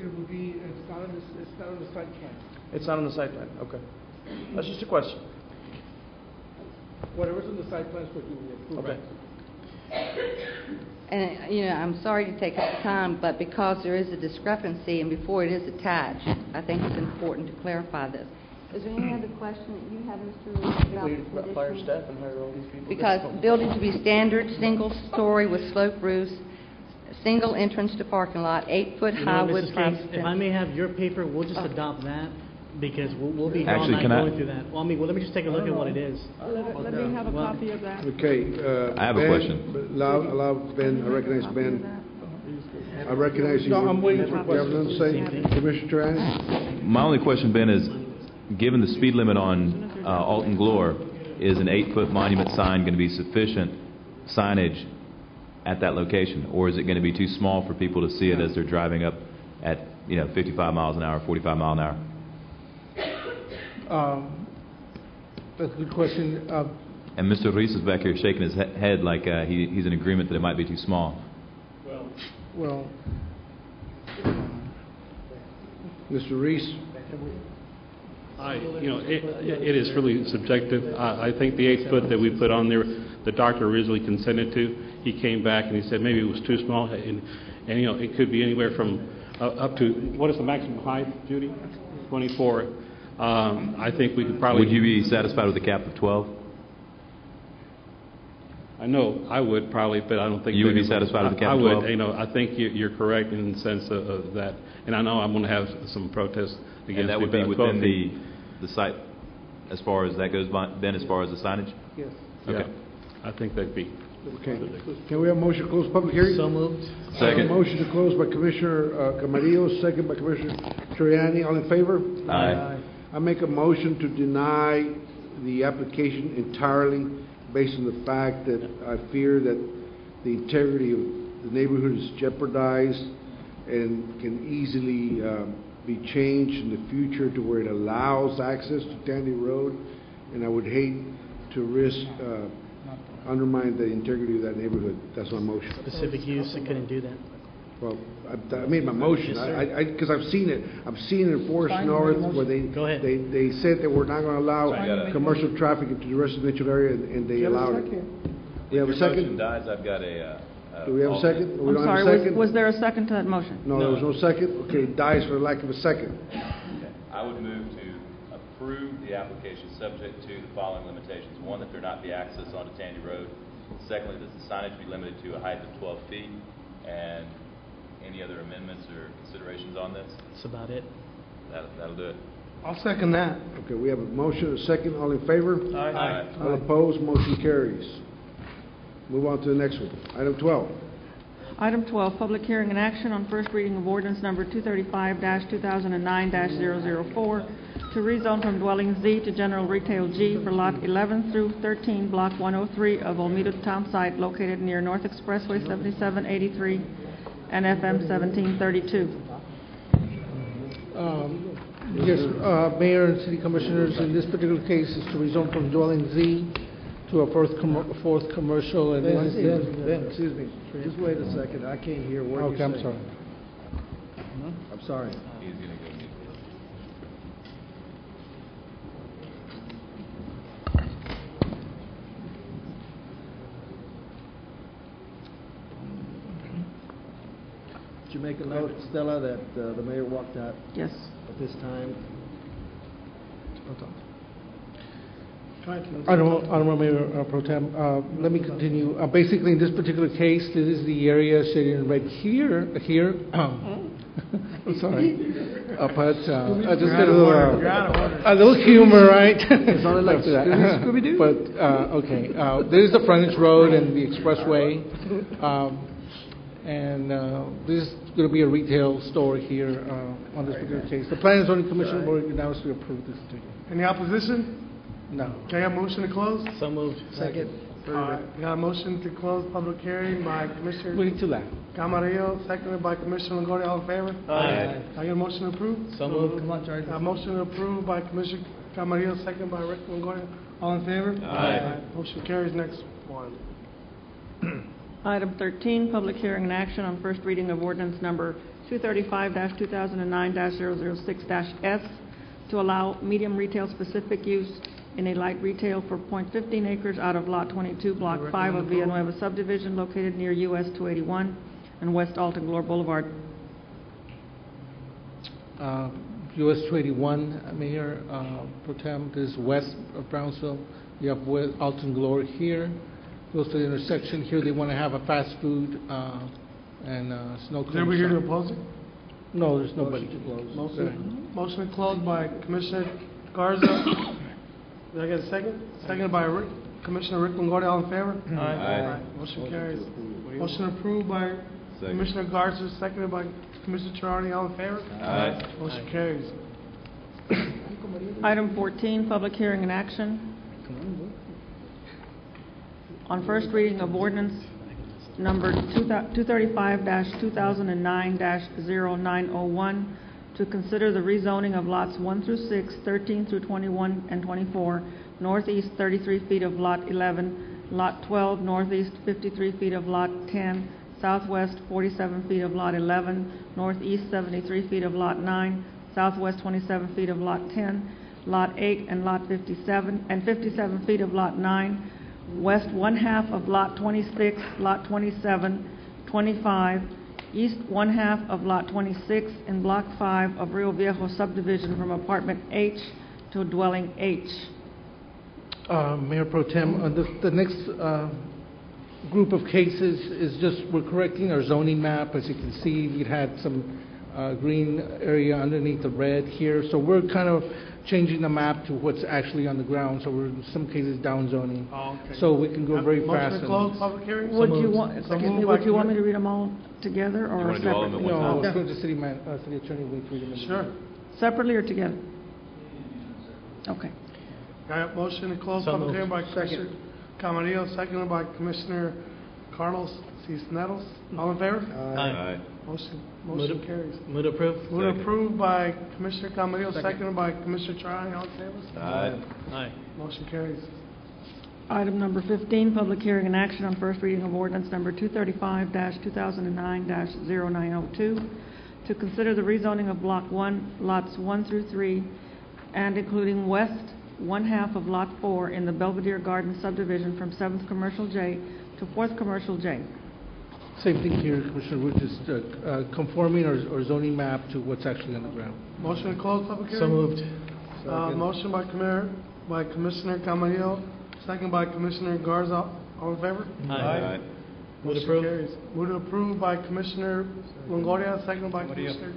It would be, it's not on the site plan. It's not on the site plan, okay. That's just a question. Whatever's on the site plan is what you will approve. Okay. and, I'm sorry to take up the time, but because there is a discrepancy and before it is attached, I think it's important to clarify this. Is there any other question that you have, Mr. Ruiz, about We the fire conditions? staff and hire all these people. Because building to be standard, single story with sloped roofs, single entrance to parking lot, 8-foot You high know, wood Mrs. front King, if I may have your paper, we'll just adopt that, because we'll be here all Actually, night can I- going through that. Well, let me just take a look at what it is. Let me have a Well- copy of that. Okay. I have a Ben, question. Allow Ben, I recognize Ben. I recognize you. No, I'm waiting for You have nothing to say? Commissioner Triani? My only question, Ben, is, given the speed limit on Alton Glore, is an 8-foot monument sign going to be sufficient signage at that location? Or is it going to be too small for people to see it as they're driving up at, 55 miles an hour, 45 mile an hour? That's a good question. And Mr. Ruiz is back here shaking his head like he's in agreement that it might be too small. Well, Mr. Reese? It is really subjective. I think the 8-foot that we put on there, the doctor originally consented to. He came back and he said maybe it was too small, and it could be anywhere from up to, what is the maximum height, Judy? 24. I think we could probably. Would you be satisfied with a cap of 12? I know I would probably, but I don't think You would be satisfied with a cap I of would. 12? I think you're correct in the sense of that, and I know I'm going to have some protests against. And that would it, be but 12 within feet. the site, as far as that goes, Ben, as far as the signage? yes. Yeah, I think that'd be. Okay. Can we have a motion to close public hearing? So moved. Second. Motion to close by Commissioner Camarillo, second by Commissioner Triani. All in favor? Aye. I make a motion to deny the application entirely based on the fact that I fear that the integrity of the neighborhood is jeopardized and can easily be changed in the future to where it allows access to Tandy Road, and I would hate to risk undermine the integrity of that neighborhood. That's my motion. Specific use, I couldn't do that. Well, I made my motion, Yes, sir. because I've seen it in Forest North where Go ahead. they said that we're not gonna allow Sorry. commercial traffic into the residential area, and they allowed it. We have a second? Dies, I've got a. Do we have a second? We I'm don't have a sorry, second? was there a second to that motion? No, there was no second? Okay, it dies for lack of a second. I would move to approve the application subject to the following limitations. One, that there not be access onto Tandy Road. Secondly, that the signage be limited to a height of 12 feet. And any other amendments or considerations on this? That's about it. That'll do it. I'll second that. Okay, we have a motion, a second, all in favor? Aye. All opposed, motion carries. Move on to the next one. Item 12. Item 12, public hearing and action on first reading of ordinance number 235-2009-004 to rezone from dwelling Z to general retail G for lot 11 through 13, block 103 of Olmedo Town Site located near North Expressway 7783 and FM 1732. Yes, Mayor and City Commissioners, in this particular case is to rezone from dwelling Z to a fourth commercial and... Ben, excuse me, just wait a second, I can't hear what you're saying. Okay, I'm sorry. I'm sorry. He's gonna go meet. Did you make a note, Stella, that the mayor walked out Yes. at this time? I don't know, Mayor Pro Tem. Let me continue. Basically, in this particular case, this is the area shaded in red here. I'm sorry. But I just got a little humor, right? It sounded like Scooby-Doo. But, okay. There is the frontage road and the expressway. And this is going to be a retail store here on this particular case. The Planning and Zoning Commission will unanimously approve this. Any opposition? No. Can I have a motion to close? So moved. Second. All right, got a motion to close public hearing by Commissioner Moving to that. Camarillo, seconded by Commissioner Longoria. All in favor? Aye. I get a motion to approve? So moved. Come on, Charlie. A motion approved by Commissioner Camarillo, seconded by Rick Longoria. All in favor? Aye. Motion carries. Next one. Item 13, public hearing and action on first reading of ordinance number 235-2009-006-S to allow medium retail specific use in a light retail for .15 acres out of Lot 22, Block 5 of Villanueva subdivision located near US 281 and West Alton Glore Boulevard. US 281, Mayor Pro Tem, this is west of Brownsville. You have West Alton Glore here. Goes to the intersection here. They want to have a fast food and snow cone. Is anybody here to shop. oppose it? No, there's nobody. Motion to close by Commissioner Garza. Did I get a second? Seconded by Commissioner Rick Longoria. All in favor? Aye. Motion carries. Motion approved by Commissioner Garza, seconded by Commissioner Charlie. All in favor? Aye. Motion carries. Item 14, public hearing and action on first reading of ordinance number 235-2009-0901 to consider the rezoning of lots 1 through 6, 13 through 21 and 24, northeast 33 feet of lot 11, lot 12, northeast 53 feet of lot 10, southwest 47 feet of lot 11, northeast 73 feet of lot 9, southwest 27 feet of lot 10, lot 8 and lot 57, and 57 feet of lot 9, west 1/2 of lot 26, lot 27, 25, east 1/2 of lot 26 in block 5 of Rio Viejo subdivision from apartment H to dwelling H. Mayor Pro Tem, the next group of cases is just, we're correcting our zoning map. As you can see, we had some green area underneath the red here. So we're kind of changing the map to what's actually on the ground. So we're in some cases down zoning. Oh, okay. So we can go very fast. Motion to close public hearing? Would you want me to read them all together or You wanna do all of them separately? at one No, time? through the city attorney, we read them. Sure. Separately or together? Okay. Got a motion to close So public moved. hearing by Commissioner Camarillo, seconded by Commissioner Carlos Cisneros. All in favor? Aye. Motion Move carries. Move approved. Move approved by Commissioner Camarillo, seconded by Commissioner Charlie. All in favor? Aye. Aye. Motion carries. Item number 15, public hearing and action on first reading of ordinance number 235-2009-0902 to consider the rezoning of Block 1, lots 1 through 3, and including west 1/2 of Lot 4 in the Belvedere Garden subdivision from 7th Commercial J to 4th Commercial J. Same thing here, Commissioner. We're just conforming our zoning map to what's actually on the ground. Motion to close public hearing? So moved. Motion by Commissioner Camarillo, second by Commissioner Garza. All in favor? Aye. Move Motion approved. carries. Move to approve by Commissioner Longoria, second by Commissioner.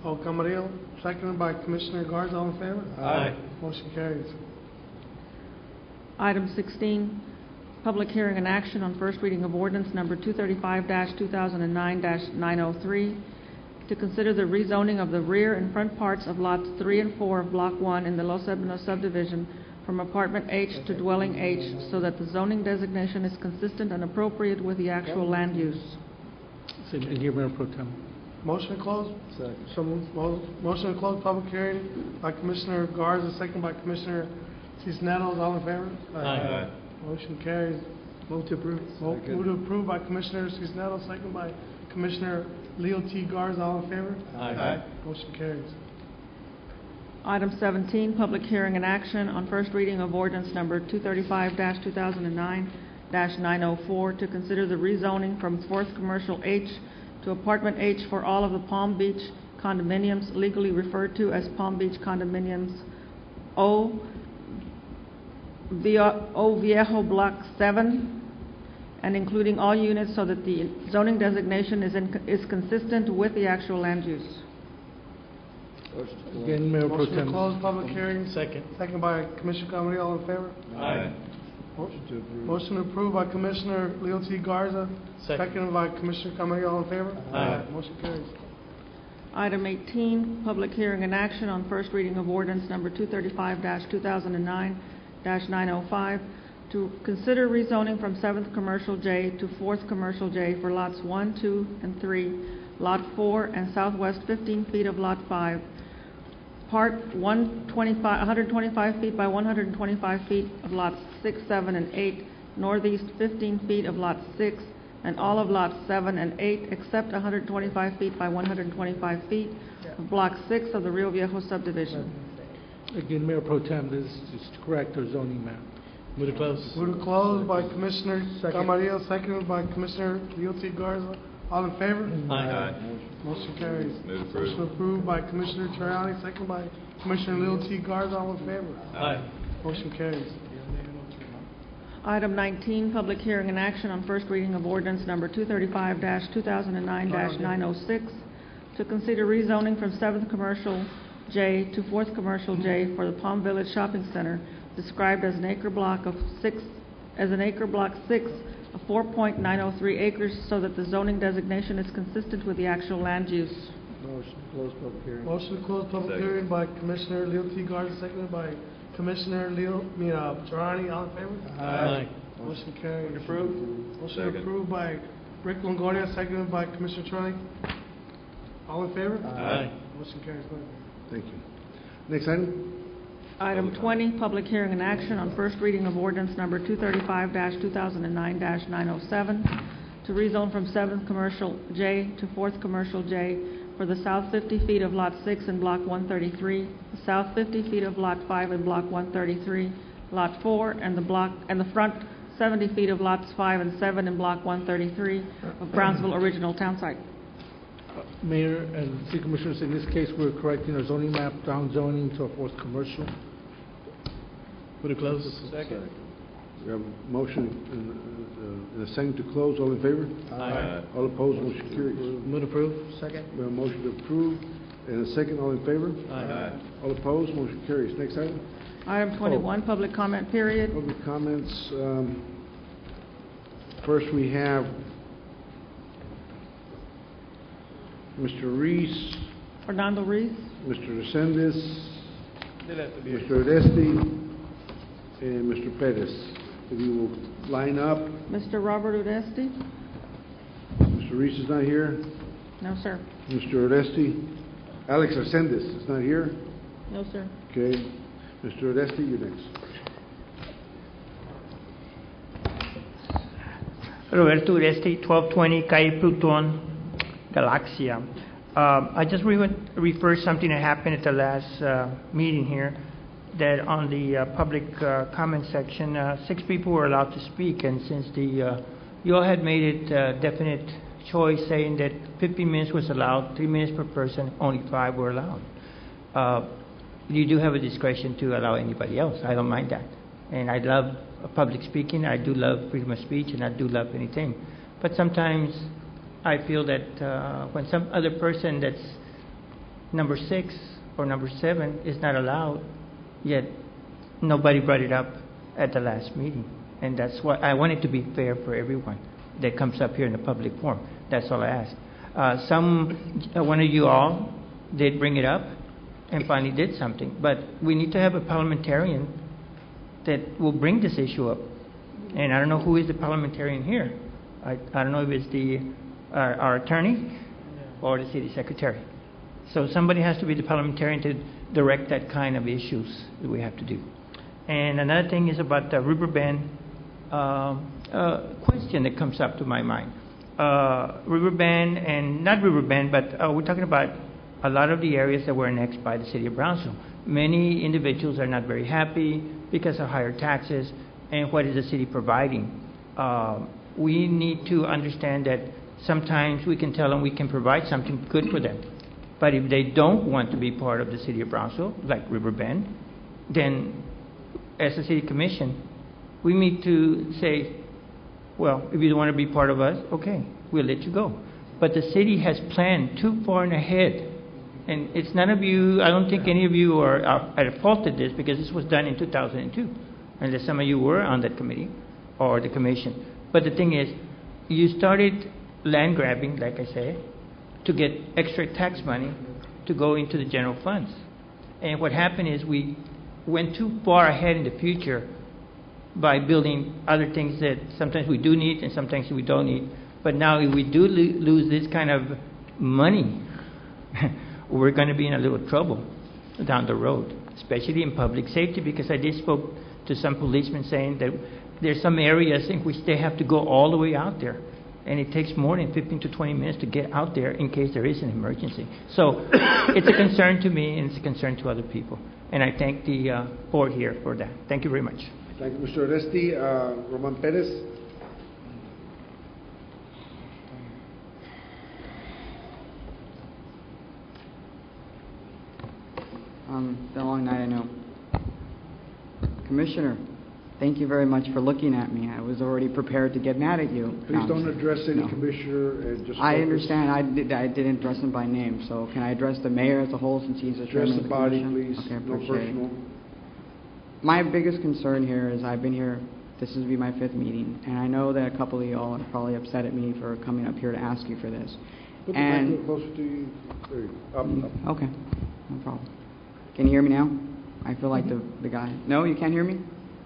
Camarillo, seconded by Commissioner Garza. All in favor? Aye. Motion carries. Item 16, public hearing and action on first reading of ordinance number 235-2009-903 to consider the rezoning of the rear and front parts of lots 3 and 4 of Block 1 in the Los Ebanos subdivision from apartment H to dwelling H so that the zoning designation is consistent and appropriate with the actual land use. And here, Mayor Pro Tem. Motion to close? So moved. Motion to close public hearing by Commissioner Garza, second by Commissioner Cisneros. All in favor? Aye. Motion carries. Move to approve. Move to approve by Commissioner Cisneros, second by Commissioner Leo T. Garza. All in favor? Aye. Motion carries. Item 17, public hearing and action on first reading of ordinance number 235-2009-904 to consider the rezoning from 4th Commercial H to Apartment H for all of the Palm Beach condominiums legally referred to as Palm Beach Condominiums O Viejo Block 7, and including all units so that the zoning designation is consistent with the actual land use. Again, Mayor Pro Motion to Tem. close public hearing. Second. Second by Commissioner Camarillo. All in favor? Aye. Motion approved by Commissioner Leo T. Garza. Second. Seconded by Commissioner Camarillo. All in favor? Aye. Motion carries. Item 18, public hearing and action on first reading of ordinance number 235-2009-905 to consider rezoning from 7th Commercial J to 4th Commercial J for lots 1, 2, and 3, Lot 4, and southwest 15 feet of Lot 5, part 125 feet by 125 feet of lots 6, 7, and 8, northeast 15 feet of Lot 6, and all of lots 7 and 8 except 125 feet by 125 feet of Block 6 of the Rio Viejo subdivision. Again, Mayor Pro Tem, this is to correct our zoning map. Move to close. Move to close by Commissioner Camarillo, seconded by Commissioner Leo T. Garza. All in favor? Aye. Motion carries. Move approved. Motion approved by Commissioner Terriani, second by Commissioner Leo T. Garza. All in favor? Aye. Motion carries. Item 19, public hearing and action on first reading of ordinance number 235-2009-906 to consider rezoning from 7th Commercial J to 4th Commercial J for the Palm Village Shopping Center, described as an acre block 6 of 4.903 acres, so that the zoning designation is consistent with the actual land use. Motion to close public hearing. Motion to close public Second. hearing by Commissioner Leo T. Garza, seconded by Commissioner Terriani. All in favor? Aye. Motion carries. Approved. Motion Second. approved by Rick Longoria, seconded by Commissioner Terriani. All in favor? Aye. Motion carries. Go ahead. Thank you. Next item? Item 20, public hearing and action on first reading of ordinance number 235-2009-907 to rezone from 7th Commercial J to 4th Commercial J for the south 50 feet of Lot 6 in Block 133, the south 50 feet of Lot 5 in Block 133, Lot 4, and the front 70 feet of Lots 5 and 7 in Block 133 of Brownsville Original Town Site. Mayor and City Commissioners, in this case, we're correcting our zoning map, down zoning to a 4th Commercial. Move to close. Second. We have a motion and a second to close. All in favor? Aye. All opposed? Motion carries. Move to approve. Second. We have a motion to approve and a second. All in favor? Aye. All opposed? Motion carries. Next item? Item 21, public comment period. Public comments. First, we have Mr. Reese, Fernando Reese. Mr. Resendez, Mr. Odesti, and Mr. Perez. If you will line up. Mr. Robert Odesti? Mr. Reese is not here. No, sir. Mr. Odesti. Alex Resendez is not here. No, sir. Okay. Mr. Odesti, you're next. Roberto Uresti, 1220 Calle Pluton, Galaxia. I just refer something that happened at the last meeting here, that on the public comment section, 6 people were allowed to speak, and since you all had made it definite choice saying that 15 minutes was allowed, 3 minutes per person, only 5 were allowed. You do have a discretion to allow anybody else. I don't mind that. And I love public speaking. I do love freedom of speech, and I do love anything. But sometimes I feel that when some other person that's number 6 or number 7 is not allowed, yet nobody brought it up at the last meeting. And that's why I want it to be fair for everyone that comes up here in the public forum. That's all I ask. One of you all did bring it up and finally did something. But we need to have a parliamentarian that will bring this issue up. And I don't know who is the parliamentarian here. I don't know if it's our attorney or the city secretary. So somebody has to be the parliamentarian to direct that kind of issues that we have to do. And another thing is about the Riverbend question that comes up to my mind. Riverbend, and not Riverbend, but we're talking about a lot of the areas that were annexed by the city of Brownsville. Many individuals are not very happy because of higher taxes, and what is the city providing? We need to understand that sometimes we can tell them we can provide something good for them. But if they don't want to be part of the city of Brownsville, like Riverbend, then as a city commission, we need to say, well, if you don't want to be part of us, okay, we'll let you go. But the city has planned too far ahead. And it's none of you, I don't think any of you are at fault at this, because this was done in 2002, unless some of you were on that committee or the commission. But the thing is, you started land grabbing, like I said, to get extra tax money to go into the general funds. And what happened is we went too far ahead in the future by building other things that sometimes we do need and sometimes we don't need. But now if we do lose this kind of money, we're going to be in a little trouble down the road, especially in public safety, because I did spoke to some policemen saying that there's some areas in which they have to go all the way out there, and it takes more than 15 to 20 minutes to get out there in case there is an emergency. So it's a concern to me, and it's a concern to other people. And I thank the board here for that. Thank you very much. Thank you, Mr. Oresti. Roman Perez. Been a long night, I know. Commissioner, thank you very much for looking at me. I was already prepared to get mad at you. Please don't address any commissioner and just I focus. understand. I didn't address him by name. So can I address the mayor as a whole since he's the Address chairman the of body, commission? please. Okay, No appreciate it. personal. My biggest concern here is I've been here, this will be my 5th meeting, and I know that a couple of y'all are probably upset at me for coming up here to ask you for this. Put the mic closer to you. There you go. Up. Okay, no problem. Can you hear me now? I feel like the guy. No, you can't hear me?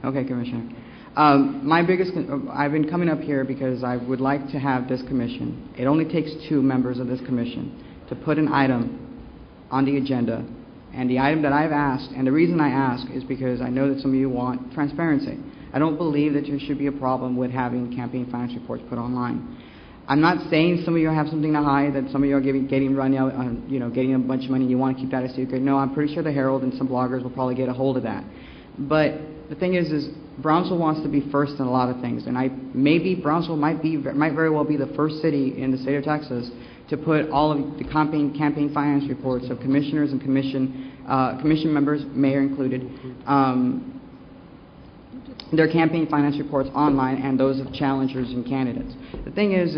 Okay, Commissioner. I've been coming up here because I would like to have this commission. It only takes 2 members of this commission to put an item on the agenda. And the item that I've asked, and the reason I ask is because I know that some of you want transparency. I don't believe that there should be a problem with having campaign finance reports put online. I'm not saying some of you have something to hide, that some of you are getting run out, getting a bunch of money and you want to keep that a secret. No, I'm pretty sure the Herald and some bloggers will probably get a hold of that. But the thing is Brownsville wants to be first in a lot of things, and maybe Brownsville might very well be the first city in the state of Texas to put all of the campaign finance reports of commissioners and commission members, mayor included, their campaign finance reports online, and those of challengers and candidates. The thing is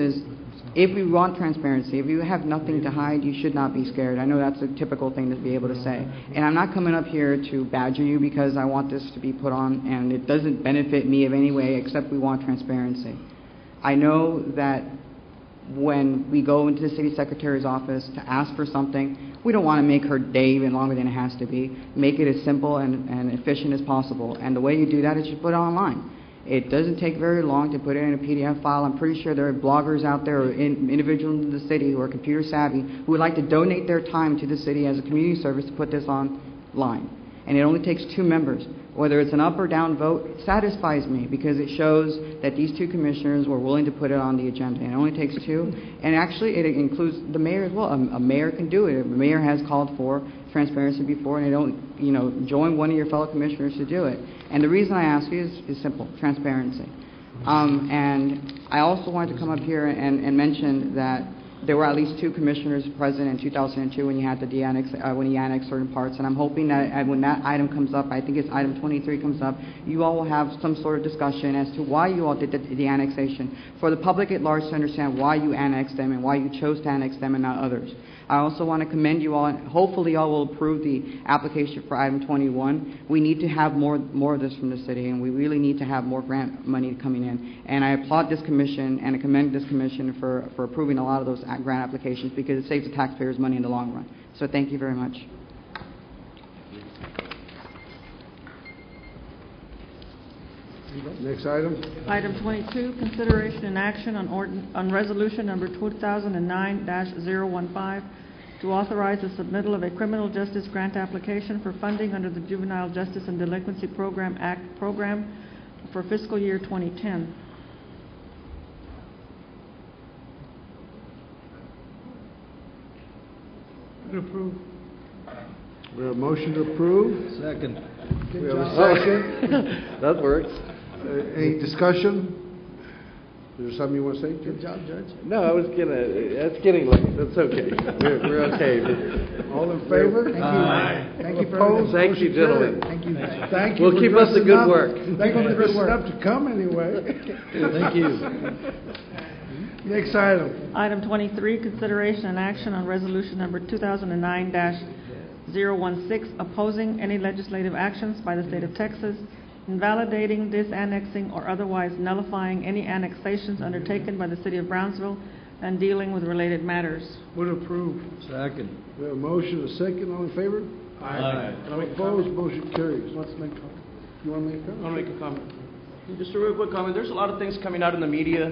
if we want transparency, if you have nothing to hide, you should not be scared. I know that's a typical thing to be able to say. And I'm not coming up here to badger you because I want this to be put on, and it doesn't benefit me in any way except we want transparency. I know that when we go into the city secretary's office to ask for something, we don't want to make her day even longer than it has to be. Make it as simple and efficient as possible. And the way you do that is you put it online. It doesn't take very long to put it in a PDF file. I'm pretty sure there are bloggers out there or individuals in the city who are computer savvy who would like to donate their time to the city as a community service to put this online. And it only takes 2 members. Whether it's an up or down vote, it satisfies me because it shows that these 2 commissioners were willing to put it on the agenda. And it only takes 2. And actually, it includes the mayor as well. A mayor can do it. A mayor has called for transparency before, and they don't, join one of your fellow commissioners to do it. And the reason I ask you is simple: transparency. And I also wanted to come up here and mention that there were at least 2 commissioners present in 2002 when you had the when you annexed certain parts, and I'm hoping that when that item comes up, I think it's item 23 comes up, you all will have some sort of discussion as to why you all did the annexation, for the public at large to understand why you annexed them and why you chose to annex them and not others. I also want to commend you all, and hopefully y'all will approve the application for item 21. We need to have more of this from the city, and we really need to have more grant money coming in. And I applaud this commission and I commend this commission for approving a lot of those grant applications, because it saves the taxpayers money in the long run. So thank you very much. Next item. Item 22, consideration and action on resolution number 2009-015 to authorize the submittal of a criminal justice grant application for funding under the Juvenile Justice and Delinquency Program Act program for fiscal year 2010. Approve. We have a motion to approve. Second. We have a second. That works. Any discussion? Is there something you want to say, Judge? Good job, Judge. No, I was that's getting late. That's okay. We're okay. All in favor? Thank you. Thank you for Opposed? Thank you, Motion gentlemen. carried. Thank you. Thank you. Well, for keep up the dressing good up. work. Thank you for Good dressing work. up to come anyway. Thank you. Next item. Item 23, consideration and action on resolution number 2009-016, opposing any legislative actions by the state of Texas, invalidating, disannexing, or otherwise nullifying any annexations undertaken by the city of Brownsville, and dealing with related matters. Would approve. Second. We have a motion, a second. All in favor? Aye. Opposed? Motion carries. Let's make comment. You want to make a comment? I want to make a comment. Just a real quick comment. There's a lot of things coming out in the media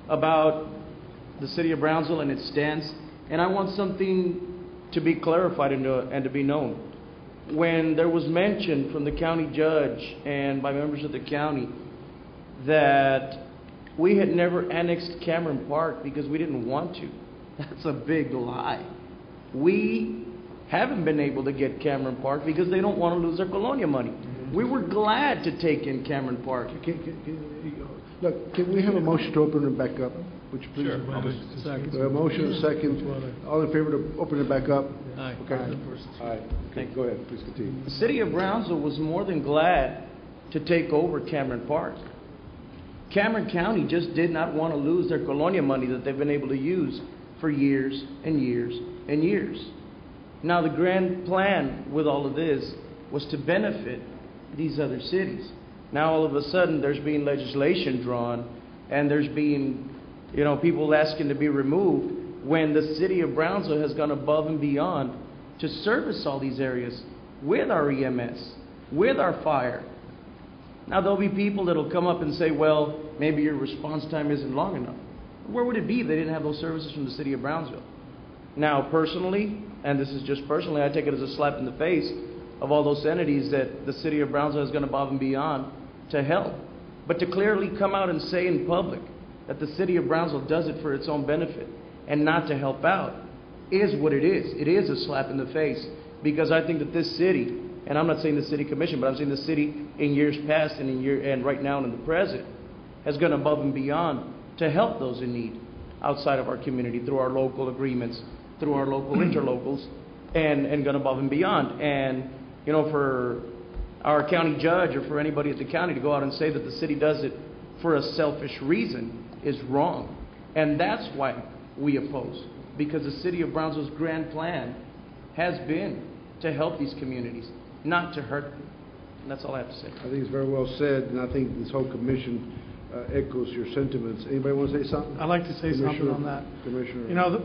about the city of Brownsville and its stance, and I want something to be clarified and to be known. When there was mention from the county judge and by members of the county that we had never annexed Cameron Park because we didn't want to, that's a big lie. We haven't been able to get Cameron Park because they don't want to lose their Colonia money. We were glad to take in Cameron Park. Look, can we have a motion to open it back up? Would you please? Sure. Second. We have a motion, a second. All in favor to open it back up? Aye. Okay. All right. Okay, go ahead. Please continue. The city of Brownsville was more than glad to take over Cameron Park. Cameron County just did not want to lose their Colonia money that they've been able to use for years and years and years. Now, the grand plan with all of this was to benefit these other cities. Now, all of a sudden, there's being legislation drawn, and there's being, people asking to be removed, when the city of Brownsville has gone above and beyond to service all these areas with our EMS, with our fire. Now, there'll be people that'll come up and say, well, maybe your response time isn't long enough. Where would it be if they didn't have those services from the city of Brownsville? Now, personally, and this is just personally, I take it as a slap in the face of all those entities that the city of Brownsville has gone above and beyond to help. But to clearly come out and say in public that the city of Brownsville does it for its own benefit and not to help out is what it is. It is a slap in the face, because I think that this city, and I'm not saying the city commission, but I'm saying the city in years past and right now and in the present, has gone above and beyond to help those in need outside of our community through our local agreements, through our local interlocals, and gone above and beyond. And, for our county judge or for anybody at the county to go out and say that the city does it for a selfish reason is wrong. And that's why we oppose, because the city of Brownsville's grand plan has been to help these communities, not to hurt them. And that's all I have to say. I think it's very well said, and I think this whole commission echoes your sentiments. Anybody want to say something? I'd like to say something on that. Commissioner.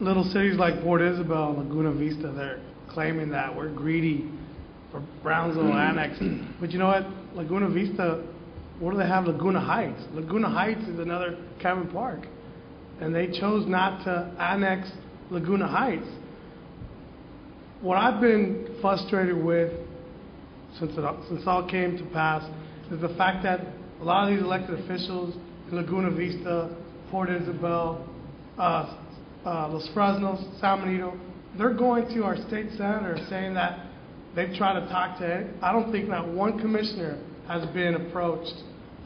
Little cities like Port Isabel and Laguna Vista, they're claiming that we're greedy for Brownsville annexing. But you know what? Laguna Vista, what do they have? Laguna Heights. Laguna Heights is another Cameron Park. And they chose not to annex Laguna Heights. What I've been frustrated with since it all came to pass is the fact that a lot of these elected officials in Laguna Vista, Port Isabel, Los Fresnos, San Benito, they're going to our state senator saying that they've tried to talk to, I don't think not one commissioner has been approached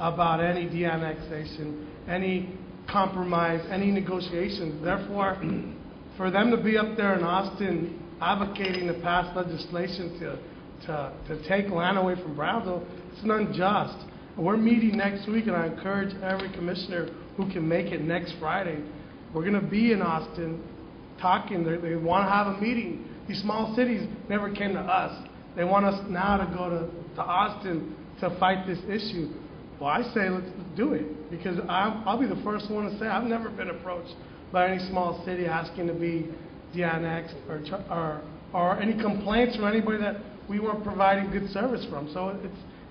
about any de-annexation, any compromise any negotiations. Therefore, for them to be up there in Austin advocating to pass legislation to take land away from Brownsville, it's unjust. We're meeting next week, and I encourage every commissioner who can make it next Friday. We're going to be in Austin talking. They want to have a meeting. These small cities never came to us. They want us now to go to Austin to fight this issue. Well, I say let's do it, because I'll be the first one to say I've never been approached by any small city asking to be de-annexed or any complaints from anybody that we weren't providing good service from. So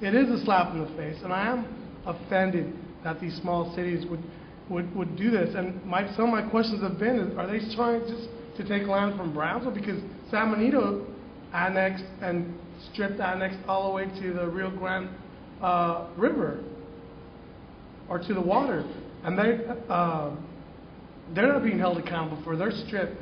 it is a slap in the face, and I am offended that these small cities would do this. And some of my questions have been, are they trying just to take land from Brownsville? Because San Benito annexed and annexed all the way to the Rio Grande River or to the water, and they're not being held accountable for their strip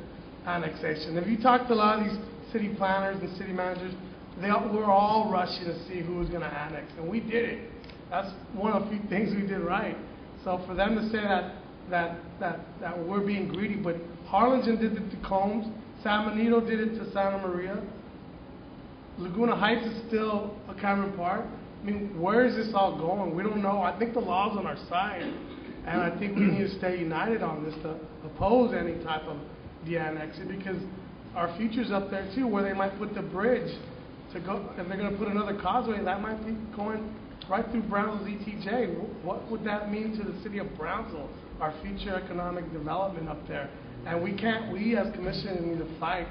annexation. If you talk to a lot of these city planners and city managers, we're all rushing to see who was going to annex, and we did it. That's one of the few things we did right. So for them to say that we're being greedy, but Harlingen did it to Combs, San Benito did it to Santa Maria, Laguna Heights is still a Cameron Park. I mean, where is this all going? We don't know. I think the law's on our side, and I think we need to stay united on this to oppose any type of de-annexing, because our future's up there too, where they might put the bridge to go, if they're going to put another causeway, that might be going right through Brownsville's ETJ. What would that mean to the city of Brownsville, our future economic development up there? And we as commissioners need to fight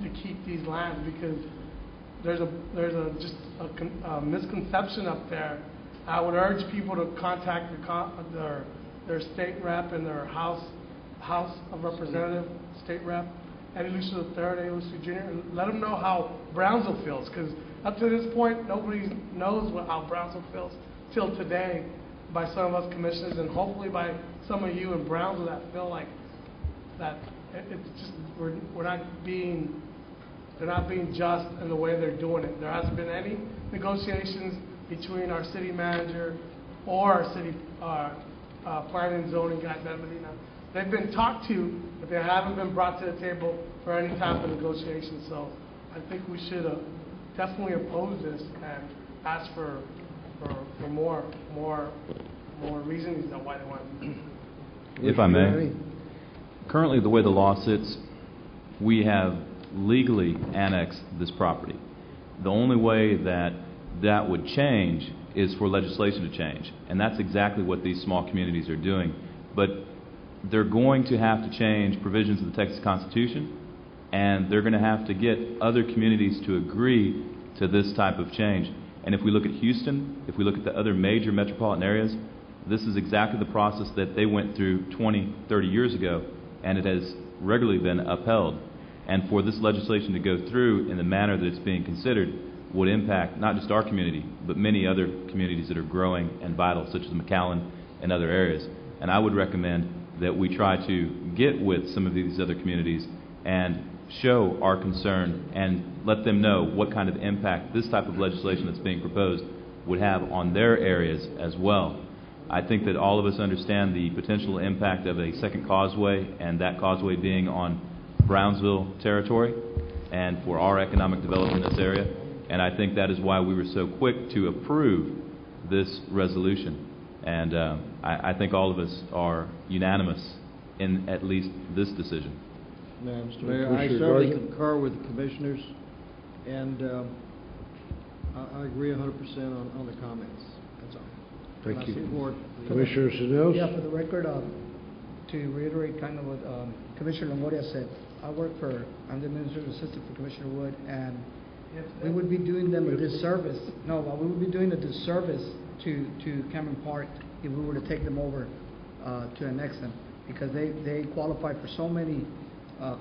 to keep these lands, because there's a misconception up there. I would urge people to contact their state rep and their House of Representative state rep, Eddie Lucio III, Eddie Lucio Jr., and let them know how Brownsville feels, because up to this point, nobody knows how Brownsville feels till today by some of us commissioners, and hopefully by some of you in Brownsville that feel like that it's just they're not being just in the way they're doing it. There hasn't been any negotiations between our city manager or our city planning and zoning guy, Ben Medina. They've been talked to, but they haven't been brought to the table for any type of negotiation. So I think we should definitely oppose this and ask for more reasons on why they want it. If I may, currently the way the law sits, we have legally annexed this property. The only way that would change is for legislation to change, and that's exactly what these small communities are doing. But they're going to have to change provisions of the Texas Constitution, and they're going to have to get other communities to agree to this type of change. And if we look at Houston, if we look at the other major metropolitan areas, this is exactly the process that they went through 20, 30 years ago, and it has regularly been upheld. And for this legislation to go through in the manner that it's being considered would impact not just our community, but many other communities that are growing and vital, such as McAllen and other areas. And I would recommend that we try to get with some of these other communities and show our concern and let them know what kind of impact this type of legislation that's being proposed would have on their areas as well. I think that all of us understand the potential impact of a second causeway, and that causeway being on Brownsville territory and for our economic development in this area. And I think that is why we were so quick to approve this resolution. And I think all of us are unanimous in at least this decision. Mayor, I certainly concur with the commissioners, and I agree 100% on the comments. That's all. Thank you. Support Commissioner Sines? Yeah, for the record, to reiterate kind of what Commissioner Longoria said, I'm the administrative assistant for Commissioner Wood, and we would be doing them a disservice. No, we would be doing a disservice to Cameron Park if we were to take them over to annex them, because they qualify for so many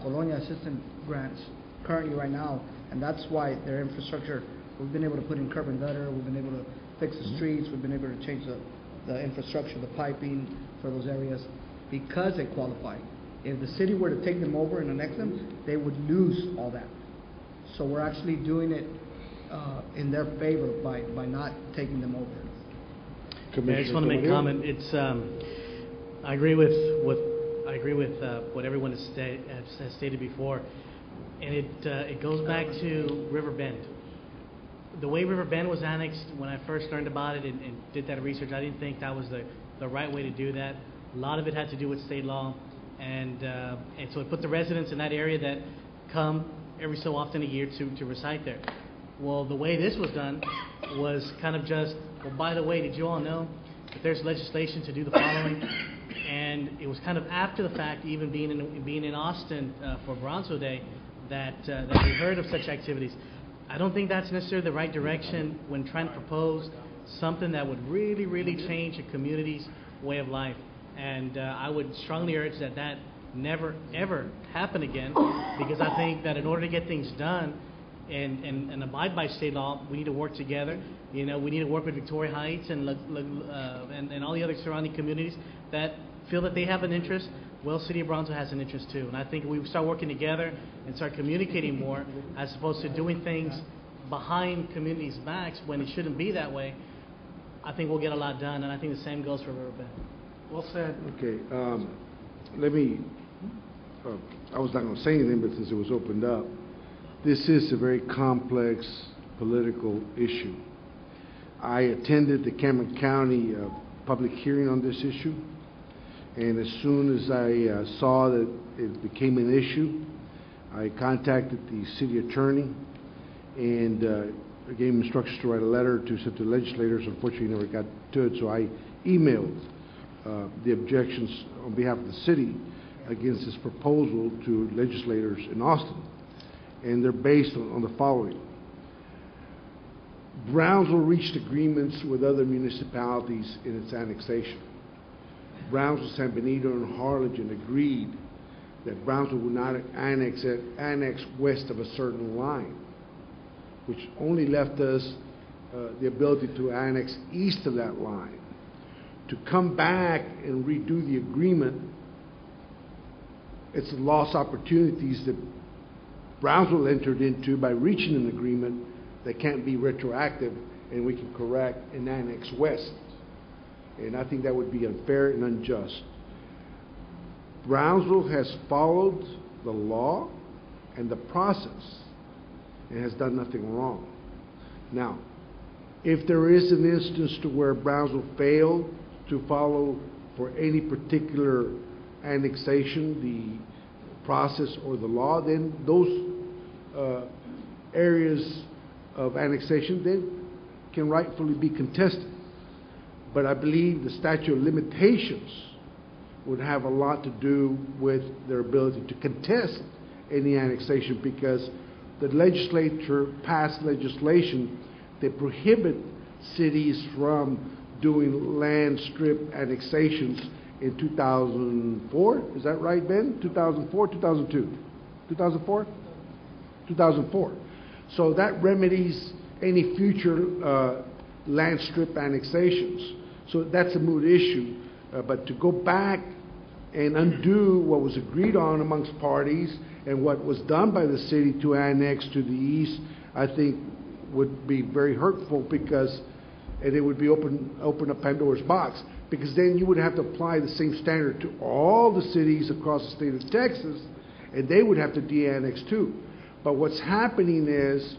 Colonia assistance grants currently right now, and that's why their infrastructure, we've been able to put in curb and gutter, we've been able to fix the streets, we've been able to change the infrastructure, the piping for those areas, because they qualify. If the city were to take them over and annex them, they would lose all that. So we're actually doing it in their favor by not taking them over. I just want to make a comment. It's I agree with what everyone has stated before, and it goes back to River Bend. The way River Bend was annexed, when I first learned about it and did that research, I didn't think that was the right way to do that. A lot of it had to do with state law, and so it put the residents in that area that come every so often a year to reside there. Well, the way this was done was kind of just, well, by the way, did you all know that there's legislation to do the following? And it was kind of after the fact, even being in Austin for Brownsville Day, that we heard of such activities. I don't think that's necessarily the right direction when trying to propose something that would really, really change a community's way of life. And I would strongly urge that never, ever happen again, because I think that in order to get things done and abide by state law, we need to work together. You know, we need to work with Victoria Heights and all the other surrounding communities that feel that they have an interest. Well, City of Brownsville has an interest too. And I think if we start working together and start communicating more, as opposed to doing things behind communities' backs when it shouldn't be that way, I think we'll get a lot done. And I think the same goes for River Bend. Well said. Okay, let me, I was not going to say anything, but since it was opened up, this is a very complex political issue. I attended the Cameron County public hearing on this issue, and as soon as I saw that it became an issue, I contacted the city attorney and gave him instructions to write a letter to send to legislators. Unfortunately, never got to it, so I emailed the objections on behalf of the city against this proposal to legislators in Austin. And they're based on the following. Brownsville reached agreements with other municipalities in its annexation. Brownsville, San Benito, and Harlingen agreed that Brownsville would not annex west of a certain line, which only left us the ability to annex east of that line. To come back and redo the agreement, it's lost opportunities that Brownsville entered into by reaching an agreement that can't be retroactive and we can correct and annex west. And I think that would be unfair and unjust. Brownsville has followed the law and the process and has done nothing wrong. Now, if there is an instance to where Brownsville failed to follow for any particular annexation the process or the law, then those areas of annexation then can rightfully be contested. But I believe the statute of limitations would have a lot to do with their ability to contest any annexation, because the legislature passed legislation that prohibit cities from doing land strip annexations in 2004. Is that right, Ben? 2004, 2002? 2004? 2004. So that remedies any future land strip annexations. So that's a moot issue. But to go back and undo what was agreed on amongst parties and what was done by the city to annex to the east, I think would be very hurtful, because and it would be open a Pandora's box, because then you would have to apply the same standard to all the cities across the state of Texas, and they would have to de-annex too. But what's happening is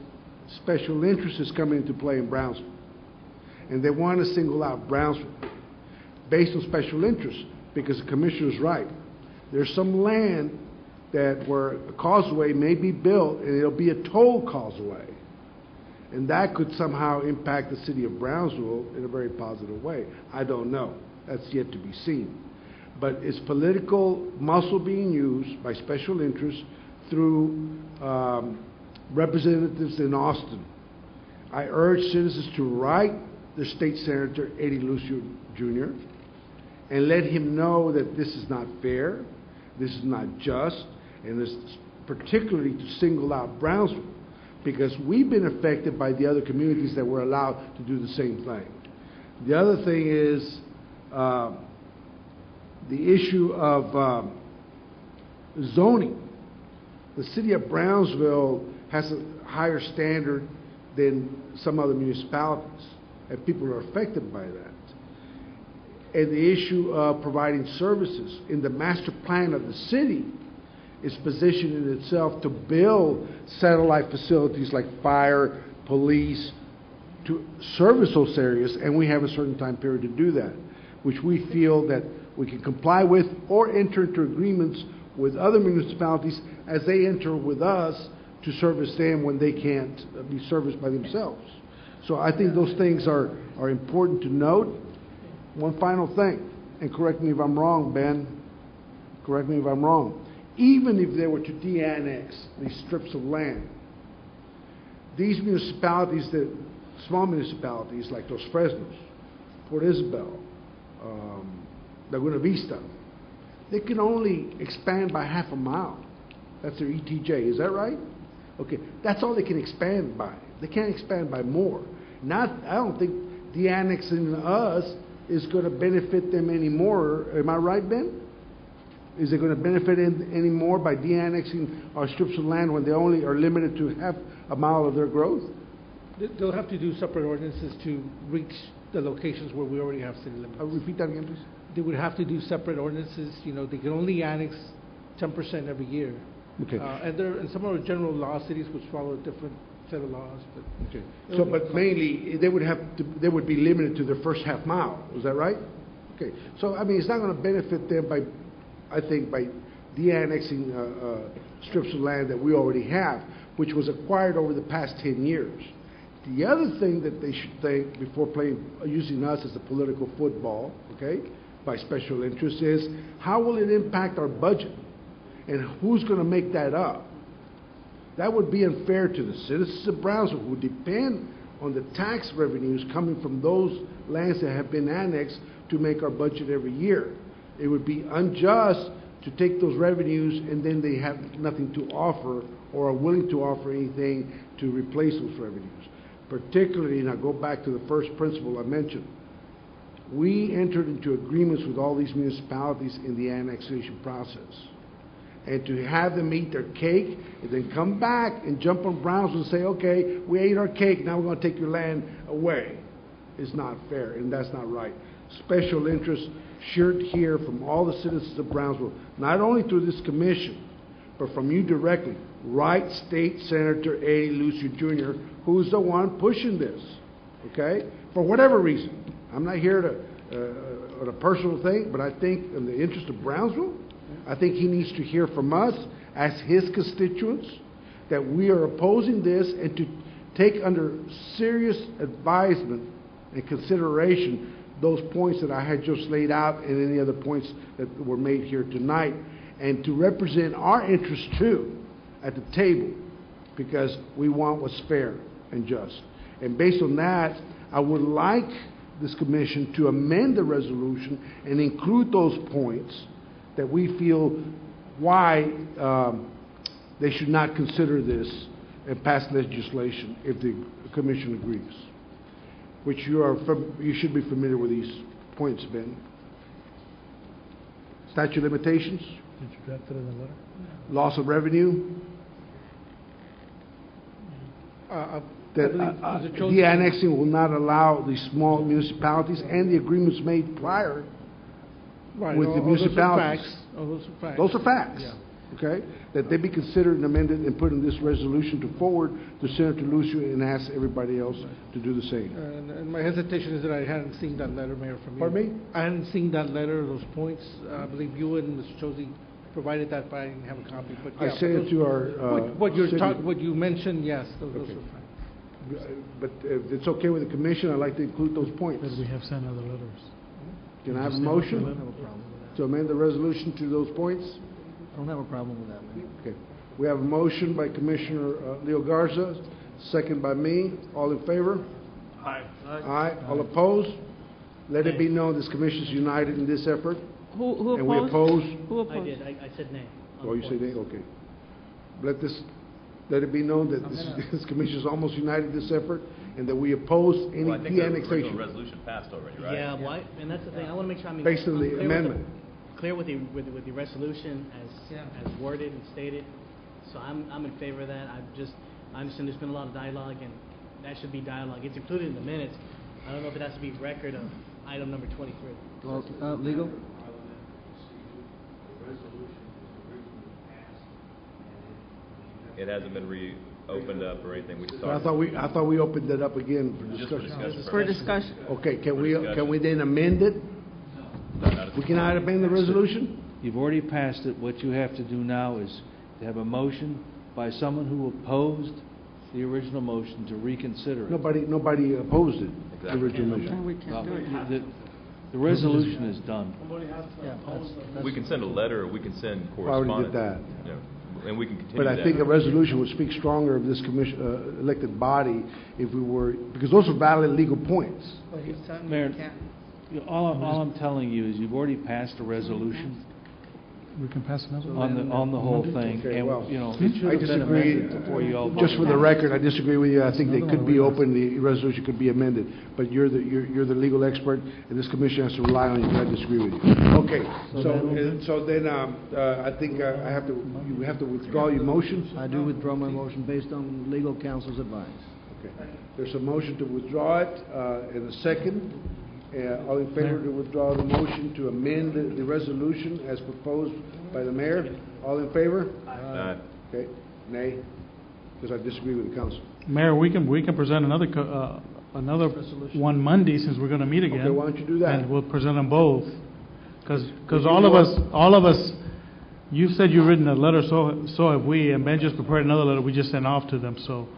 special interest is coming into play in Brownsville, and they want to single out Brownsville based on special interest, because the commissioner's right. There's some land that where a causeway may be built, and it'll be a toll causeway. And that could somehow impact the city of Brownsville in a very positive way. I don't know. That's yet to be seen. But it's political muscle being used by special interests through representatives in Austin. I urge citizens to write the state senator, Eddie Lucio Jr., and let him know that this is not fair, this is not just, and this particularly to single out Brownsville, because we've been affected by the other communities that were allowed to do the same thing. The other thing is the issue of zoning. The city of Brownsville has a higher standard than some other municipalities, and people are affected by that. and the issue of providing services. In the master plan of the city, is positioning itself to build satellite facilities like fire, police, to service those areas, and we have a certain time period to do that, which we feel that we can comply with or enter into agreements with other municipalities as they enter with us to service them when they can't be serviced by themselves. So I think those things are important to note. One final thing, and correct me if I'm wrong, Ben, correct me if I'm wrong. Even if they were to de-annex these strips of land, these municipalities, small municipalities like Los Fresnos, Port Isabel, Laguna Vista, they can only expand by half a mile. That's their ETJ, is that right? Okay, that's all they can expand by. They can't expand by more. I don't think de-annexing us is going to benefit them anymore. Am I right, Ben? Is it going to benefit any more by de-annexing our strips of land when they only are limited to half a mile of their growth? They'll have to do separate ordinances to reach the locations where we already have city limits. Repeat that again, please. They would have to do separate ordinances. You know, they can only annex 10% every year. Okay. And some are general law cities which follow a different set of laws. But okay. So, but mainly they would be limited to their first half mile. Is that right? Okay. So I mean, it's not going to benefit them by, I think, by de-annexing strips of land that we already have, which was acquired over the past 10 years. The other thing that they should think before using us as a political football, okay, by special interest is, how will it impact our budget? And who's going to make that up? That would be unfair to the citizens of Brownsville who depend on the tax revenues coming from those lands that have been annexed to make our budget every year. It would be unjust to take those revenues and then they have nothing to offer or are willing to offer anything to replace those revenues. Particularly, and I go back to the first principle I mentioned, we entered into agreements with all these municipalities in the annexation process. And to have them eat their cake and then come back and jump on Brownsville and say, okay, we ate our cake, now we're going to take your land away, is not fair, and that's not right. Special interests should hear from all the citizens of Brownsville, not only through this commission, but from you directly. Right State Senator Eddie Lucio Jr., who's the one pushing this, okay? For whatever reason. I'm not here to, on a personal thing, but I think in the interest of Brownsville, I think he needs to hear from us as his constituents that we are opposing this and to take under serious advisement and consideration those points that I had just laid out and any other points that were made here tonight, and to represent our interests too at the table, because we want what's fair and just. And based on that, I would like this commission to amend the resolution and include those points that we feel why they should not consider this and pass legislation if the commission agrees. Which you should be familiar with these points, Ben. Statute of limitations. Did you draft it in the letter? Loss of revenue. The annexing will not allow these small municipalities and the agreements made prior with the municipalities. Those are facts. Those are facts. Yeah. Okay? That they be considered and amended and put in this resolution to forward to Senator Lucio and ask everybody else to do the same. And my hesitation is that I hadn't seen that letter, Mayor, from you. Pardon me? I hadn't seen that letter, those points. I believe you and Mr. Chosey provided that, but I didn't have a copy. But yeah, I sent it to our what you mentioned, yes, those Okay. are facts. But if it's okay with the commission, I'd like to include those points. But we have sent other letters. Can I have a I don't have a motion problem with that. to amend the resolution to those points? I don't have a problem with that, man. Okay. We have a motion by Commissioner Leo Garza, second by me. All in favor? Aye. Aye. All opposed? Let it be known this commission is united in this effort. Who opposed? And we oppose. Who opposed? I did, I said nay. Oh, you say nay? Okay. Let it be known that this commission is almost united in this effort and that we oppose any Well, I think the de-annexation. original resolution passed already, right? Yeah, why, and that's the thing, I want to make sure I'm Based on I'm the clear amendment. Clear with the resolution as worded and stated, so I'm in favor of that. I understand there's been a lot of dialogue, and that should be dialogue. It's included in the minutes. I don't know if it has to be record of item number 23. Well, legal? It hasn't been reopened up or anything. We So started. I thought we opened it up again for Just for discussion. discussion. For discussion. Okay, can discussion. we then amend it? We cannot amend the resolution? You've already passed it. What you have to do now is to have a motion by someone who opposed the original motion to reconsider it. Nobody opposed it, the Exactly. original motion. We can't do it. The resolution is done. We can send a letter or we can send I already correspondence. did that. Yeah. And we can continue But I that. think a resolution would speak stronger of this commission, elected body if we were, because those are valid legal points. But he's telling me Mayor, you can't. all I'm telling you is you've already passed a resolution We can pass another on the whole thing, Okay, well, and, you know, I it should have been disagree. amended before you all Just for voted. the record, I disagree with you. I think they could be open, the resolution could be amended. But you're the legal expert, and this commission has to rely on you, but I disagree with you. Okay, so then, I think I have to, you have to withdraw your motion? I do withdraw my motion based on legal counsel's advice. Okay. There's a motion to withdraw it, and a second. All in favor to withdraw the motion to amend the resolution as proposed by the mayor? All in favor? Aye. Okay. Nay? Because I disagree with the council. Mayor, we can present another one Monday since we're gonna meet again. Okay, why don't you do that? And we'll present them both. Because all of us, you said you've written a letter, so have we, and Ben just prepared another letter we just sent off to them, so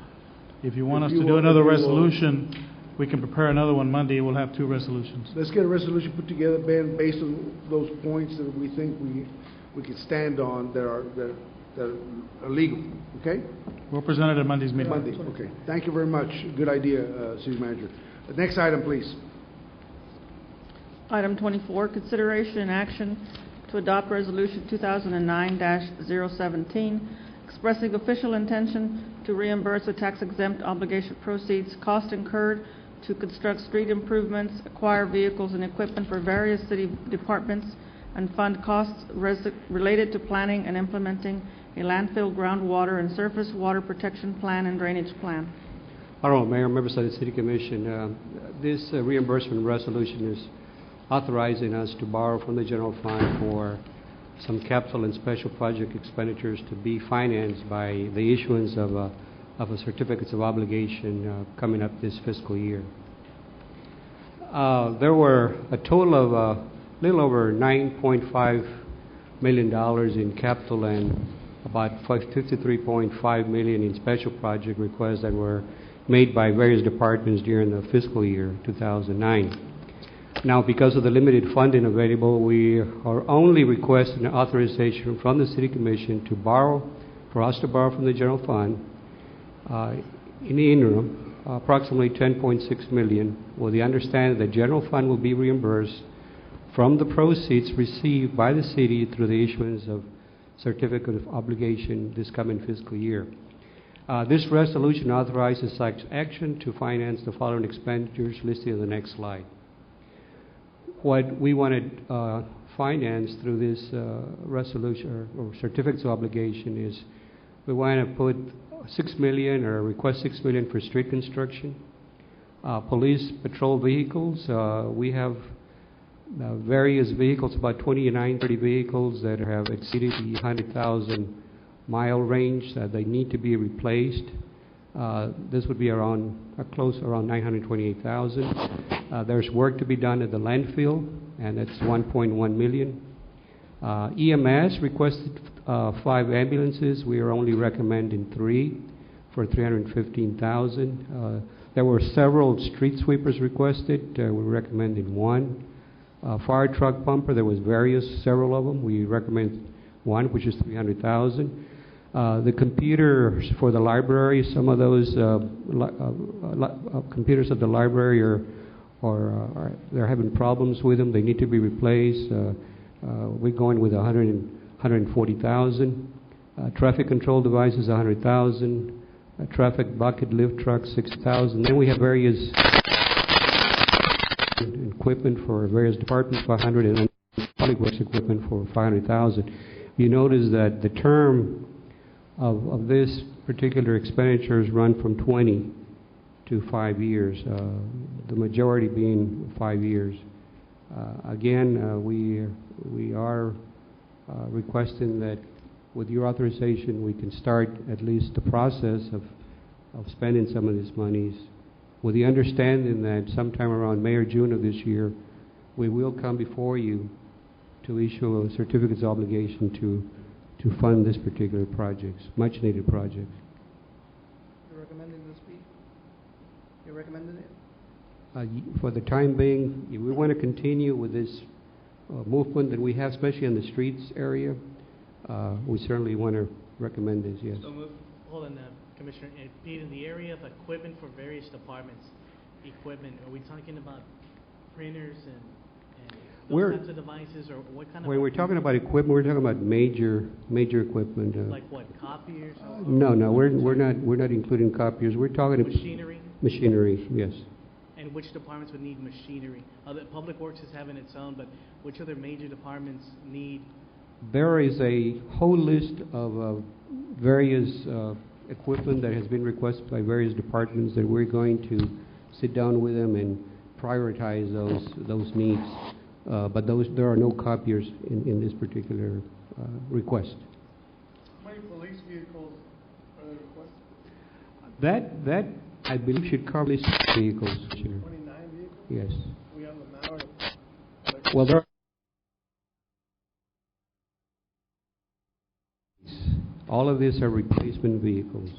if you want us to do another resolution, we can prepare another one Monday, we'll have two resolutions. Let's get a resolution put together, Ben, based on those points that we think we could stand on that are legal, okay? We'll present it at Monday's meeting. Monday, okay. Thank you very much. Good idea, City Manager. The next item, please. Item 24, consideration and action to adopt Resolution 2009-017, expressing official intention to reimburse the tax-exempt obligation proceeds, cost incurred to construct street improvements, acquire vehicles and equipment for various city departments, and fund costs related to planning and implementing a landfill groundwater and surface water protection plan and drainage plan. Honorable Mayor, members of the City Commission, this reimbursement resolution is authorizing us to borrow from the general fund for some capital and special project expenditures to be financed by the issuance of a certificates of obligation coming up this fiscal year. There were a total of a little over $9.5 million in capital and about $53.5 million in special project requests that were made by various departments during the fiscal year 2009. Now, because of the limited funding available, we are only requesting authorization from the City Commission to borrow, for us to borrow from the general fund in the interim, approximately $10.6 million, with the understanding that the general fund will be reimbursed from the proceeds received by the city through the issuance of certificate of obligation this coming fiscal year. This resolution authorizes such action to finance the following expenditures listed in the next slide. What we wanted financed through this resolution or certificates of obligation is we want to put $6 million or request $6 million for street construction, police patrol vehicles. We have various vehicles, about 29, 30 vehicles that have exceeded the 100,000 mile range that they need to be replaced. This would be around around 928,000. There's work to be done at the landfill, and that's 1.1 million. EMS requested 5 ambulances. We are only recommending 3 for 315,000. There were several street sweepers requested. We're recommending 1. Fire truck pumper, there was several of them. We recommend 1, which is 300,000. The computers for the library, some of those computers at the library they're having problems with them. They need to be replaced. We're going with 140,000. Traffic control devices, 100,000. Traffic bucket lift truck, 6,000. Then we have various equipment for various departments, 500, and public works equipment for 500,000. You notice that the term of this particular expenditures run from 20 to 5 years, the majority being 5 years. Again, we are requesting that with your authorization, we can start at least the process of spending some of these monies, with the understanding that sometime around May or June of this year, we will come before you to issue a certificates of obligation to fund this particular projects, much-needed projects. You're recommending this be? You're recommending it? For the time being, if we want to continue with this movement that we have, especially in the streets area, we certainly want to recommend this, yes. So hold on, Commissioner. Pete, in the area of equipment for various departments, are we talking about printers and those types of devices, or what kind of? When we're talking about equipment, we're talking about major equipment. Like what, copiers? No, we're not including copiers. We're talking machinery. Machinery, yes. And which departments would need machinery? Public Works is having its own, but which other major departments need? There is a whole list of various equipment that has been requested by various departments that we're going to sit down with them and prioritize those needs. But there are no copiers in this particular request. How many police vehicles are there requested? That I believe should cover these vehicles. 29 vehicles? Yes. We have the amount of... Well, there. All of these are replacement vehicles.